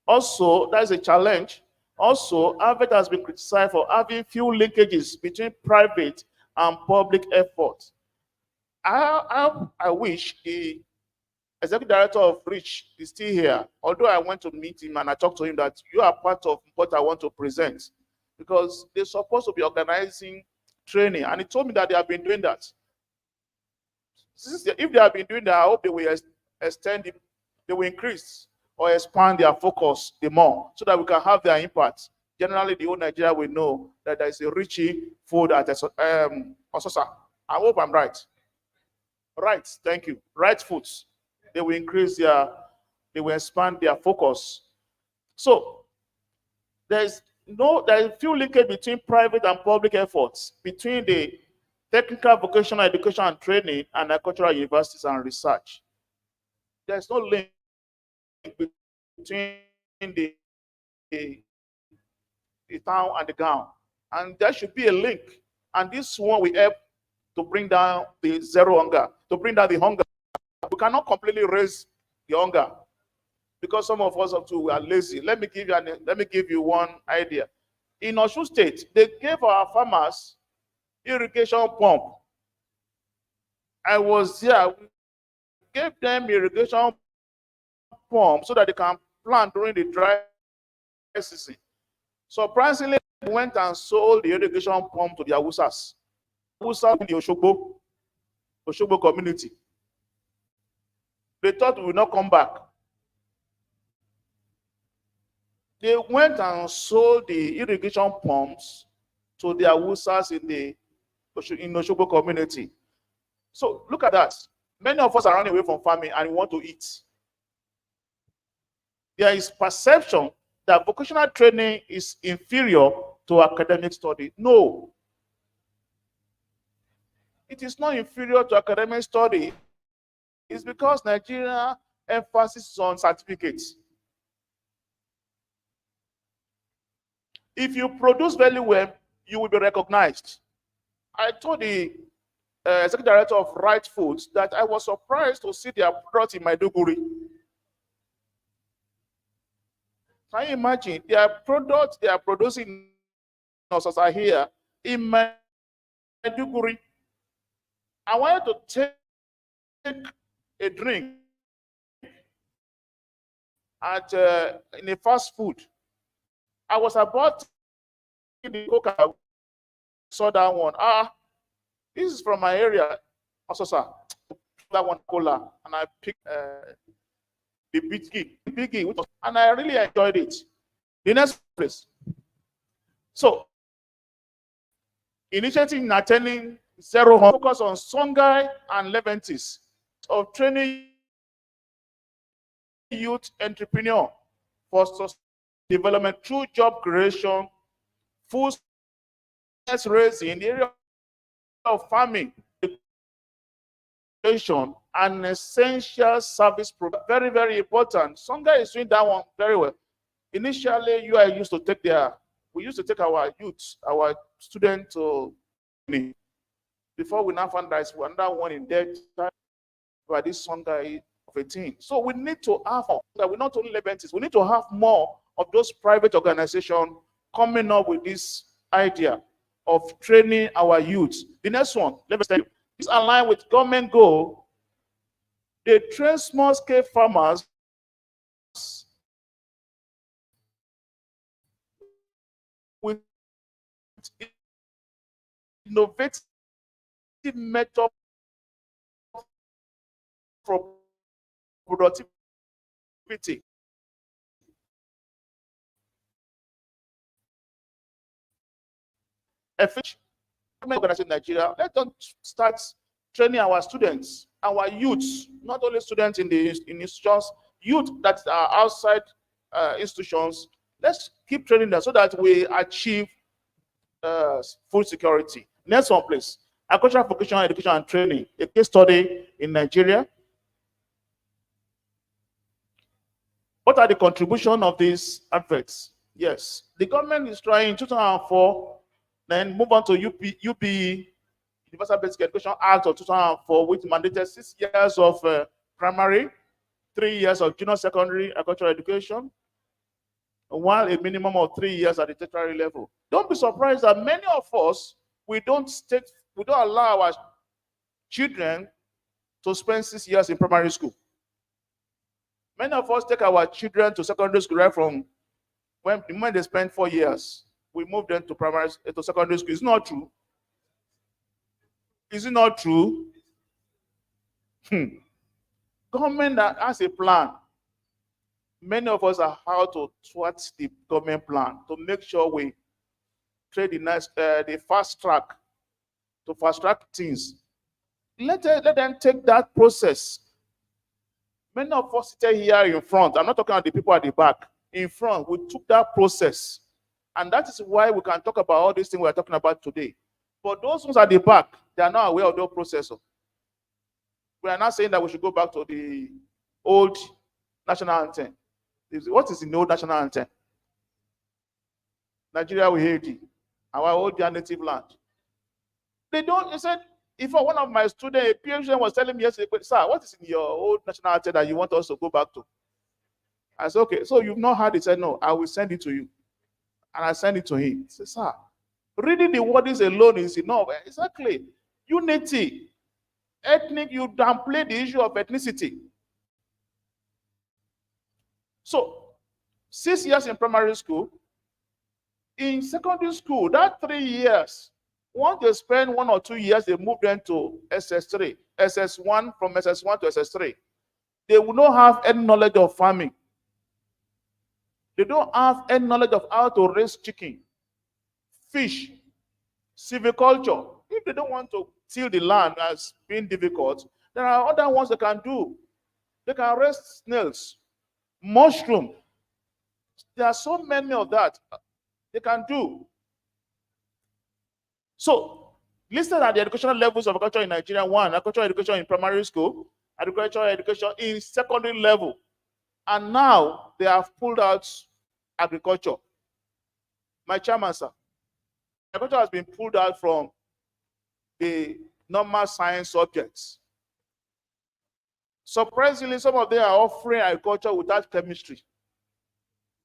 Also, that is a challenge. Also, Harvard has been criticized for having few linkages between private and public effort. I wish the executive director of REACH is still here, although I went to meet him and I talked to him that you are part of what I want to present, because they're supposed to be organizing training, and he told me that they have been doing that. If they have been doing that, I hope they will extend it, they will increase or expand their focus the more, so that we can have their impact. Generally, the whole Nigeria will know that there is a Richie food at Ososa. I hope I'm right. Right, thank you. Right foods. They will increase they will expand their focus. So there is few linkage between private and public efforts between the technical vocational education and training and agricultural universities and research. There's no link between the town and the gown. And there should be a link. And this one will help to bring down the zero hunger, to bring down the hunger. We cannot completely raise the hunger because some of us too are lazy. Let me give you one idea. In Osun State, they gave our farmers irrigation pump. I was here. We gave them irrigation pump so that they can plant during the dry season. Surprisingly, we went and sold the irrigation pump to the Awusas. Awusas in the Oshogbo community. They thought we would not come back. They went and sold the irrigation pumps to the Awusas in Oshogbo community. So look at that. Many of us are running away from farming and we want to eat. There is perception that vocational training is inferior to academic study. No. It is not inferior to academic study. It's because Nigeria emphasis on certificates. If you produce very well, you will be recognized. I told the executive director of Right Foods that I was surprised to see their product in Maiduguri. Can you imagine their products they are producing are here in Maiduguri? I wanted to take a drink at in a fast food. I was about to the Coca, saw that one. This is from my area. Also, sir, that one cola, and I picked the biggie, and I really enjoyed it. The next place. So, initiative in attending zero focus on Songhai and Leventis of training youth entrepreneur for development through job creation, food raising in the area of farming, education, and essential service provider. Very, very important. Songhai is doing that one very well. Initially, we used to take our youth, our students to before we now found that another one in debt by this Songhai of 18. So we need to have that. We not only Leventis, we need to have more of those private organizations coming up with this idea of training our youth. The next one, let me tell you, is aligned with government goal. They train small-scale farmers with innovative method for productivity. Efficient organization in Nigeria, let them start training our students, our youths, not only students in institutions, youth that are outside institutions. Let's keep training them so that we achieve food security. Next one, please. Agricultural vocational education and training, a case study in Nigeria. What are the contribution of these adverts? Yes, the government is trying in 2004, then move on to UP, Universal Basic Education Act of 2004, which mandated 6 years of primary, 3 years of junior secondary agricultural education, while a minimum of 3 years at the tertiary level. Don't be surprised that many of us, we don't allow our children to spend 6 years in primary school. Many of us take our children to secondary school right from when they spend 4 years. We move them to secondary school. It's not true. Is it not true? Government that has a plan. Many of us are how to thwart the government plan to make sure we trade the fast track to fast track things. Let them take that process. Many of us sit here in front. I'm not talking about the people at the back. In front, we took that process. And that is why we can talk about all these things we're talking about today. But those ones at the back, they are not aware of the process. We are not saying that we should go back to the old national anthem. What is the old national anthem? Nigeria we hate thee, our old native land. They said, if one of my students, a PhD was telling me yesterday, sir, what is in your old national anthem that you want us to go back to? I said, okay, so you've not heard it. He said, no, I will send it to you. And I sent it to him. He said, sir, reading the words alone is enough. Exactly. Unity. Ethnic, you downplay the issue of ethnicity. So, 6 years in primary school. In secondary school, that 3 years, once they spend 1 or 2 years, they move them to SS3, SS1, from SS1 to SS3. They will not have any knowledge of farming. They don't have any knowledge of how to raise chicken, fish, silviculture. If they don't want to till the land as being difficult, there are other ones they can do. They can raise snails, mushroom. There are so many of that they can do. So, listed at the educational levels of agriculture in Nigeria: 1, agricultural education in primary school, agricultural education in secondary level. And now they have pulled out agriculture. My chairman, sir, agriculture has been pulled out from the normal science subjects. Surprisingly, some of them are offering agriculture without chemistry.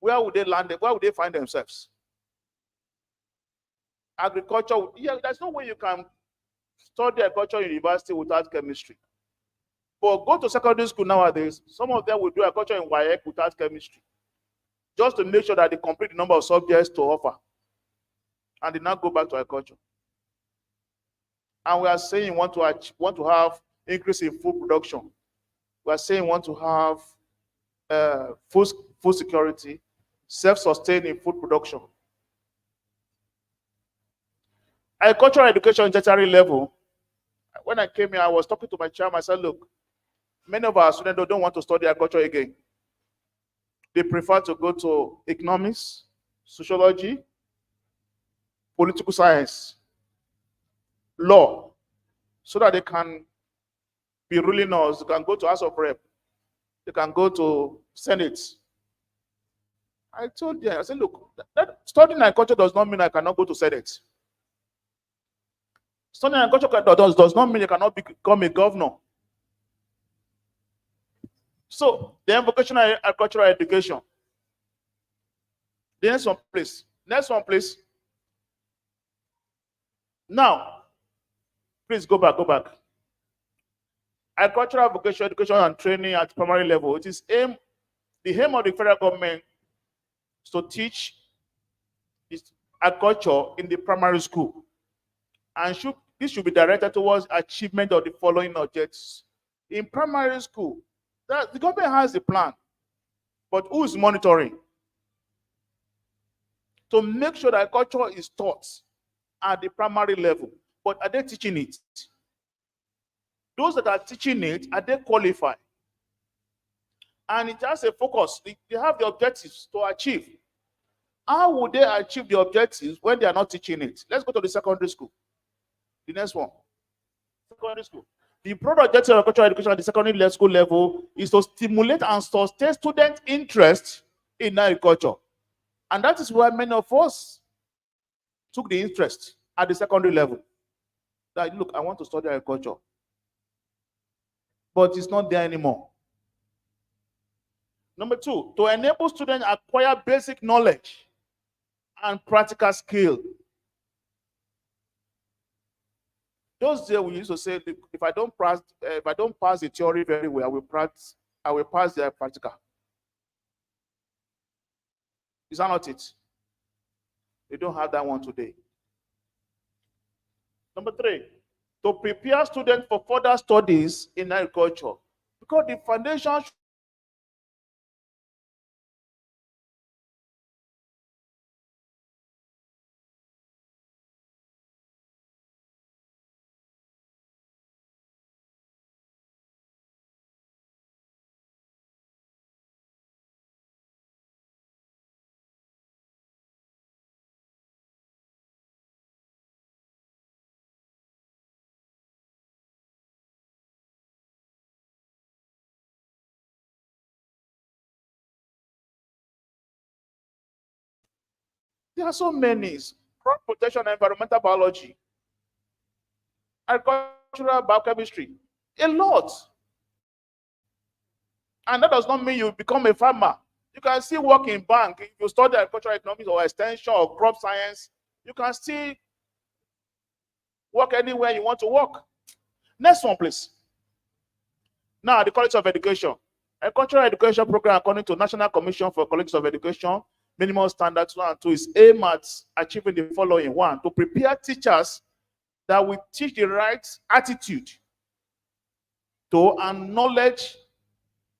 Where would they land? Where would they find themselves? Agriculture, yeah, there's no way you can study agriculture in university without chemistry. But go to secondary school nowadays, some of them will do agriculture in WAEC without chemistry, just to make sure that they complete the number of subjects to offer. And they now go back to agriculture. And we are saying want to have increase in food production. We are saying want to have food security, self-sustaining food production. Agricultural education tertiary level. When I came here, I was talking to my chairman. I said, look, many of our students don't want to study agriculture again. They prefer to go to economics, sociology, political science, law, so that they can be ruling us. They can go to House of Rep. They can go to Senate. I told them, I said, look, studying agriculture does not mean I cannot go to Senate. Studying agriculture does not mean you cannot become a governor. So, the vocational agricultural education. The next one, please. Next one, please. Now, please go back. Agricultural vocational education and training at primary level. It is the aim of the federal government is to teach agriculture in the primary school. And this should be directed towards achievement of the following objectives. In primary school, the government has a plan, but who is monitoring? To make sure that agriculture is taught at the primary level, but are they teaching it? Those that are teaching it, are they qualified? And it has a focus. They have the objectives to achieve. How would they achieve the objectives when they are not teaching it? Let's go to the secondary school. The next one. Secondary school. The broad objective of agricultural education at the secondary school level is to stimulate and sustain student interest in agriculture. And that is why many of us took the interest at the secondary level. That, look, I want to study agriculture. But it's not there anymore. Number two, to enable students acquire basic knowledge and practical skill. Those days we used to say, if I don't pass the theory very well, I will pass the practical. Is that not it? They don't have that one today. Number three, to prepare students for further studies in agriculture, because the foundation there are so many. Crop protection and environmental biology, agricultural biochemistry, a lot. And that does not mean you become a farmer. You can still work in bank. If you study agricultural economics or extension or crop science, you can still work anywhere you want to work. Next one, please. Now, the College of Education. Agricultural education program, according to National Commission for Colleges of Education, minimum standards 1 and 2 is aimed at achieving the following. 1, to prepare teachers that will teach the right attitude to and knowledge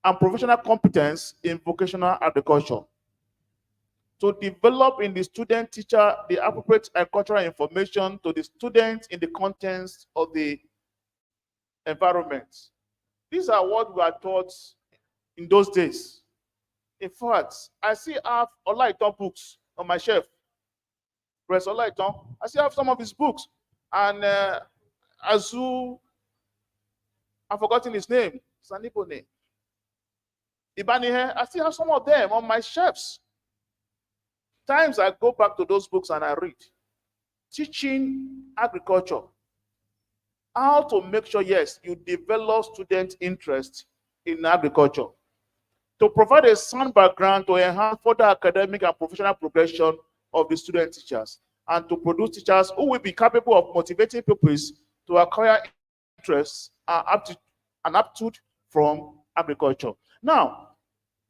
and professional competence in vocational agriculture. To develop in the student teacher the appropriate agricultural information to the students in the contents of the environment. These are what we are taught in those days. In fact, I still have Aetan books on my shelf. Professor Aetan, I still have some of his books. And Azu, I've forgotten his name, Sanibone. Ibanihe, I still have some of them on my shelves. Times I go back to those books and I read. Teaching agriculture. How to make sure, yes, you develop student interest in agriculture. To provide a sound background to enhance further academic and professional progression of the student teachers, and to produce teachers who will be capable of motivating pupils to acquire interest and aptitude from agriculture. Now,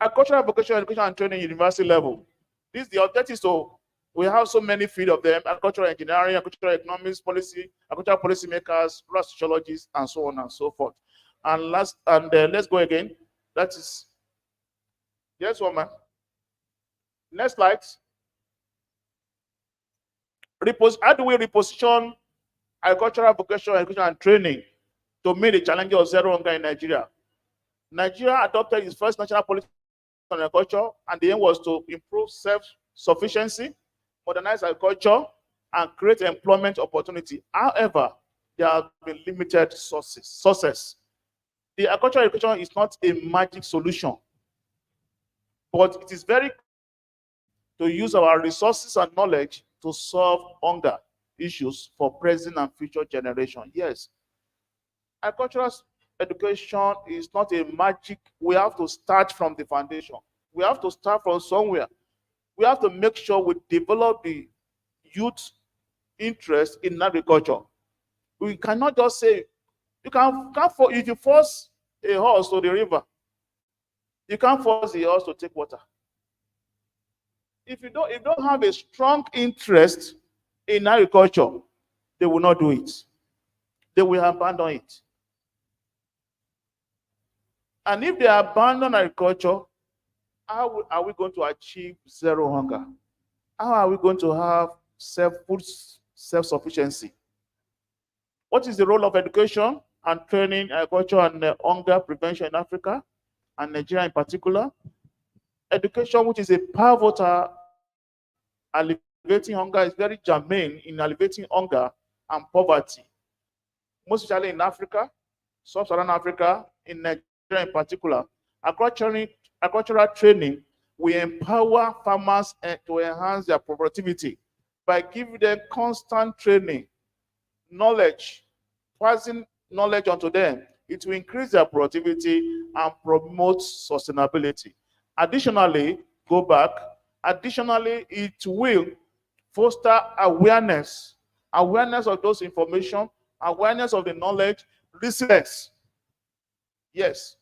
agricultural vocational education and training university level. This is the objective. So we have so many fields of them: agricultural engineering, agricultural economics, policy, agricultural policy makers, rural sociologists, and so on and so forth. And let's go again. That is, yes, woman. Next slide. How do we reposition agricultural vocational education and training to meet the challenges of zero hunger in Nigeria? Nigeria adopted its first national policy on agriculture, and the aim was to improve self-sufficiency, modernize agriculture, and create employment opportunity. However, there have been limited sources. The agricultural education is not a magic solution, but it is very to use our resources and knowledge to solve hunger issues for present and future generation. Yes, agricultural education is not a magic. We have to start from the foundation. We have to start from somewhere. We have to make sure we develop the youth interest in agriculture. We cannot just say, if you force a horse to the river, you can't force the horse to take water. If you don't have a strong interest in agriculture, they will not do it. They will abandon it. And if they abandon agriculture, how are we going to achieve zero hunger? How are we going to have food self-sufficiency? What is the role of education and training, agriculture, and hunger prevention in Africa, and Nigeria in particular? Education, which is a pivotal alleviating hunger, is very germane in alleviating hunger and poverty, most especially in Africa, Sub-Saharan Africa, in Nigeria in particular, agricultural training will empower farmers to enhance their productivity by giving them constant training, knowledge, passing knowledge onto them. It will increase their productivity and promote sustainability. Additionally, it will foster awareness of those information, awareness of the knowledge, resilience. Yes,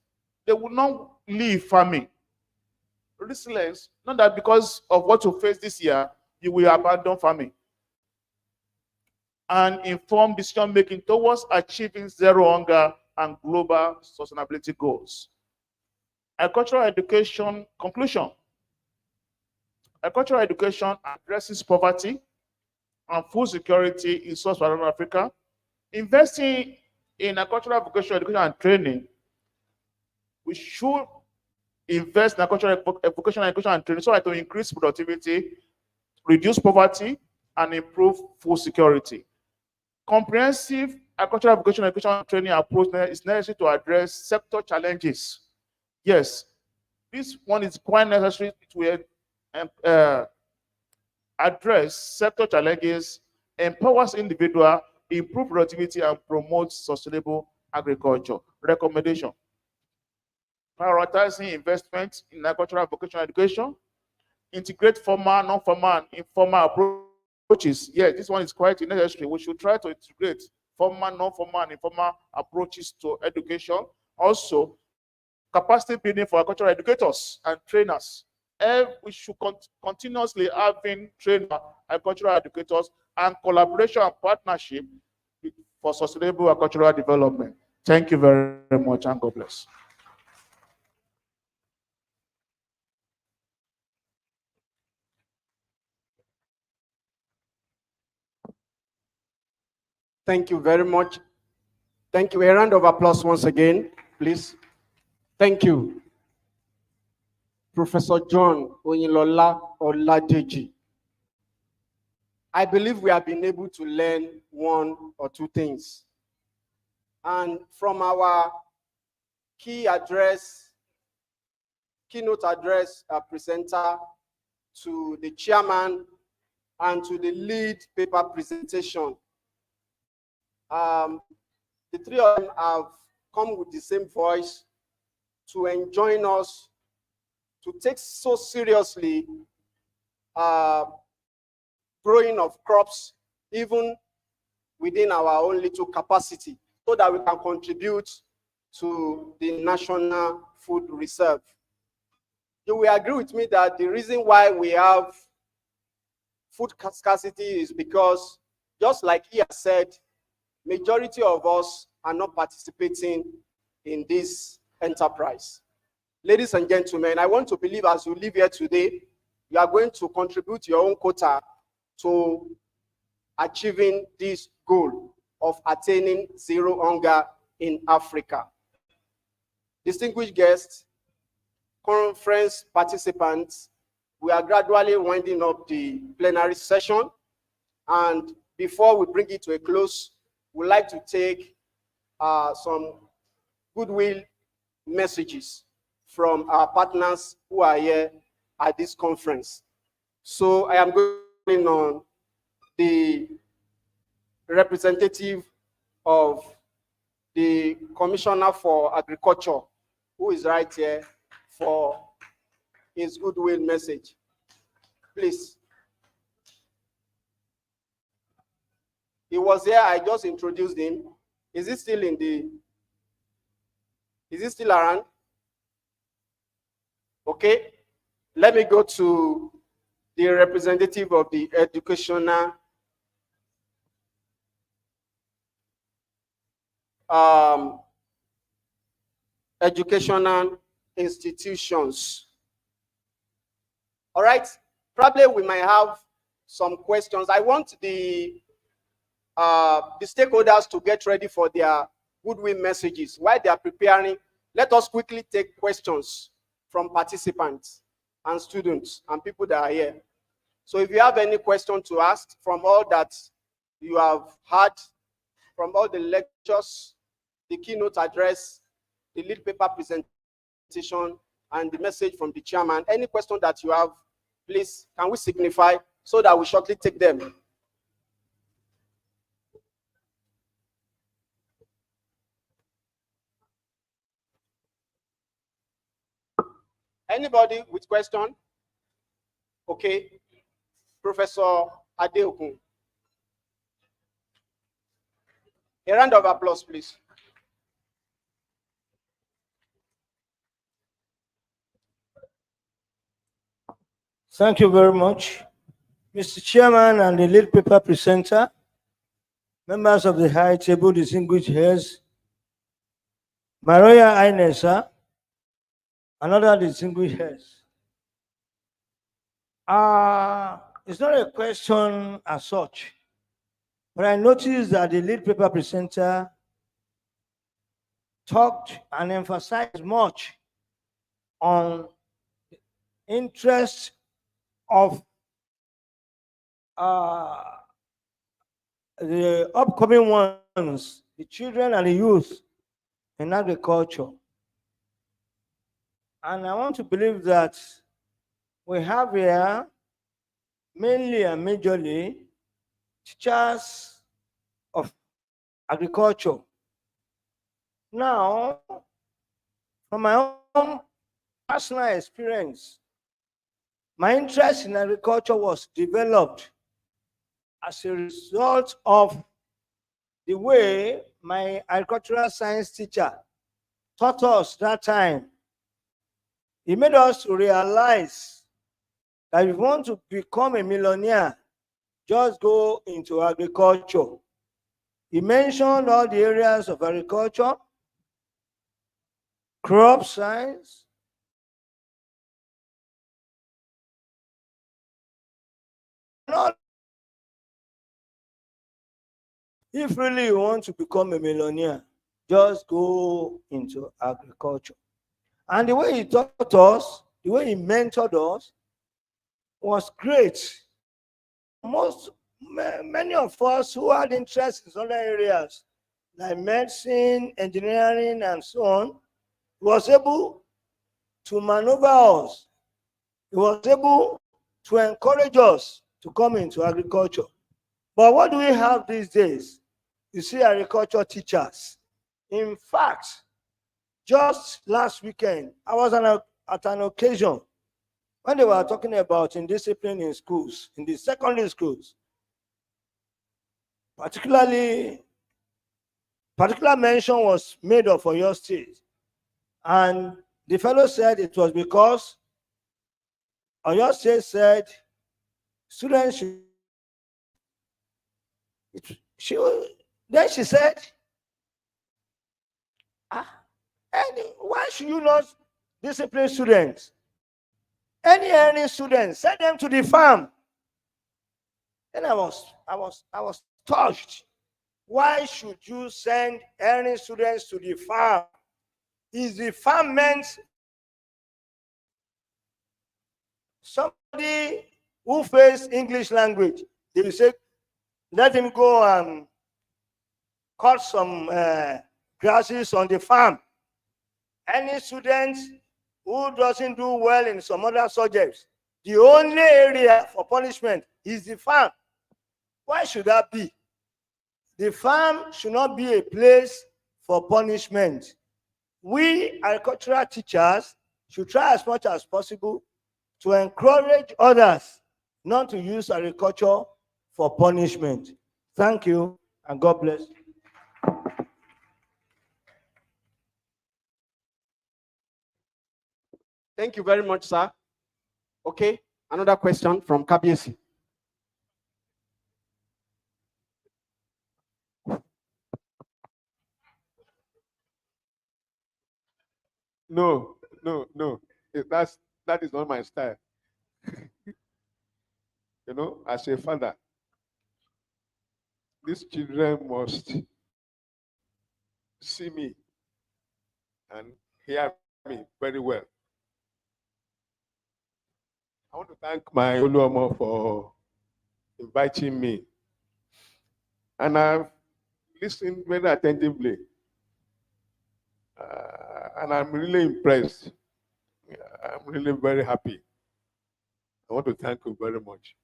they will not leave farming. Resilience, not that because of what you face this year, you will abandon farming. And informed decision making towards achieving zero hunger and global sustainability goals. Agricultural education conclusion. Agricultural education addresses poverty and food security in sub-Saharan Africa. Investing in agricultural vocational education and training, we should invest in agricultural vocational education and training so as to increase productivity, reduce poverty, and improve food security. Comprehensive agricultural vocational education and training approach is necessary to address sector challenges. Yes, this one is quite necessary to address sector challenges, empowers individual, improve productivity, and promote sustainable agriculture. Recommendation: prioritizing investment in agricultural vocational education, integrate formal, non-formal, and informal approaches. Yeah, this one is quite necessary. We should try to integrate formal, non-formal, and informal approaches to education. Also, capacity building for agricultural educators and trainers. We should continuously having trainer, agricultural educators, and collaboration and partnership for sustainable agricultural development. Thank you very much, and God bless. Thank you very much. Thank you. A round of applause once again, please. Thank you. Professor John Oyinlola Oladeji. I believe we have been able to learn one or two things. And from our keynote address presenter to the chairman and to the lead paper presentation, the three of them have come with the same voice to enjoin us to take so seriously growing of crops, even within our own little capacity, so that we can contribute to the national food reserve. You will agree with me that the reason why we have food scarcity is because, just like he has said, majority of us are not participating in this enterprise. Ladies and gentlemen, I want to believe as you live here today, you are going to contribute your own quota to achieving this goal of attaining zero hunger in Africa. Distinguished guests, conference participants, we are gradually winding up the plenary session, and before we bring it to a close, we'd like to take some goodwill messages from our partners who are here at this conference. So I am going on the representative of the Commissioner for Agriculture, who is right here for his goodwill message. Please. He was here, I just introduced him. Is he still around? Okay, let me go to the representative of the educational institutions. All right, probably we might have some questions. I want the stakeholders to get ready for their goodwill messages. While they are preparing, let us quickly take questions from participants and students and people that are here. So if you have any question to ask from all that you have had, from all the lectures, the keynote address, the lead paper presentation, and the message from the chairman. Any question that you have, please, can we signify so that we shortly take them? Anybody with question? Okay. Professor Adeokun. A round of applause, please. Thank you very much, Mr. Chairman and the lead paper presenter, members of the high table, distinguished heads, my Royal Highness, sir, and other distinguished heads. It's not a question as such, but I noticed that the lead paper presenter talked and emphasized much on the interest of the upcoming ones, the children and the youth in agriculture. And I want to believe that we have here mainly and majorly teachers of agriculture. Now, from my own personal experience, my interest in agriculture was developed as a result of the way my agricultural science teacher taught us that time. He made us realize that if you want to become a millionaire, just go into agriculture. He mentioned all the areas of agriculture, crop science, if really you want to become a millionaire, just go into agriculture. And the way he taught us, the way he mentored us, was great. Many of us who had interest in other areas, like medicine, engineering, and so on, was able to maneuver us. He was able to encourage us to come into agriculture. But what do we have these days? You see agriculture teachers. In fact, just last weekend, I was at an occasion when they were talking about indiscipline in schools, in the secondary schools. Particular mention was made of Oyo State. And the fellow said it was because Oyo State said students should. Then she said, why should you not discipline students? Any students, send them to the farm. Then I was touched. Why should you send any students to the farm? Is the farm meant somebody who fails English language? They will say, let him go and cut some grasses on the farm. Any student who doesn't do well in some other subjects, the only area for punishment is the farm. Why should that be? The farm should not be a place for punishment. We agricultural teachers should try as much as possible to encourage others not to use agriculture for punishment. Thank you, and God bless. Thank you very much, sir. Okay, another question from Kabiesi. No. That is not my style. You know, as a father, these children must see me and hear me very well. I want to thank my Oluomo for inviting me. And I've listened very attentively. And I'm really impressed. I'm really very happy. I want to thank you very much.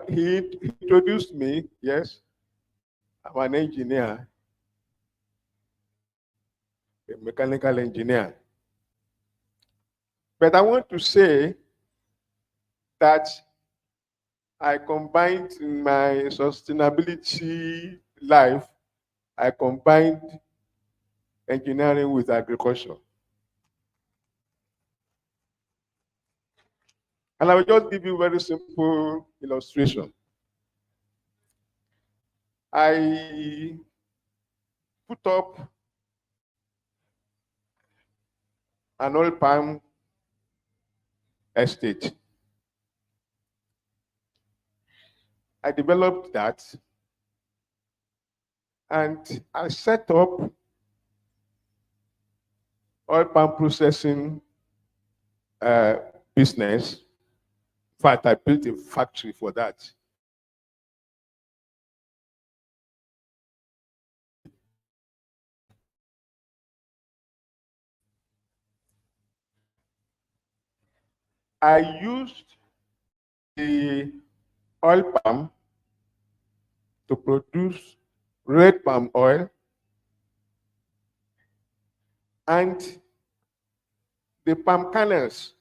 He introduced me, yes. I'm an engineer, a mechanical engineer. But I want to say that I combined in my sustainability life, I combined engineering with agriculture. And I will just give you a very simple illustration. I put up an oil palm estate. I developed that and I set up oil palm processing business. In fact, I built a factory for that. I used the oil palm to produce red palm oil and the palm kernels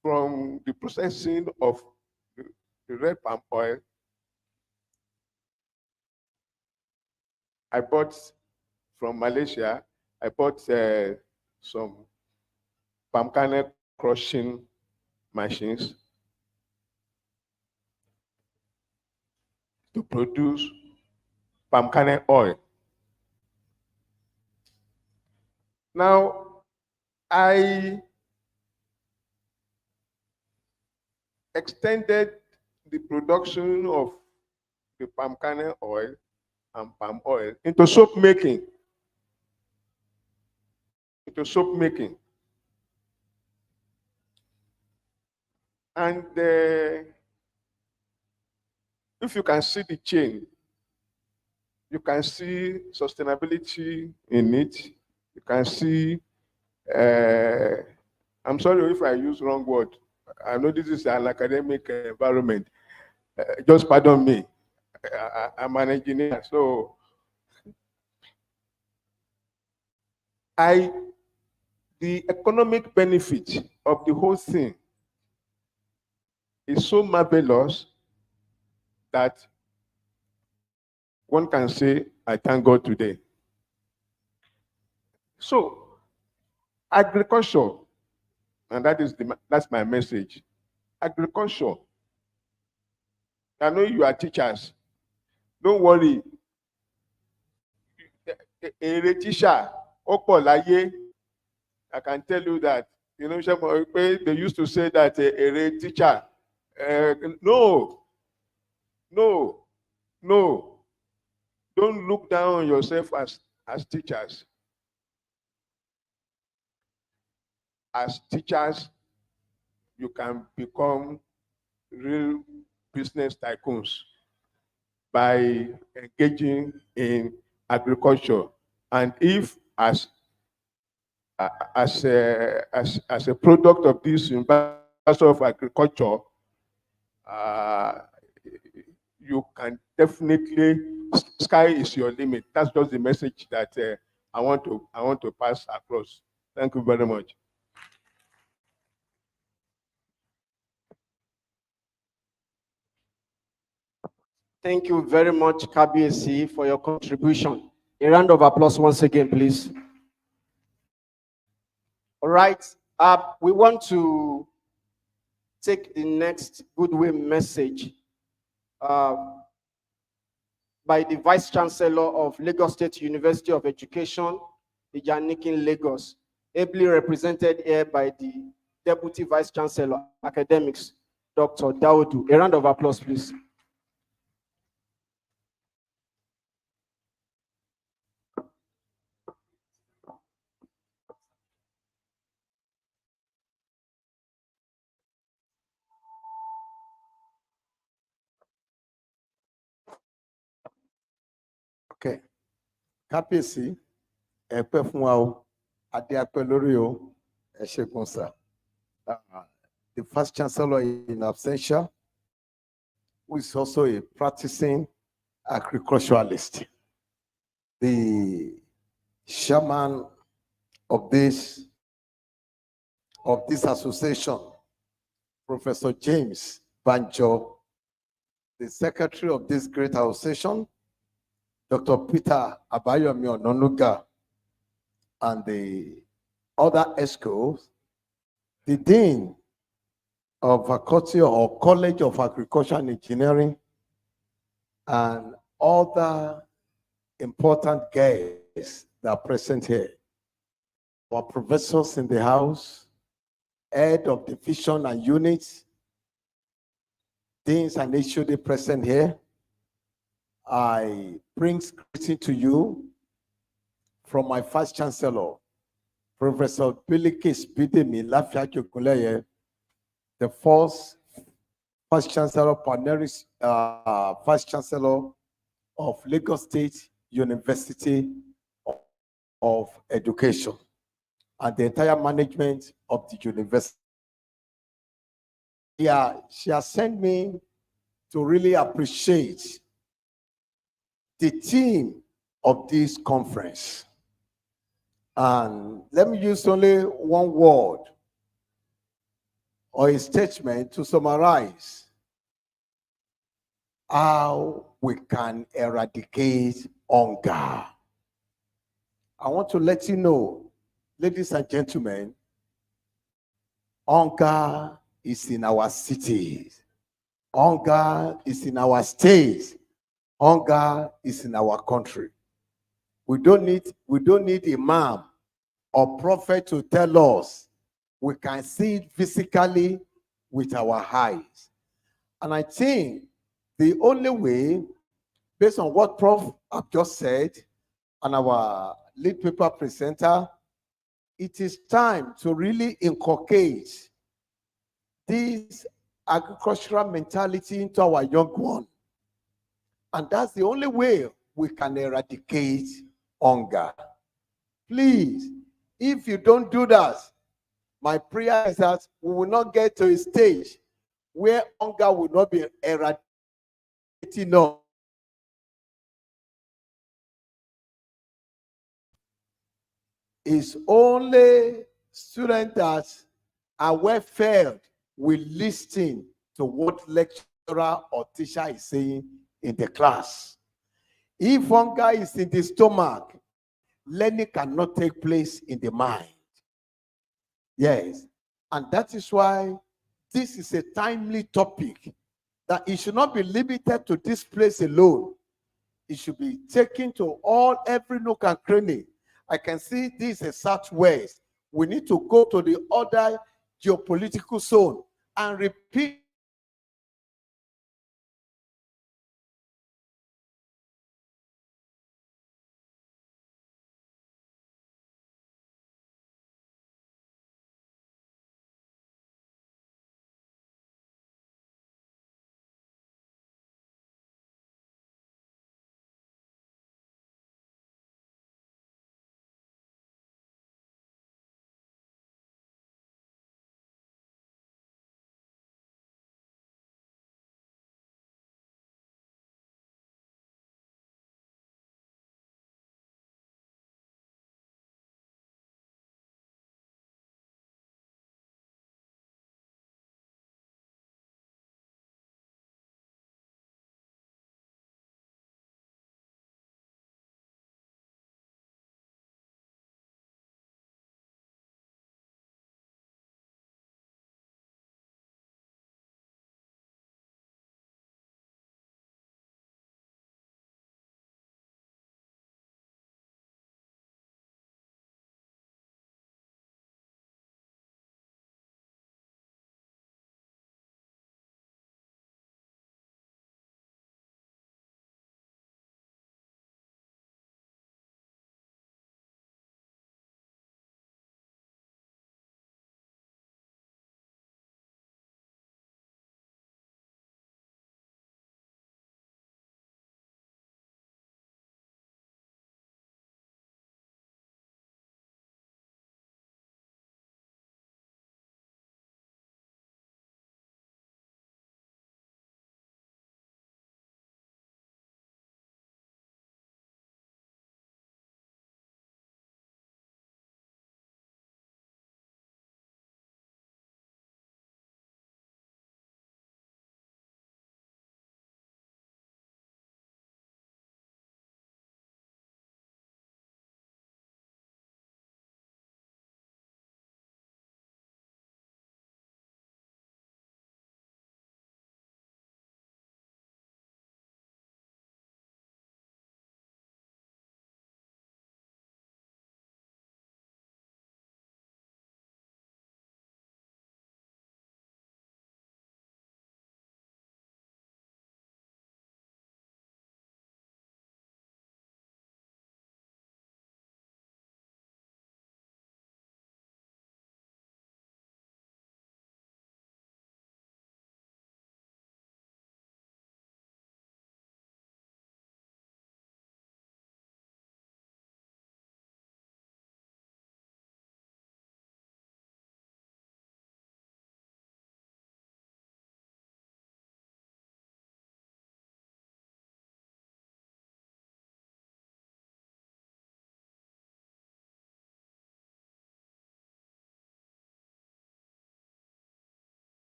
from the processing of the red palm oil. I bought from Malaysia, I bought some palm kernel crushing machines to produce palm kernel oil. Now, I extended the production of the palm kernel oil and palm oil into soap making. And if you can see the chain, you can see sustainability in it. You can see, I'm sorry if I use wrong word. I know this is an academic environment. Just pardon me. I'm an engineer, so the economic benefit of the whole thing is so marvelous that one can say, I thank God today. So, agriculture, and that's my message. Agriculture. I know you are teachers. Don't worry. A teacher, I can tell you that. You know, they used to say that a teacher. No. Don't look down on yourself as teachers. As teachers, you can become real business tycoons by engaging in agriculture. And if as a product of this University of Agriculture, you can definitely, sky is your limit. That's just the message that I want to pass across. Thank you very much. Thank you very much, KBC, for your contribution. A round of applause once again, please. All right, we want to take the next goodwill message by the Vice Chancellor of Lagos State University of Education, Ijanikin, Lagos, ably represented here by the Deputy Vice Chancellor, Academics, Dr. Daudu. A round of applause, please. Okay. Kábíyèsí, ẹ pẹ́ fún wa o, adé apẹ́ lórí o, ẹ ṣé gan sir. The Vice Chancellor in absentia, who is also a practicing agriculturalist. The chairman of this association, Professor James Banjo, the secretary of this great association, Dr. Peter Abayomi Ononuga, and the other ESCOs, the Dean of Faculty or College of Agriculture and Engineering, and other important guests that are present here. Our professors in the house, head of division and units, deans and HOD present here. I bring greeting to you from my Vice Chancellor, Professor Bilikis Bidemi Lafiajokuleye, the first Vice Chancellor, Vice Chancellor of Lagos State University of Education, and the entire management of the university. Yeah, she has sent me to really appreciate the theme of this conference. And let me use only one word or a statement to summarize how we can eradicate hunger. I want to let you know, ladies and gentlemen, hunger is in our cities. Hunger is in our states. Hunger is in our country. We don't need imam or prophet to tell us. We can see it physically with our eyes. And I think the only way, based on what Prof have just said, and our lead paper presenter, it is time to really inculcate this agricultural mentality into our young one. And that's the only way we can eradicate hunger. Please, if you don't do that, my prayer is that we will not get to a stage where hunger will not be eradicated enough. It's only students that are well fed will listen to what lecturer or teacher is saying in the class. If hunger is in the stomach, learning cannot take place in the mind. Yes, and that is why this is a timely topic, that it should not be limited to this place alone. It should be taken to every nook and cranny. I can see this is southwest. We need to go to the other geopolitical zone and repeat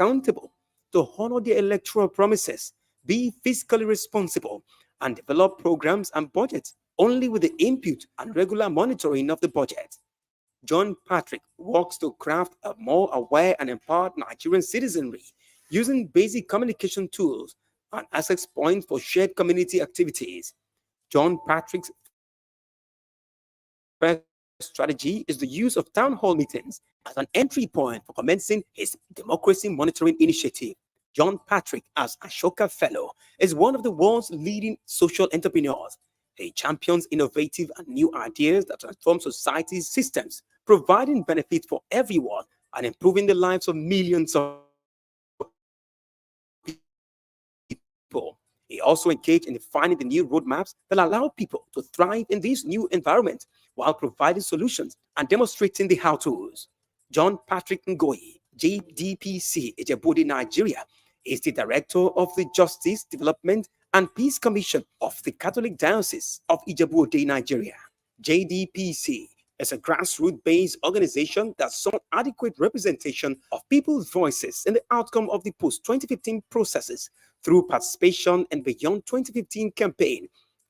accountable to honor their electoral promises, be fiscally responsible, and develop programs and budgets only with the input and regular monitoring of the budget. John Patrick works to craft a more aware and empowered Nigerian citizenry using basic communication tools and access points for shared community activities. John Patrick's first strategy is the use of town hall meetings as an entry point for commencing his democracy monitoring initiative. John Patrick, as Ashoka Fellow, is one of the world's leading social entrepreneurs. He champions innovative and new ideas that transform society's systems, providing benefits for everyone and improving the lives of millions of people. He also engaged in defining the new roadmaps that allow people to thrive in this new environment while providing solutions and demonstrating the how-tos. John Patrick Ngoyi, JDPC, Ijebode, Nigeria, is the director of the Justice, Development, and Peace Commission of the Catholic Diocese of Ijebode, Nigeria. JDPC is a grassroots-based organization that sought adequate representation of people's voices in the outcome of the post-2015 processes through participation in Beyond 2015 campaign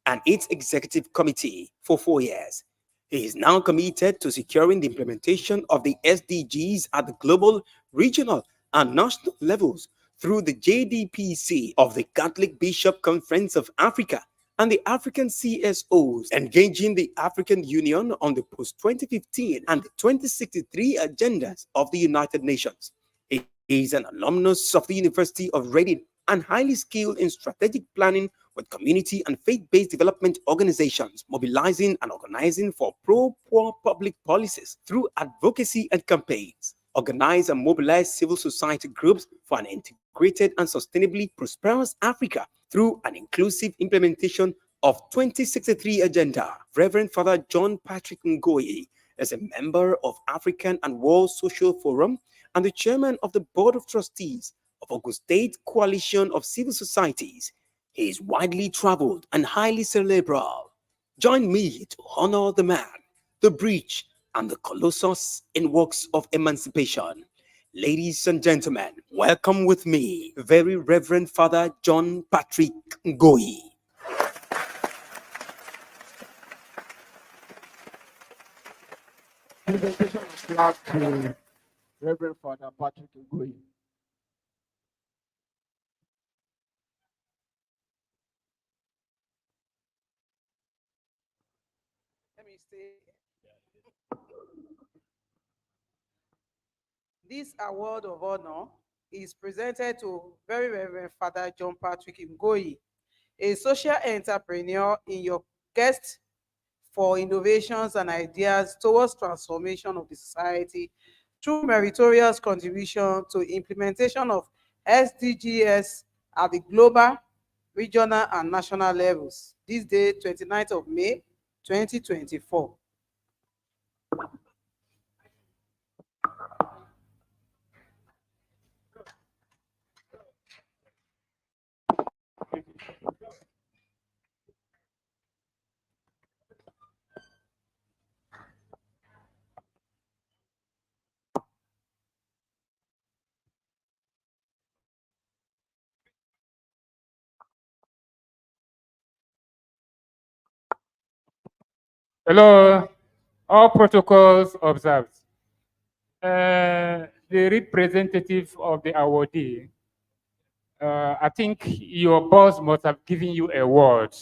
and its executive committee for 4 years. He is now committed to securing the implementation of the SDGs at the global, regional, and national levels through the JDPC of the Catholic Bishop Conference of Africa and the African CSOs, engaging the African Union on the post-2015 and the 2063 agendas of the United Nations. He is an alumnus of the University of Reading and highly skilled in strategic planning with community and faith-based development organizations, mobilizing and organizing for pro-poor public policies through advocacy and campaigns. Organize and mobilize civil society groups for an integrated and sustainably prosperous Africa through an inclusive implementation of 2063 agenda. Reverend Father John Patrick Ngoyi is a member of African and World Social Forum and the chairman of the Board of Trustees of Ogun State Coalition of Civil Societies. He is widely traveled and highly cerebral. Join me to honor the man, the bridge, and the colossus in works of emancipation. Ladies and gentlemen, welcome with me, Very Reverend Father John Patrick Ngoyi. Presentation of flag to Reverend Father Patrick Ngoyi. Let me stay. This award of honor is presented to Very Reverend Father John Patrick Ngoyi, a social entrepreneur in your quest for innovations and ideas towards transformation of the society through meritorious contribution to implementation of SDGs at the global, regional, and national levels. This day, 29th of May, 2024. Hello, all protocols observed. The representative of the awardee, I think your boss must have given you a word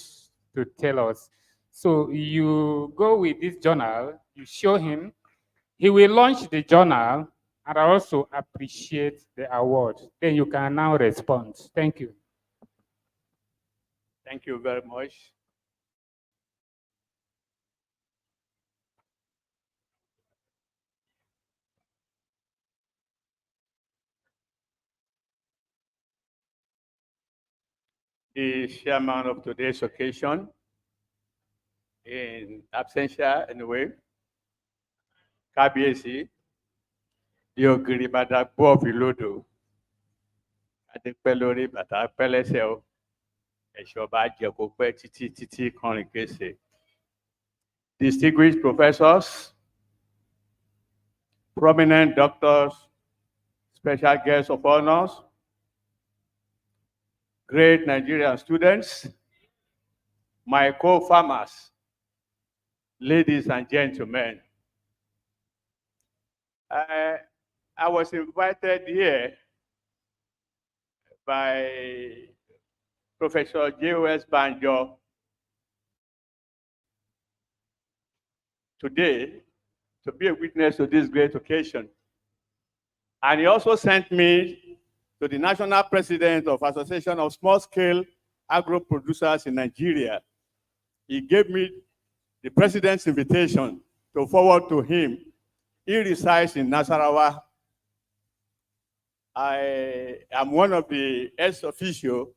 to tell us. So you go with this journal, you show him, he will launch the journal, and I also appreciate the award. Then you can now respond. Thank you. Thank you very much. The chairman of today's occasion, in absentia anyway, Kábíyèsí, the Ògìrìbàdàgbò of Ìlódò, Adépẹ́ lórí bàtà pẹ́ lẹ́sẹ̀ o, ẹ̀ṣọ́ bá jẹ kó pẹ́ títí kọrin kése. Distinguished professors, prominent doctors, special guests of honors, great Nigerian students, my co-farmers, ladies and gentlemen. I was invited here by Professor J.O.S. Banjo today to be a witness to this great occasion. And he also sent me to the national president of Association of Small-Scale Agro Producers in Nigeria. He gave me the president's invitation to forward to him. He resides in Nasarawa. I am one of the ex-officio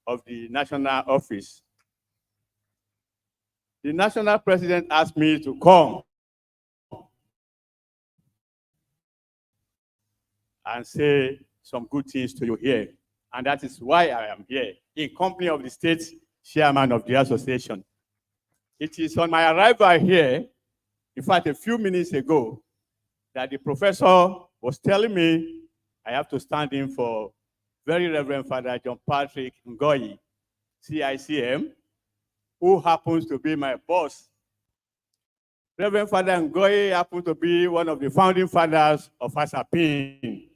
of the national office. The national president asked me to come and say some good things to you here. And that is why I am here, in company of the state chairman of the association. It is on my arrival here, in fact, a few minutes ago, that the professor was telling me I have to stand in for very Reverend Father John Patrick Ngoyi, CICM, who happens to be my boss. Reverend Father Ngoyi happens to be one of the founding fathers of Asapin.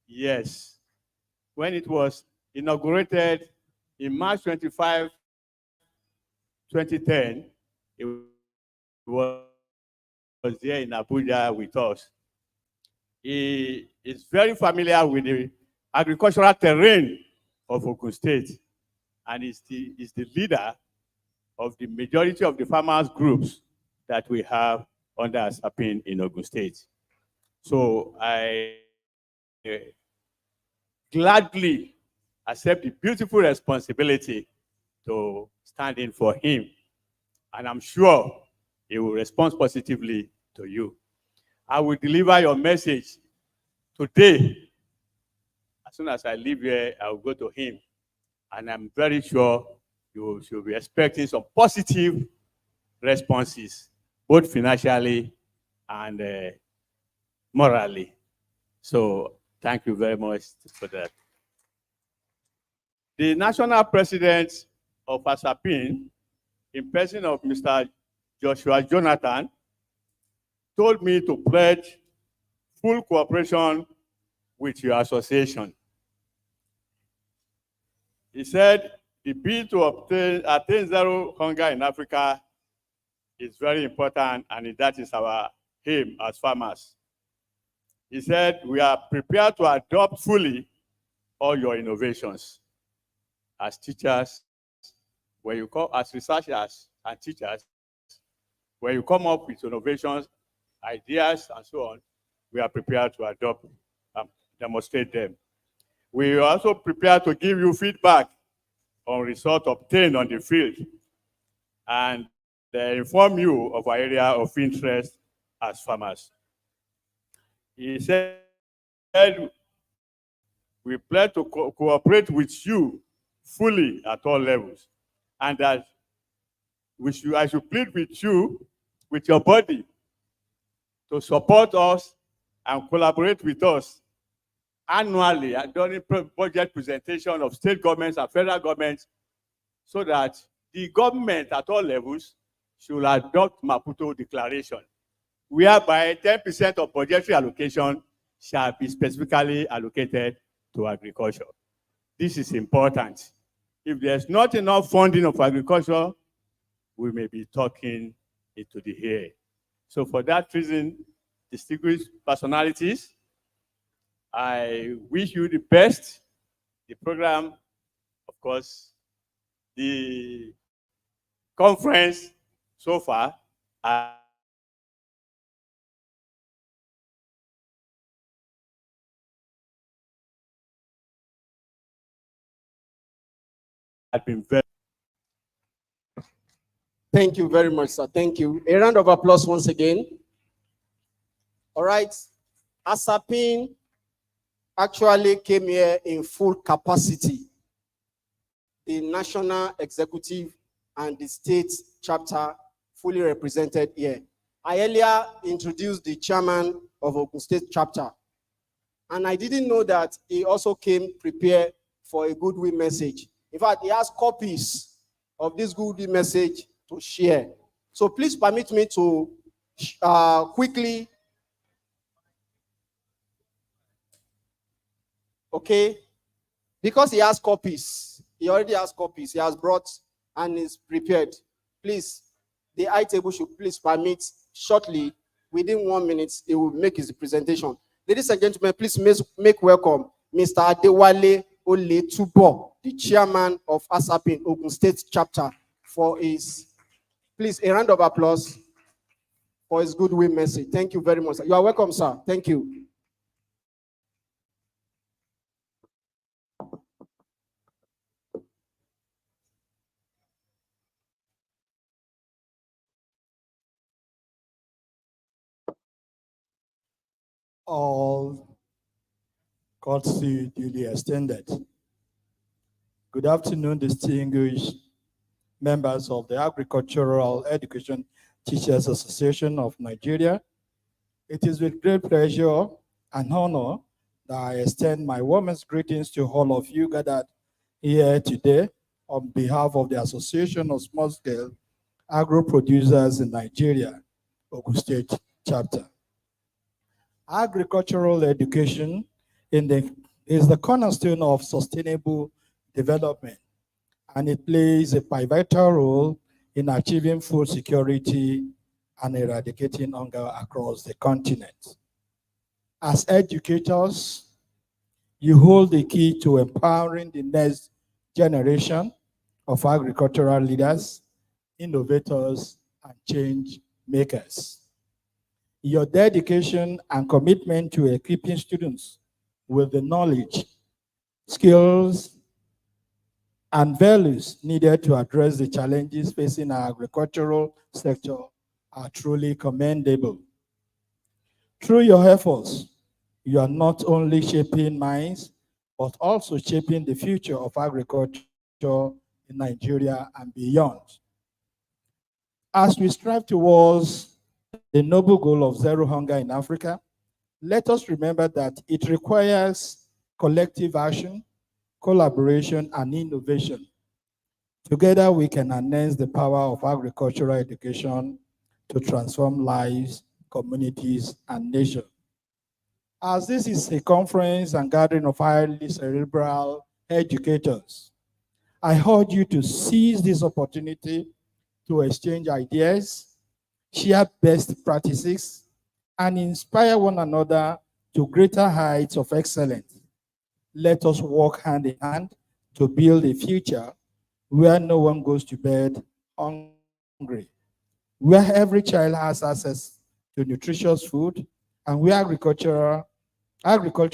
Yes. When it was inaugurated in March 25, 2010, it was there in Abuja with us. He is very familiar with the agricultural terrain of Ogun State, and is the leader of the majority of the farmers groups that we have under Asapin in Ogun State. So I gladly accept the beautiful responsibility to stand in for him. And I'm sure he will respond positively to you. I will deliver your message today. As soon as I leave here, I will go to him. And I'm very sure you should be expecting some positive responses, both financially and morally. So thank you very much for that. The national president of Asapin, in person of Mr. Joshua Jonathan, told me to pledge full cooperation with your association. He said the bid to attain zero hunger in Africa is very important, and that is our aim as farmers. He said we are prepared to adopt fully all your innovations. As teachers, when you come as researchers and teachers, when you come up with innovations, ideas, and so on, we are prepared to adopt, demonstrate them. We are also prepared to give you feedback on results obtained on the field and inform you of our area of interest as farmers. He said we plan to cooperate with you fully at all levels, and that I should plead with you, with your body, to support us and collaborate with us annually during budget presentation of state governments and federal governments, so that the government at all levels should adopt Maputo Declaration, whereby 10% of budgetary allocation shall be specifically allocated to agriculture. This is important. If there's not enough funding of agriculture, we may be talking into the air. So for that reason, distinguished personalities, I wish you the best. The program, of course, the conference so far has been very. Thank you very much, sir. Thank you. A round of applause once again. All right. Asapin actually came here in full capacity. The national executive and the state chapter fully represented here. I earlier introduced the chairman of Ogun State chapter. And I didn't know that he also came prepared for a goodwill message. In fact, he has copies of this goodwill message to share. So please permit me to quickly, okay, because he has copies, he already has copies, he has brought and is prepared. Please, the high table should please permit shortly, within 1 minute, he will make his presentation. Ladies and gentlemen, please make welcome Mr. Adewale Oletubo, the chairman of ASAPIN Ogun State chapter, for his, please, a round of applause for his goodwill message. Thank you very much, sir. You are welcome, sir. Thank you. All courtesy duly extended. Good afternoon, distinguished members of the Agricultural Education Teachers Association of Nigeria. It is with great pleasure and honor that I extend my warmest greetings to all of you gathered here today on behalf of the Association of Small-Scale Agro Producers in Nigeria, Ogun State chapter. Agricultural education is the cornerstone of sustainable development, and it plays a pivotal role in achieving food security and eradicating hunger across the continent. As educators, you hold the key to empowering the next generation of agricultural leaders, innovators, and change makers. Your dedication and commitment to equipping students with the knowledge, skills, and values needed to address the challenges facing our agricultural sector are truly commendable. Through your efforts, you are not only shaping minds, but also shaping the future of agriculture in Nigeria and beyond. As we strive towards the noble goal of zero hunger in Africa, let us remember that it requires collective action, collaboration, and innovation. Together, we can harness the power of agricultural education to transform lives, communities, and nations. As this is a conference and gathering of highly cerebral educators, I urge you to seize this opportunity to exchange ideas, share best practices, and inspire one another to greater heights of excellence. Let us work hand in hand to build a future where no one goes to bed hungry, where every child has access to nutritious food, and where agriculture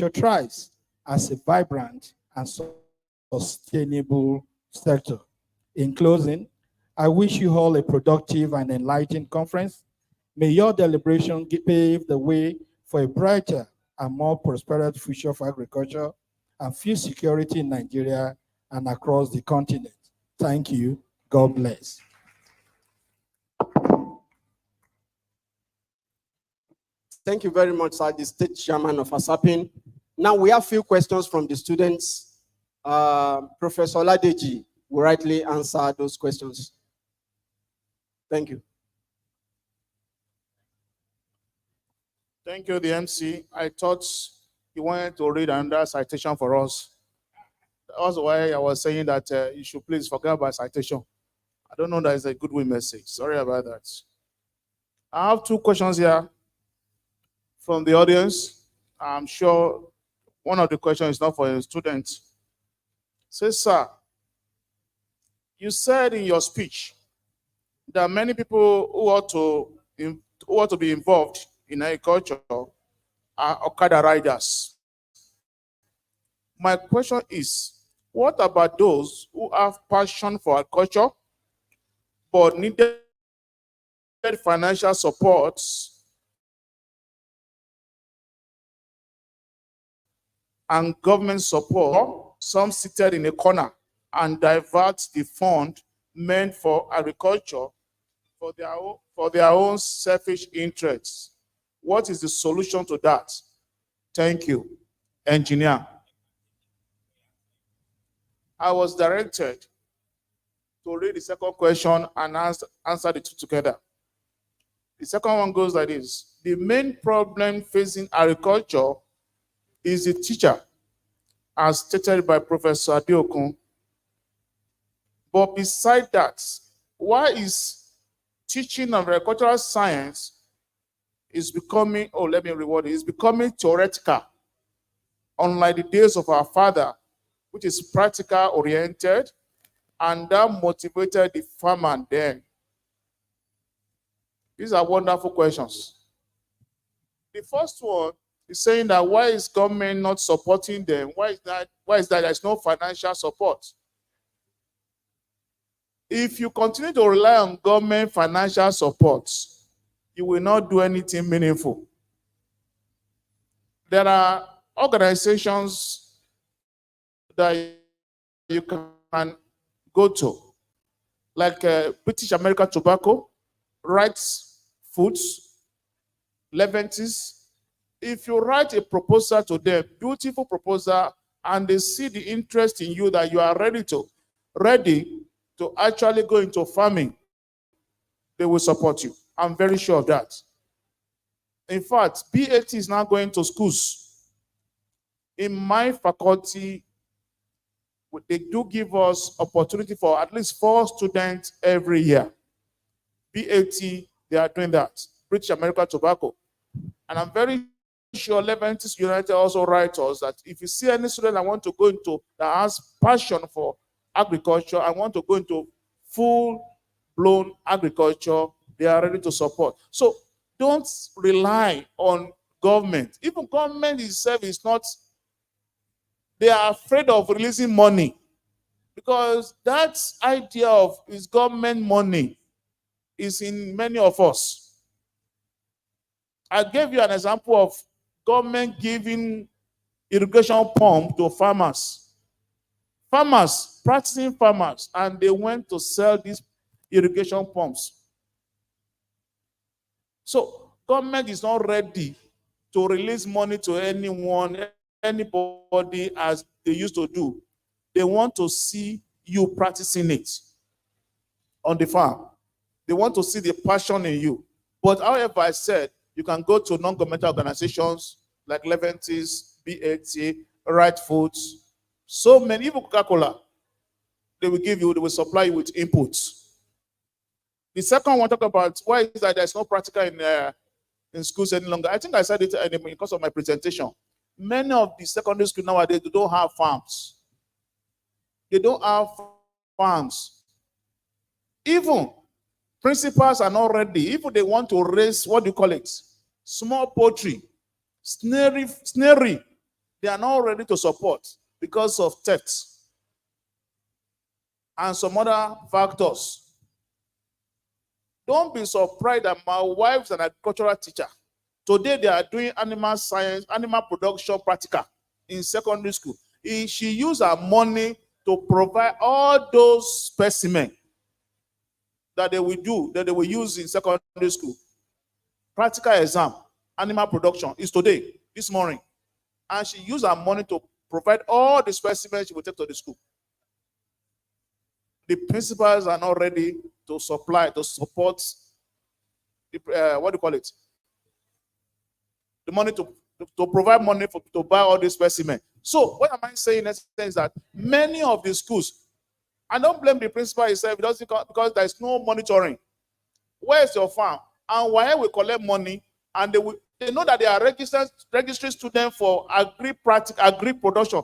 thrives as a vibrant and sustainable sector. In closing, I wish you all a productive and enlightening conference. May your deliberation pave the way for a brighter and more prosperous future for agriculture and food security in Nigeria and across the continent. Thank you. God bless. Thank you very much, sir, the state chairman of ASAPIN. Now we have a few questions from the students. Professor Ladeji will rightly answer those questions. Thank you. Thank you, the MC. I thought you wanted to read another citation for us. That's why I was saying that you should please forget about citation. I don't know that it's a goodwill message. Sorry about that. I have two questions here from the audience. I'm sure one of the questions is not for a student. Say, sir, you said in your speech that many people who ought to be involved in agriculture are Okada riders. My question is, what about those who have passion for agriculture but needed financial support and government support, some seated in a corner and divert the fund meant for agriculture for their own selfish interests? What is the solution to that? Thank you. engineer. I was directed to read the second question and answer the two together. The second one goes like this. The main problem facing agriculture is the teacher, as stated by Professor Adeokun. But beside that, why is teaching of agricultural science is becoming, oh, let me reword it, is becoming theoretical, unlike the days of our father, which is practical oriented, and that motivated the farmer then. These are wonderful questions. The first one is saying that why is government not supporting them? Why is that there's no financial support? If you continue to rely on government financial support, you will not do anything meaningful. There are organizations that you can go to, like British American Tobacco, Rights Foods, Leventis. If you write a proposal to them, beautiful proposal, and they see the interest in you that you are ready to actually go into farming, they will support you. I'm very sure of that. In fact, BAT is now going to schools. In my faculty, they do give us opportunity for at least 4 students every year. BAT, they are doing that. British American Tobacco. And I'm very sure Leventis United also write us that if you see any student that want to go into, that has passion for agriculture and want to go into full-blown agriculture, they are ready to support. So don't rely on government. Even government itself is not, they are afraid of releasing money, because that idea of is government money is in many of us. I gave you an example of government giving irrigation pump to farmers. Farmers, practicing farmers, and they went to sell these irrigation pumps. So government is not ready to release money to anyone, anybody as they used to do. They want to see you practicing it on the farm. They want to see the passion in you. But however, I said, you can go to non-governmental organizations like Leventis, BAT, Right Foods, so many, even Coca-Cola. They will supply you with inputs. The second one, talk about why is that there's no practical in schools any longer. I think I said it because of my presentation. Many of the secondary schools nowadays, they don't have farms. They don't have farms. Even principals are not ready. If they want to raise, what do you call it? Small poultry, snaring, they are not ready to support because of theft and some other factors. Don't be surprised that my wife is an agricultural teacher. Today they are doing animal science, animal production practical in secondary school. She used her money to provide all those specimens that they will use in secondary school. Practical exam, animal production is today, this morning. And she used her money to provide all the specimens she will take to the school. The principals are not ready to support the, what do you call it? The money to provide money to buy all these specimens. So what am I saying is that many of the schools, I don't blame the principal himself because there is no monitoring. Where is your farm? And why we collect money, and they know that they are registering students for agri production.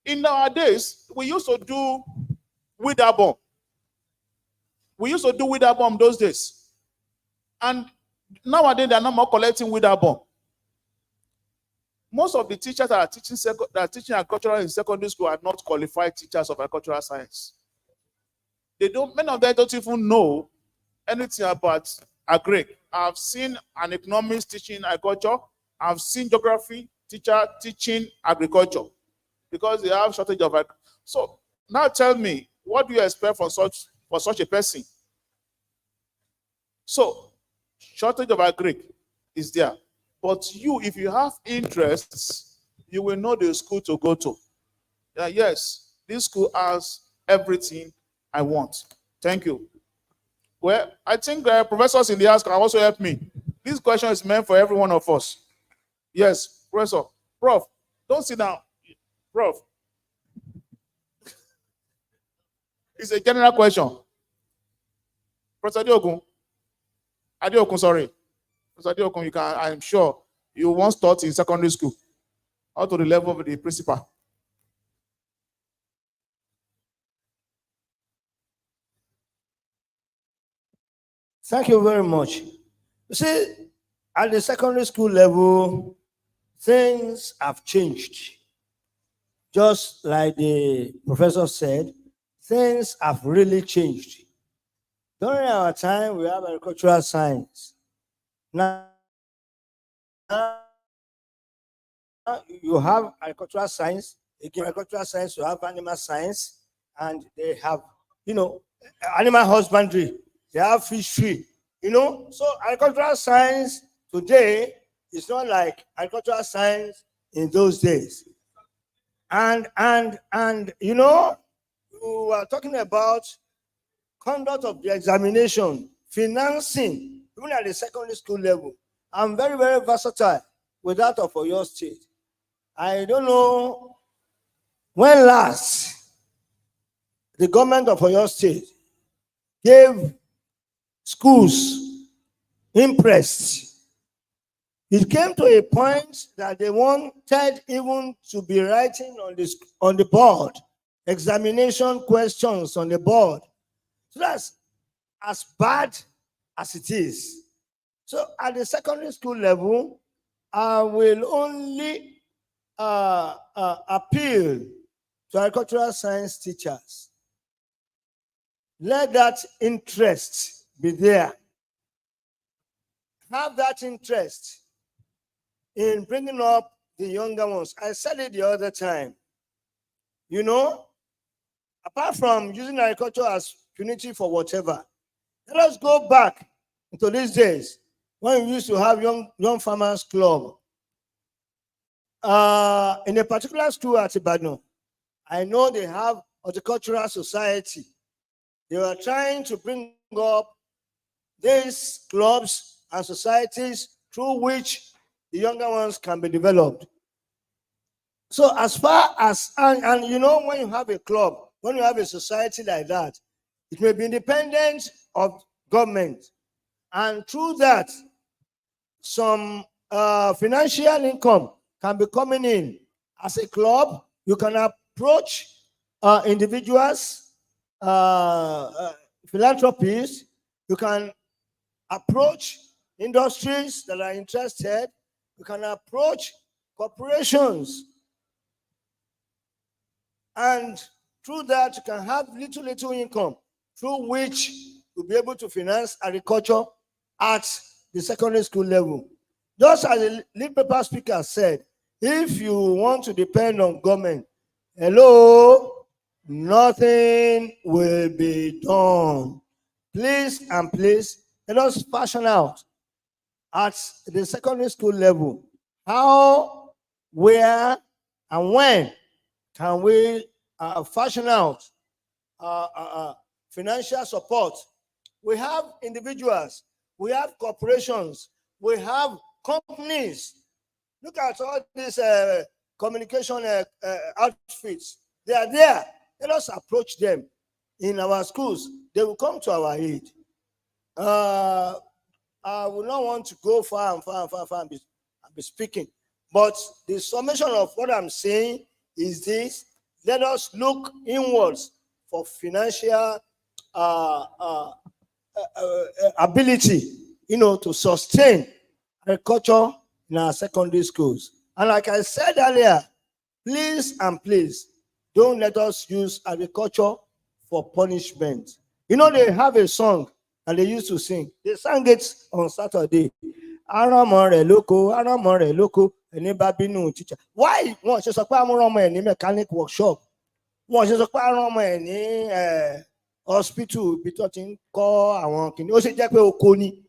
In our days, we used to do weeder bomb. We used to do weeder bomb those days. And nowadays, they are no more collecting weeder bomb. Most of the teachers that are teaching agricultural in secondary school are not qualified teachers of agricultural science. Many of them don't even know anything about agri. I've seen an economist teaching agriculture. I've seen geography teacher teaching agriculture because they have shortage of agriculture. So now tell me, what do you expect for such a person? So shortage of agri is there. But you, if you have interests, you will know the school to go to. Yeah, yes, this school has everything I want. Thank you. Well, I think professors in the house can also help me. This question is meant for every one of us. Yes, Professor. Prof, don't sit down. Prof. It's a general question. Professor Adeokun, sorry. Professor Adeokun, you can, I'm sure you once taught in secondary school, up to the level of the principal. Thank you very much. You see, at the secondary school level, things have changed. Just like the professor said, things have really changed. During our time, we have agricultural science. Now you have agricultural science, again, agricultural science, you have animal science, and they have, animal husbandry, they have fishery, So agricultural science today is not like agricultural science in those days. And you are talking about conduct of the examination, financing, even at the secondary school level. I'm very, very versatile with that of your state. I don't know when last the government of Oyo State gave schools interest. It came to a point that they wanted even to be writing on the board, examination questions on the board. So that's as bad as it is. So at the secondary school level, I will only appeal to agricultural science teachers. Let that interest be there. Have that interest in bringing up the younger ones. I said it the other time. Apart from using agriculture as punity for whatever, let us go back into these days when we used to have young farmers club. In a particular school at Ibadan, I know they have horticultural society. They were trying to bring up these clubs and societies through which the younger ones can be developed. So as far as, and when you have a club, when you have a society like that, it may be independent of government. And through that, some financial income can be coming in. As a club, you can approach individuals, philanthropists, you can approach industries that are interested, you can approach corporations. And through that, you can have little income through which you'll be able to finance agriculture at the secondary school level. Just as the lead paper speaker said, if you want to depend on government, nothing will be done. Please and please, let us fashion out at the secondary school level how, where, and when can we fashion out financial support. We have individuals, we have corporations, we have companies. Look at all these communication outfits. They are there. Let us approach them in our schools. They will come to our aid. I will not want to go far and be speaking. But the summation of what I'm saying is this: let us look inwards for financial ability, to sustain agriculture in our secondary schools. And like I said earlier, please and please don't let us use agriculture for punishment. They have a song and they used to sing. They sang it on Saturday. Aramore loko, teacher. Why? Wọ́n ṣe sọ pé amúrọ̀mọ́ ẹ̀ ní mechanic workshop. Wọ́n ṣe sọ pé amúrọ̀mọ́ ẹ̀ ní hospital ibi tó ti ń kọ́ àwọn kìnìún. Ó ṣe jẹ́ pé oko ni.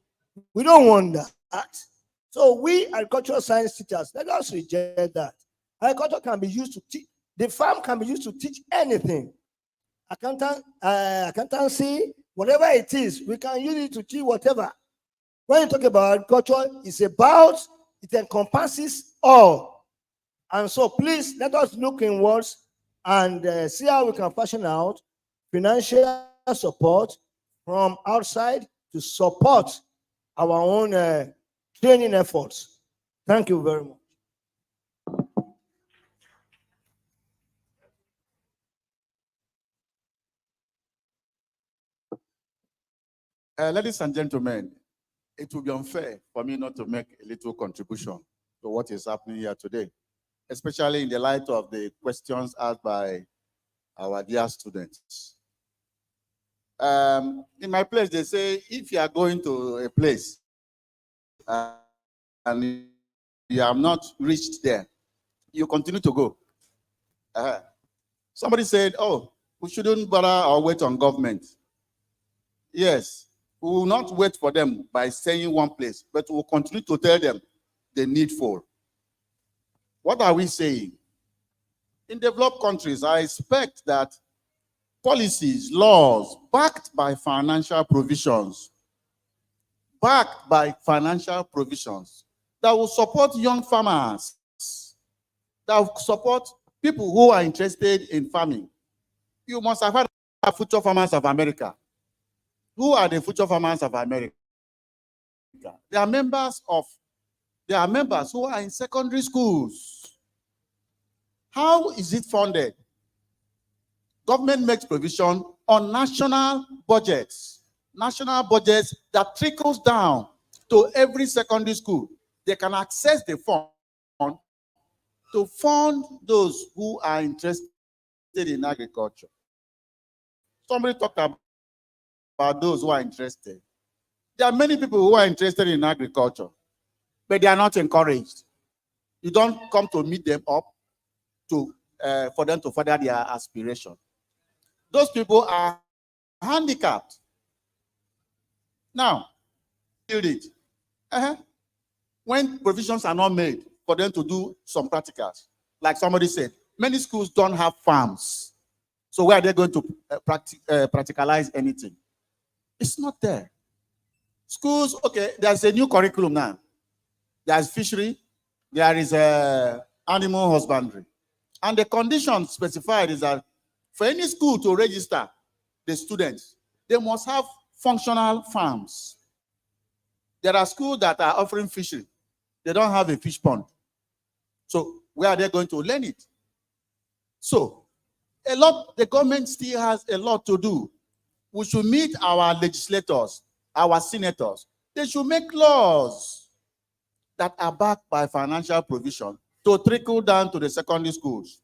We don't want that. So we agricultural science teachers, let us reject that. Agriculture can be used to teach. The farm can be used to teach anything. Accountancy, whatever it is, we can use it to teach whatever. When you talk about agriculture, it encompasses all. And so please let us look inwards and see how we can fashion out financial support from outside to support our own training efforts. Thank you very much. Ladies and gentlemen, it would be unfair for me not to make a little contribution to what is happening here today, especially in the light of the questions asked by our dear students. In my place, they say, if you are going to a place and you have not reached there, you continue to go. Somebody said, oh, we shouldn't bother or wait on government. Yes, we will not wait for them by staying one place, but we will continue to tell them the needful. What are we saying? In developed countries, I expect that policies, laws, backed by financial provisions, that will support young farmers, that will support people who are interested in farming. You must have heard of future farmers of America. Who are the future farmers of America? They are members who are in secondary schools. How is it funded? Government makes provision on national budgets that trickles down to every secondary school. They can access the fund to fund those who are interested in agriculture. Somebody talked about those who are interested. There are many people who are interested in agriculture, but they are not encouraged. You don't come to meet them up for them to further their aspiration. Those people are handicapped. Now, build it. When provisions are not made for them to do some practicals, like somebody said, many schools don't have farms. So where are they going to practicalize anything? It's not there. Schools, okay, there's a new curriculum now. There's fishery, there is animal husbandry. And the condition specified is that for any school to register the students, they must have functional farms. There are schools that are offering fishery. They don't have a fish pond. So where are they going to learn it? So the government still has a lot to do. We should meet our legislators, our senators. They should make laws that are backed by financial provision to trickle down to the secondary schools.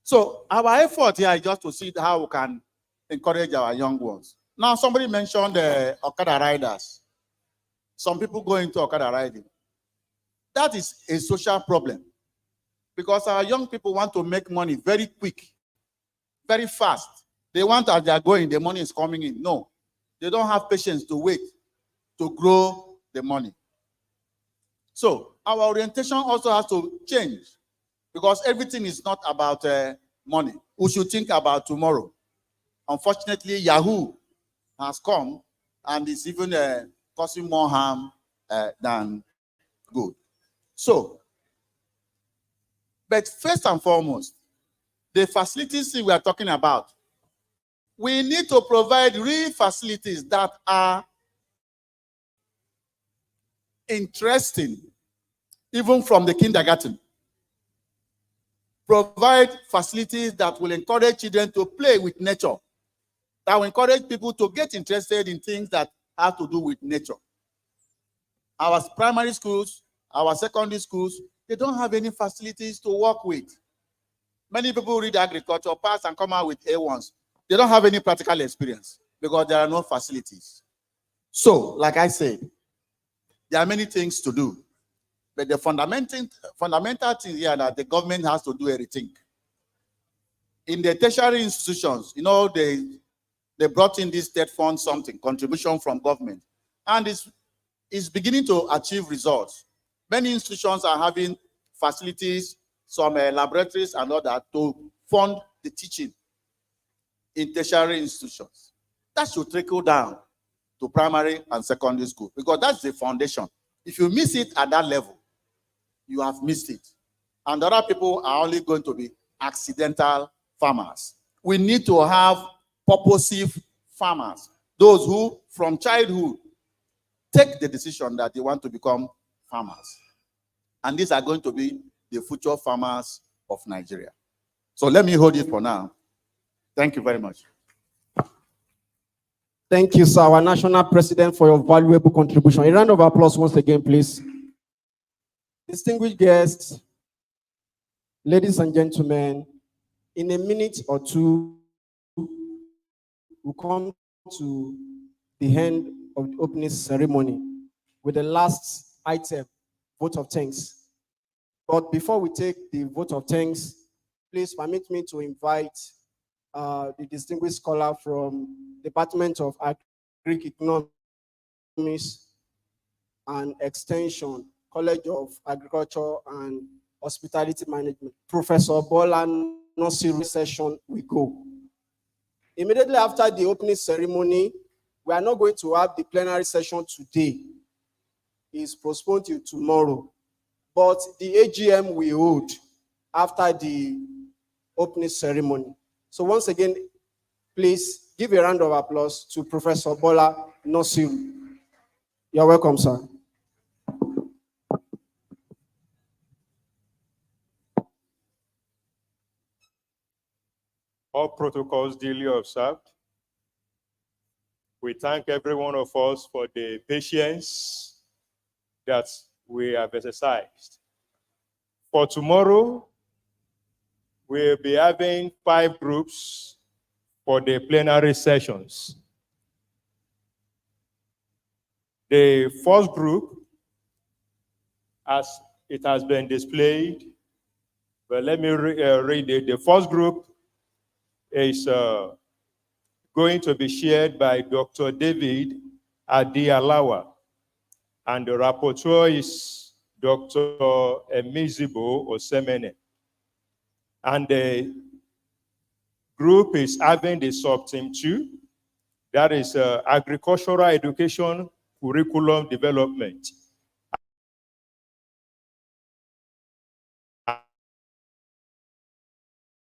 So our effort here is just to see how we can encourage our young ones. Now, somebody mentioned the Okada riders. Some people go into Okada riding. That is a social problem because our young people want to make money very quick, very fast. They want as they are going, the money is coming in. No, they don't have patience to wait to grow the money. So our orientation also has to change because everything is not about money. We should think about tomorrow. Unfortunately, Yahoo has come and is even causing more harm than good. So, but first and foremost, the facilities we are talking about, we need to provide real facilities that are interesting, even from the kindergarten. Provide facilities that will encourage children to play with nature, that will encourage people to get interested in things that have to do with nature. Our primary schools, our secondary schools, they don't have any facilities to work with. Many people read agriculture, pass and come out with A1s. They don't have any practical experience because there are no facilities. So, like I said, there are many things to do. But the fundamental thing here that the government has to do everything. In the tertiary institutions, you know, they brought in this state fund something, contribution from government. And is beginning to achieve results. Many institutions are having facilities, some laboratories and all that to fund the teaching in tertiary institutions. That should trickle down to primary and secondary school because that's the foundation. If you miss it at that level, you have missed it. And other people are only going to be accidental farmers. We need to have purposive farmers, those who from childhood take the decision that they want to become farmers. And these are going to be the future farmers of Nigeria. So let me hold it for now. Thank you very much. Thank you, sir, our national president, for your valuable contribution. A round of applause once again, please. Distinguished guests, ladies and gentlemen, in a minute or two, we'll come to the end of the opening ceremony with the last item, vote of thanks. But before we take the vote of thanks, please permit me to invite the distinguished scholar from Department of Agri-Economics and Extension, College of Agriculture and Hospitality Management, Professor Bola Nasiru. Session we go. Immediately after the opening ceremony, we are not going to have the plenary session today. It's postponed till tomorrow. But the AGM we hold after the opening ceremony. So once again, please give a round of applause to Professor Bola Nasiru. You're welcome, sir. All protocols duly observed. We thank every one of us for the patience that we have exercised. For tomorrow, we'll be having 5 groups for the plenary sessions. The first group, as it has been displayed, but let me read it. The first group is going to be shared by Dr. David Adialawa, and the rapporteur is Dr. Emizibo Osemene. And the group is having the sub-team 2, that is agricultural education curriculum development.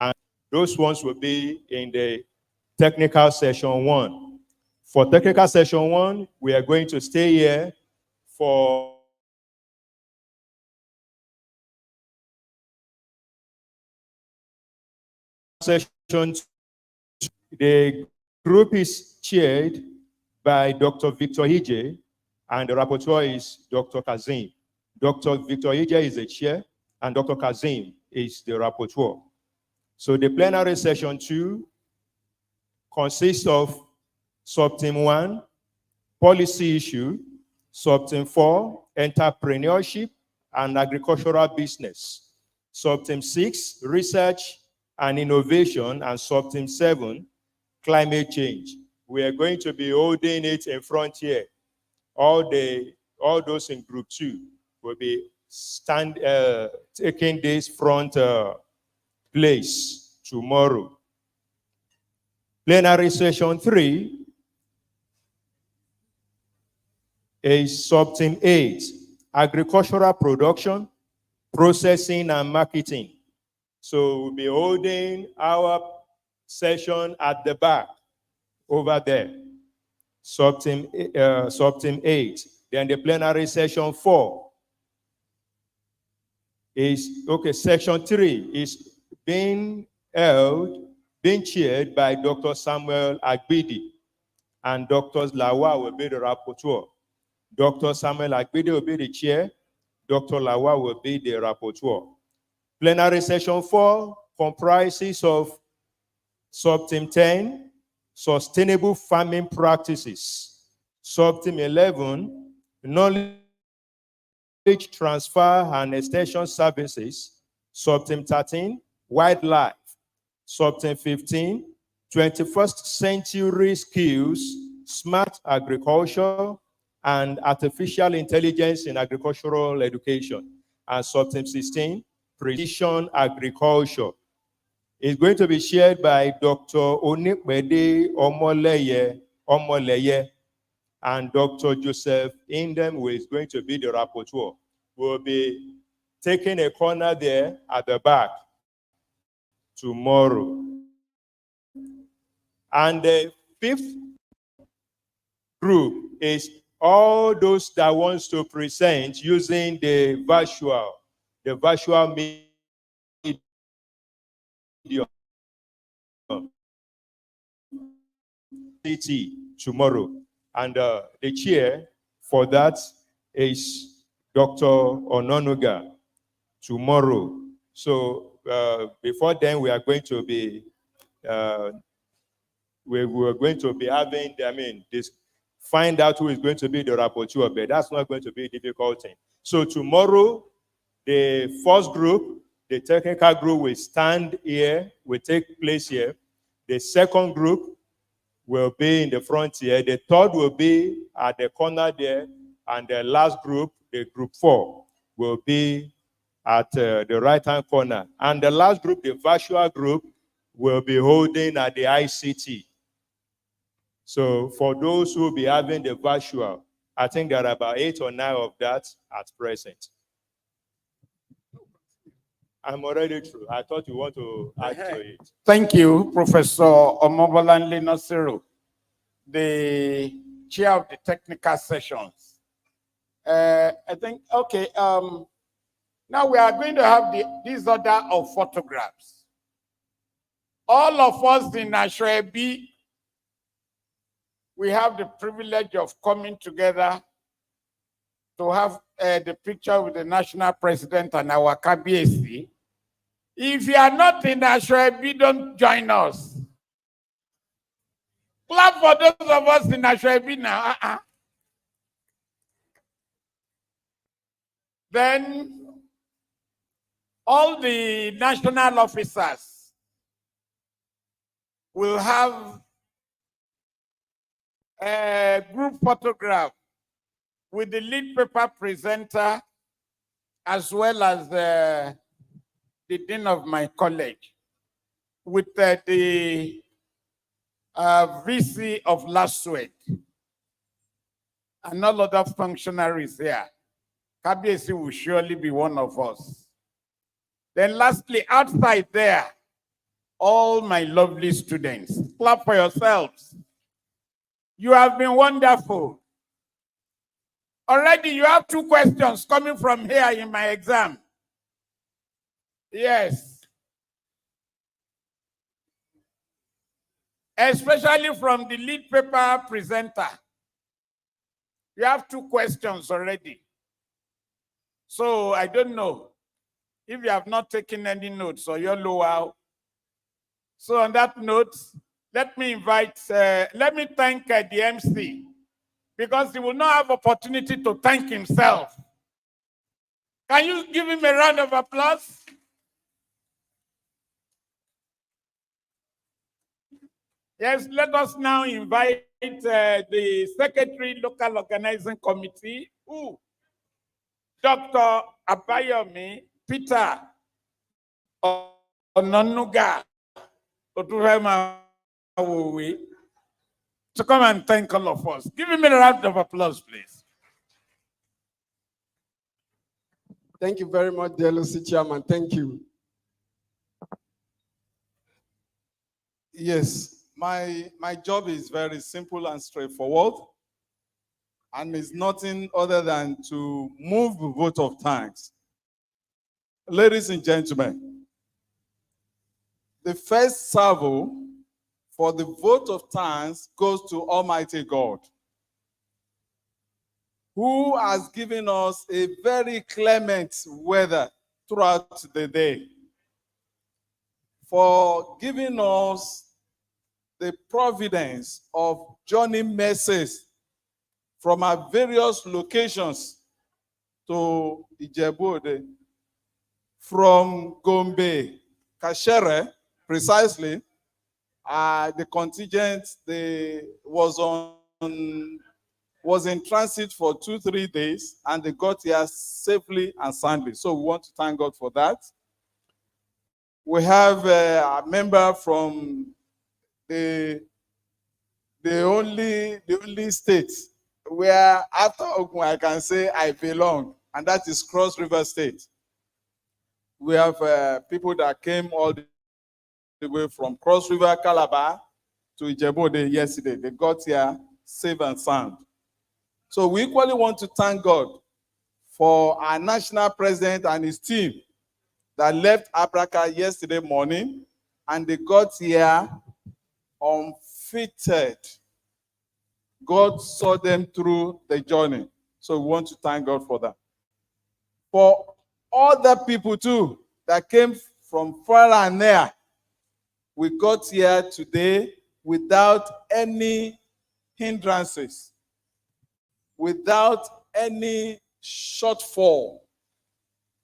And those ones will be in the technical session 1. For technical session 1, we are going to stay here for session 2. The group is chaired by Dr. Victor Ije, and the rapporteur is Dr. Kazim. Dr. Victor Ije is the chair, and Dr. Kazim is the rapporteur. So the plenary session 2 consists of sub-team 1, policy issue, sub-team 4, entrepreneurship and agricultural business, sub-team 6, research and innovation, and sub-team 7, climate change. We are going to be holding it in front here. All those in group 2 will be taking this front place tomorrow. Plenary session 3 is sub-team 8, agricultural production, processing and marketing. So we'll be holding our session at the back over there. Sub-team 8. Then the plenary session 4 is, section 3 is being chaired by Dr. Samuel Agbidi, and Dr. Lawa will be the rapporteur. Dr. Samuel Agbidi will be the chair, Dr. Lawa will be the rapporteur. Plenary session 4 comprises of sub-team 10, sustainable farming practices, sub-team 11, knowledge transfer and extension services, sub-team 13, wildlife, sub-team 15, 21st century skills, smart agriculture, and Artificial Intelligence in Agricultural Education. And Subteam 16, Precision Agriculture. It's going to be shared by Dr. Onikbede Omoleye, and Dr. Joseph Indem, who is going to be the rapporteur. We'll be taking a corner there at the back tomorrow. And the fifth group is all those that wants to present using the virtual medium tomorrow. And the chair for that is Dr. Ononuga tomorrow. So before then, we are going to be we're going to be having, this, find out who is going to be the rapporteur, but that's not going to be a difficult thing. So tomorrow, the first group, the technical group, will stand here, will take place here. The second group will be in the front here. The third will be at the corner there. And the last group, the group 4, will be at the right-hand corner. And the last group, the virtual group, will be holding at the ICT. So for those who will be having the virtual, I think there are about 8 or 9 of that at present. I'm already through. I thought you want to add to it. Thank you, Professor Omobolanle Nasiru, the chair of the technical sessions. I think, okay, now we are going to have this order of photographs. All of us in Ashwebi, we have the privilege of coming together to have the picture with the national president and our KBAC. If you are not in Ashwebi, don't join us. Clap for those of us in Ashwebi now. Then all the national officers will have a group photograph with the lead paper presenter as well as the dean of my college, with the VC of Lastwed and all other functionaries here. KBAC will surely be one of us. Then lastly, outside there, all my lovely students, clap for yourselves. You have been wonderful. Already you have 2 questions coming from here in my exam. Yes. Especially from the lead paper presenter. You have 2 questions already. So I don't know if you have not taken any notes or you're low. So on that note, let me thank the MC, because he will not have opportunity to thank himself. Can you give him a round of applause? Yes, let us now invite the Secretary, Local Organizing Committee, Dr. Abayomi Peter Ononuga, to come and thank all of us. Give him a round of applause, please. Thank you very much, dear Lucy Chairman. Thank you. Yes, my job is very simple and straightforward, and it's nothing other than to move the vote of thanks. Ladies and gentlemen, the first salvo for the vote of thanks goes to Almighty God, who has given us a very clement weather throughout the day, for giving us the providence of journey mercies from our various locations to Ijebu-Ode, from Gombe, Kashere, precisely. The contingent was was in transit for 2-3 days, and they got here safely and soundly. So we want to thank God for that. We have a member from the only state where after Ogun I can say I belong, and that is Cross River State. We have people that came all the way from Cross River, Calabar to Ijebu yesterday. They got here safe and sound. So we equally want to thank God for our national president and his team that left Africa yesterday morning, and they got here unfitted. God saw them through the journey. So we want to thank God for that. For other people too that came from far and near, we got here today without any hindrances, without any shortfall.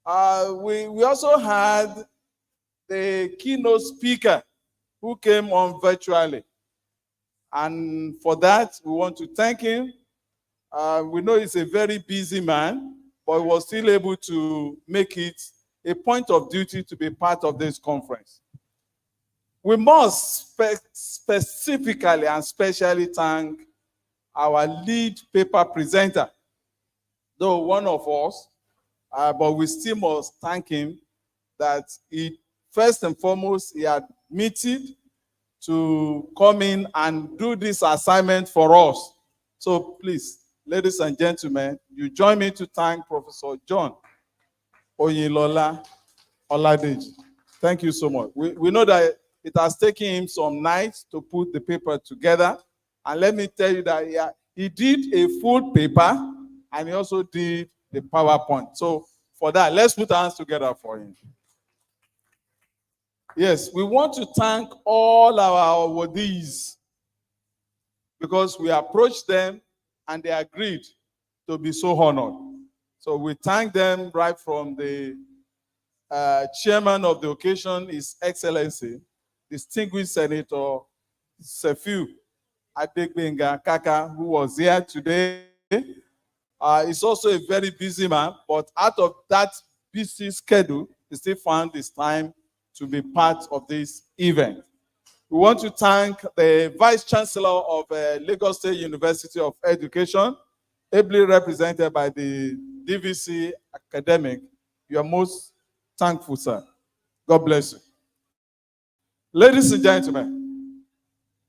We also had the keynote speaker who came on virtually. And for that, we want to thank him. We know he's a very busy man, but he was still able to make it a point of duty to be part of this conference. We must specifically and specially thank our lead paper presenter, though one of us, but we still must thank him that he, first and foremost, he admitted to come in and do this assignment for us. So please, ladies and gentlemen, you join me to thank Professor John Oyinlola Oladeji. Thank you so much. We know that it has taken him some nights to put the paper together. And let me tell you that he did a full paper and he also did the PowerPoint. So for that, let's put our hands together for him. Yes, we want to thank all our awardees because we approached them and they agreed to be so honored. So we thank them right from the chairman of the occasion, His Excellency, distinguished Senator Sefiu Adegbenga Kaka, who was here today. He's also a very busy man, but out of that busy schedule, he still found his time to be part of this event. We want to thank the Vice Chancellor of Lagos State University of Education, ably represented by the DVC academic. You are most thankful, sir. God bless you. Ladies and gentlemen,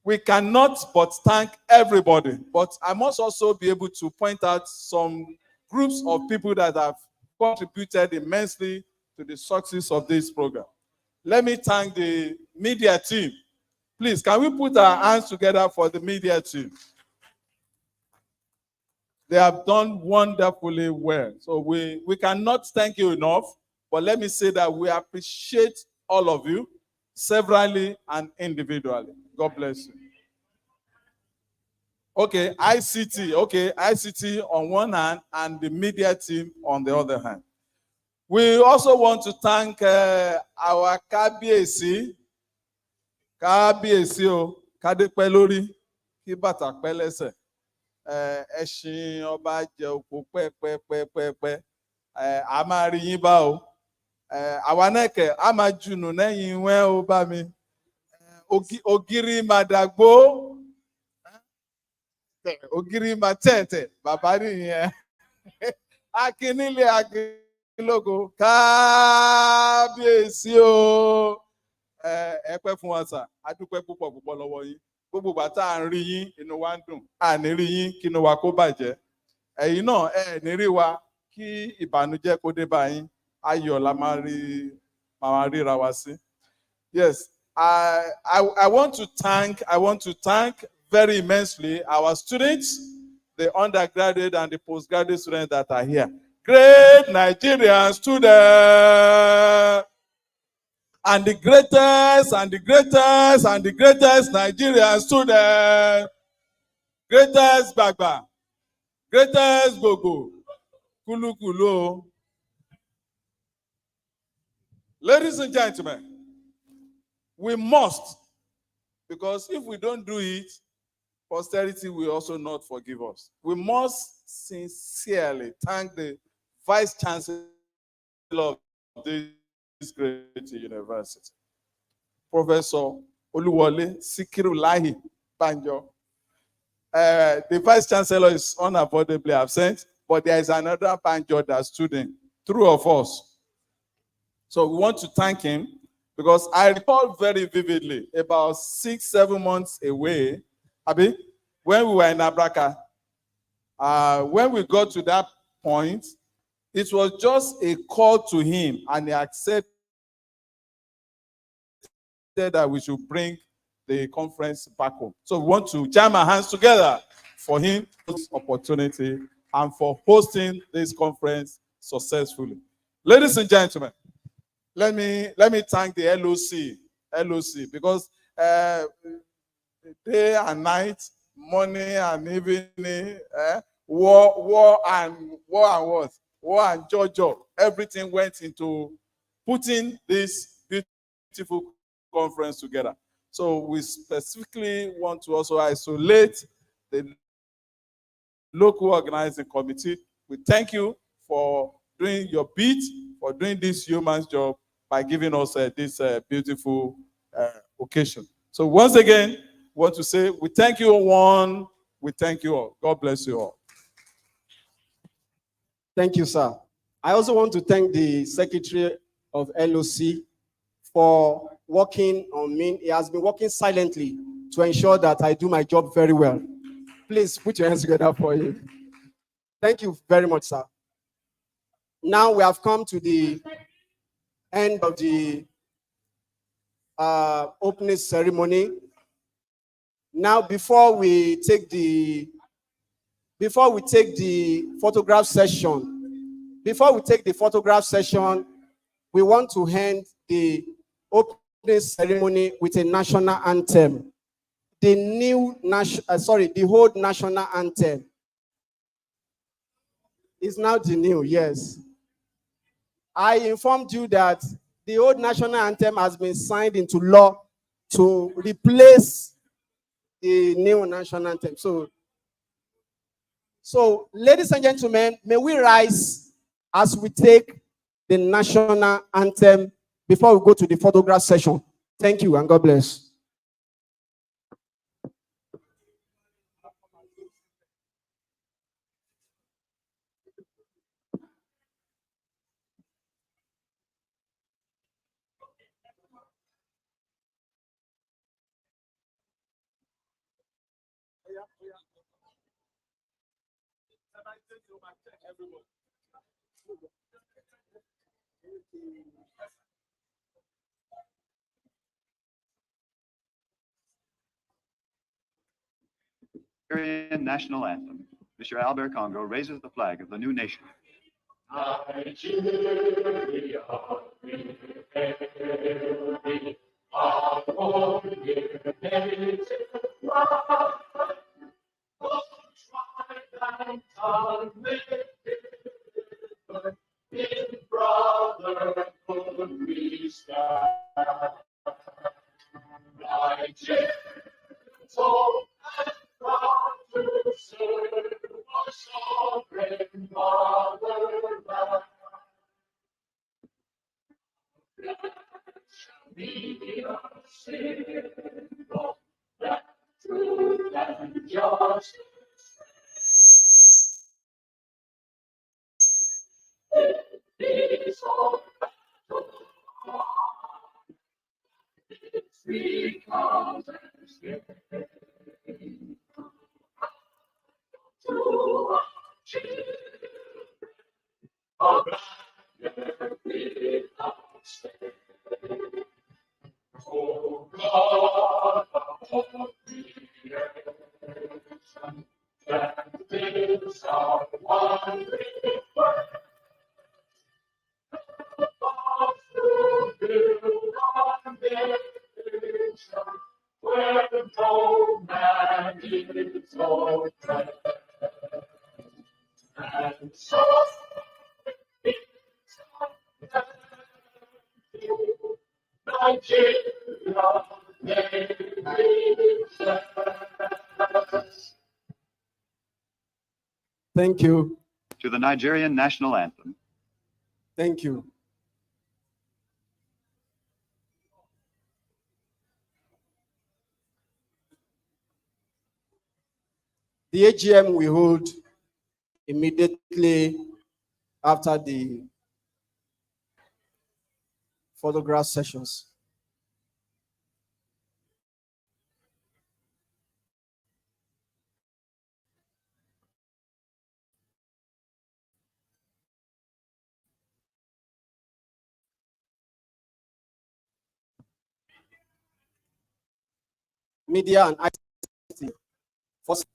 we cannot but thank everybody, but I must also be able to point out some groups of people that have contributed immensely to the success of this program. Let me thank the media team. Please, can we put our hands together for the media team? They have done wonderfully well. So we cannot thank you enough, but let me say that we appreciate all of you, severally and individually. God bless you. Okay, ICT on one hand and the media team on the other hand. We also want to thank our Kábíyèsí. Kábíyèsí o, kádé pẹ́ lórí, kí bàtà pẹ́ lẹ́sẹ̀. Ẹṣin ọba jẹ òpó pẹ́pẹ́pẹ́pẹ́. A máa rí yín bá o. Àwa náà kẹ̀, a máa jùnù lẹ́yìn wẹ́n o bá mi. Ògiri màdàgbó. Ògiri màtẹ̀ẹ̀tẹ̀, bàbá nìyẹn. Akínílé akínlógo, Kábíyèsí o. Ẹ pẹ́ fún wa sà, a dúpẹ́ púpọ̀ lọ́wọ́ yín. Gbogbo ìgbà tá à ń rí yín, inú wa ń dùn. A ní rí yín kí inú wa kó bàjẹ́. Ẹ̀yin náà ẹ ní rí wa kí ìbànújẹ́ kó dé bá yín. Ayọ̀ la máa ríra wa sí. Yes, I want to thank very immensely our students, the undergraduate and the postgraduate students that are here. Great Nigerian students! And the greatest Nigerian student, greatest Bagba, greatest Gogo, Kulu. Ladies and gentlemen, we must, because if we don't do it, posterity will also not forgive us. We must sincerely thank the Vice Chancellor of this great university, Professor Oluwole Sikirulahi Banjo. The Vice Chancellor is unavoidably absent, but there is another Banjo that's student, through of us. So we want to thank him because I recall very vividly about 6-7 months away, Abi, when we were in Abraka, when we got to that point, it was just a call to him and he accepted that we should bring the conference back home. So we want to jam our hands together for him, this opportunity, and for hosting this conference successfully. Ladies and gentlemen, let me thank the LOC, because day and night, morning and evening, war and Jojo, everything went into putting this beautiful conference together. So we specifically want to also isolate the local organizing committee. We thank you for doing your bit, for doing this human job by giving us this beautiful occasion. So once again, want to say we thank you one, we thank you all. God bless you all. Thank you, sir. I also want to thank the Secretary of LOC for working on me. He has been working silently to ensure that I do my job very well. Please put your hands together for him. Thank you very much, sir. Now we have come to the end of the opening ceremony. Now, before we take the photograph session, we want to end the opening ceremony with a national anthem. The old national anthem is now the new, yes. I informed you that the old national anthem has been signed into law to replace the new national anthem. So, ladies and gentlemen, may we rise as we take the national anthem before we go to the photograph session. Thank you and God bless. Nigerian national anthem. Mr. Albert Congo raises the flag of the new nation. Thank you. To the Nigerian national anthem. Thank you. The AGM we hold immediately after the photograph sessions. Media and ICT. First,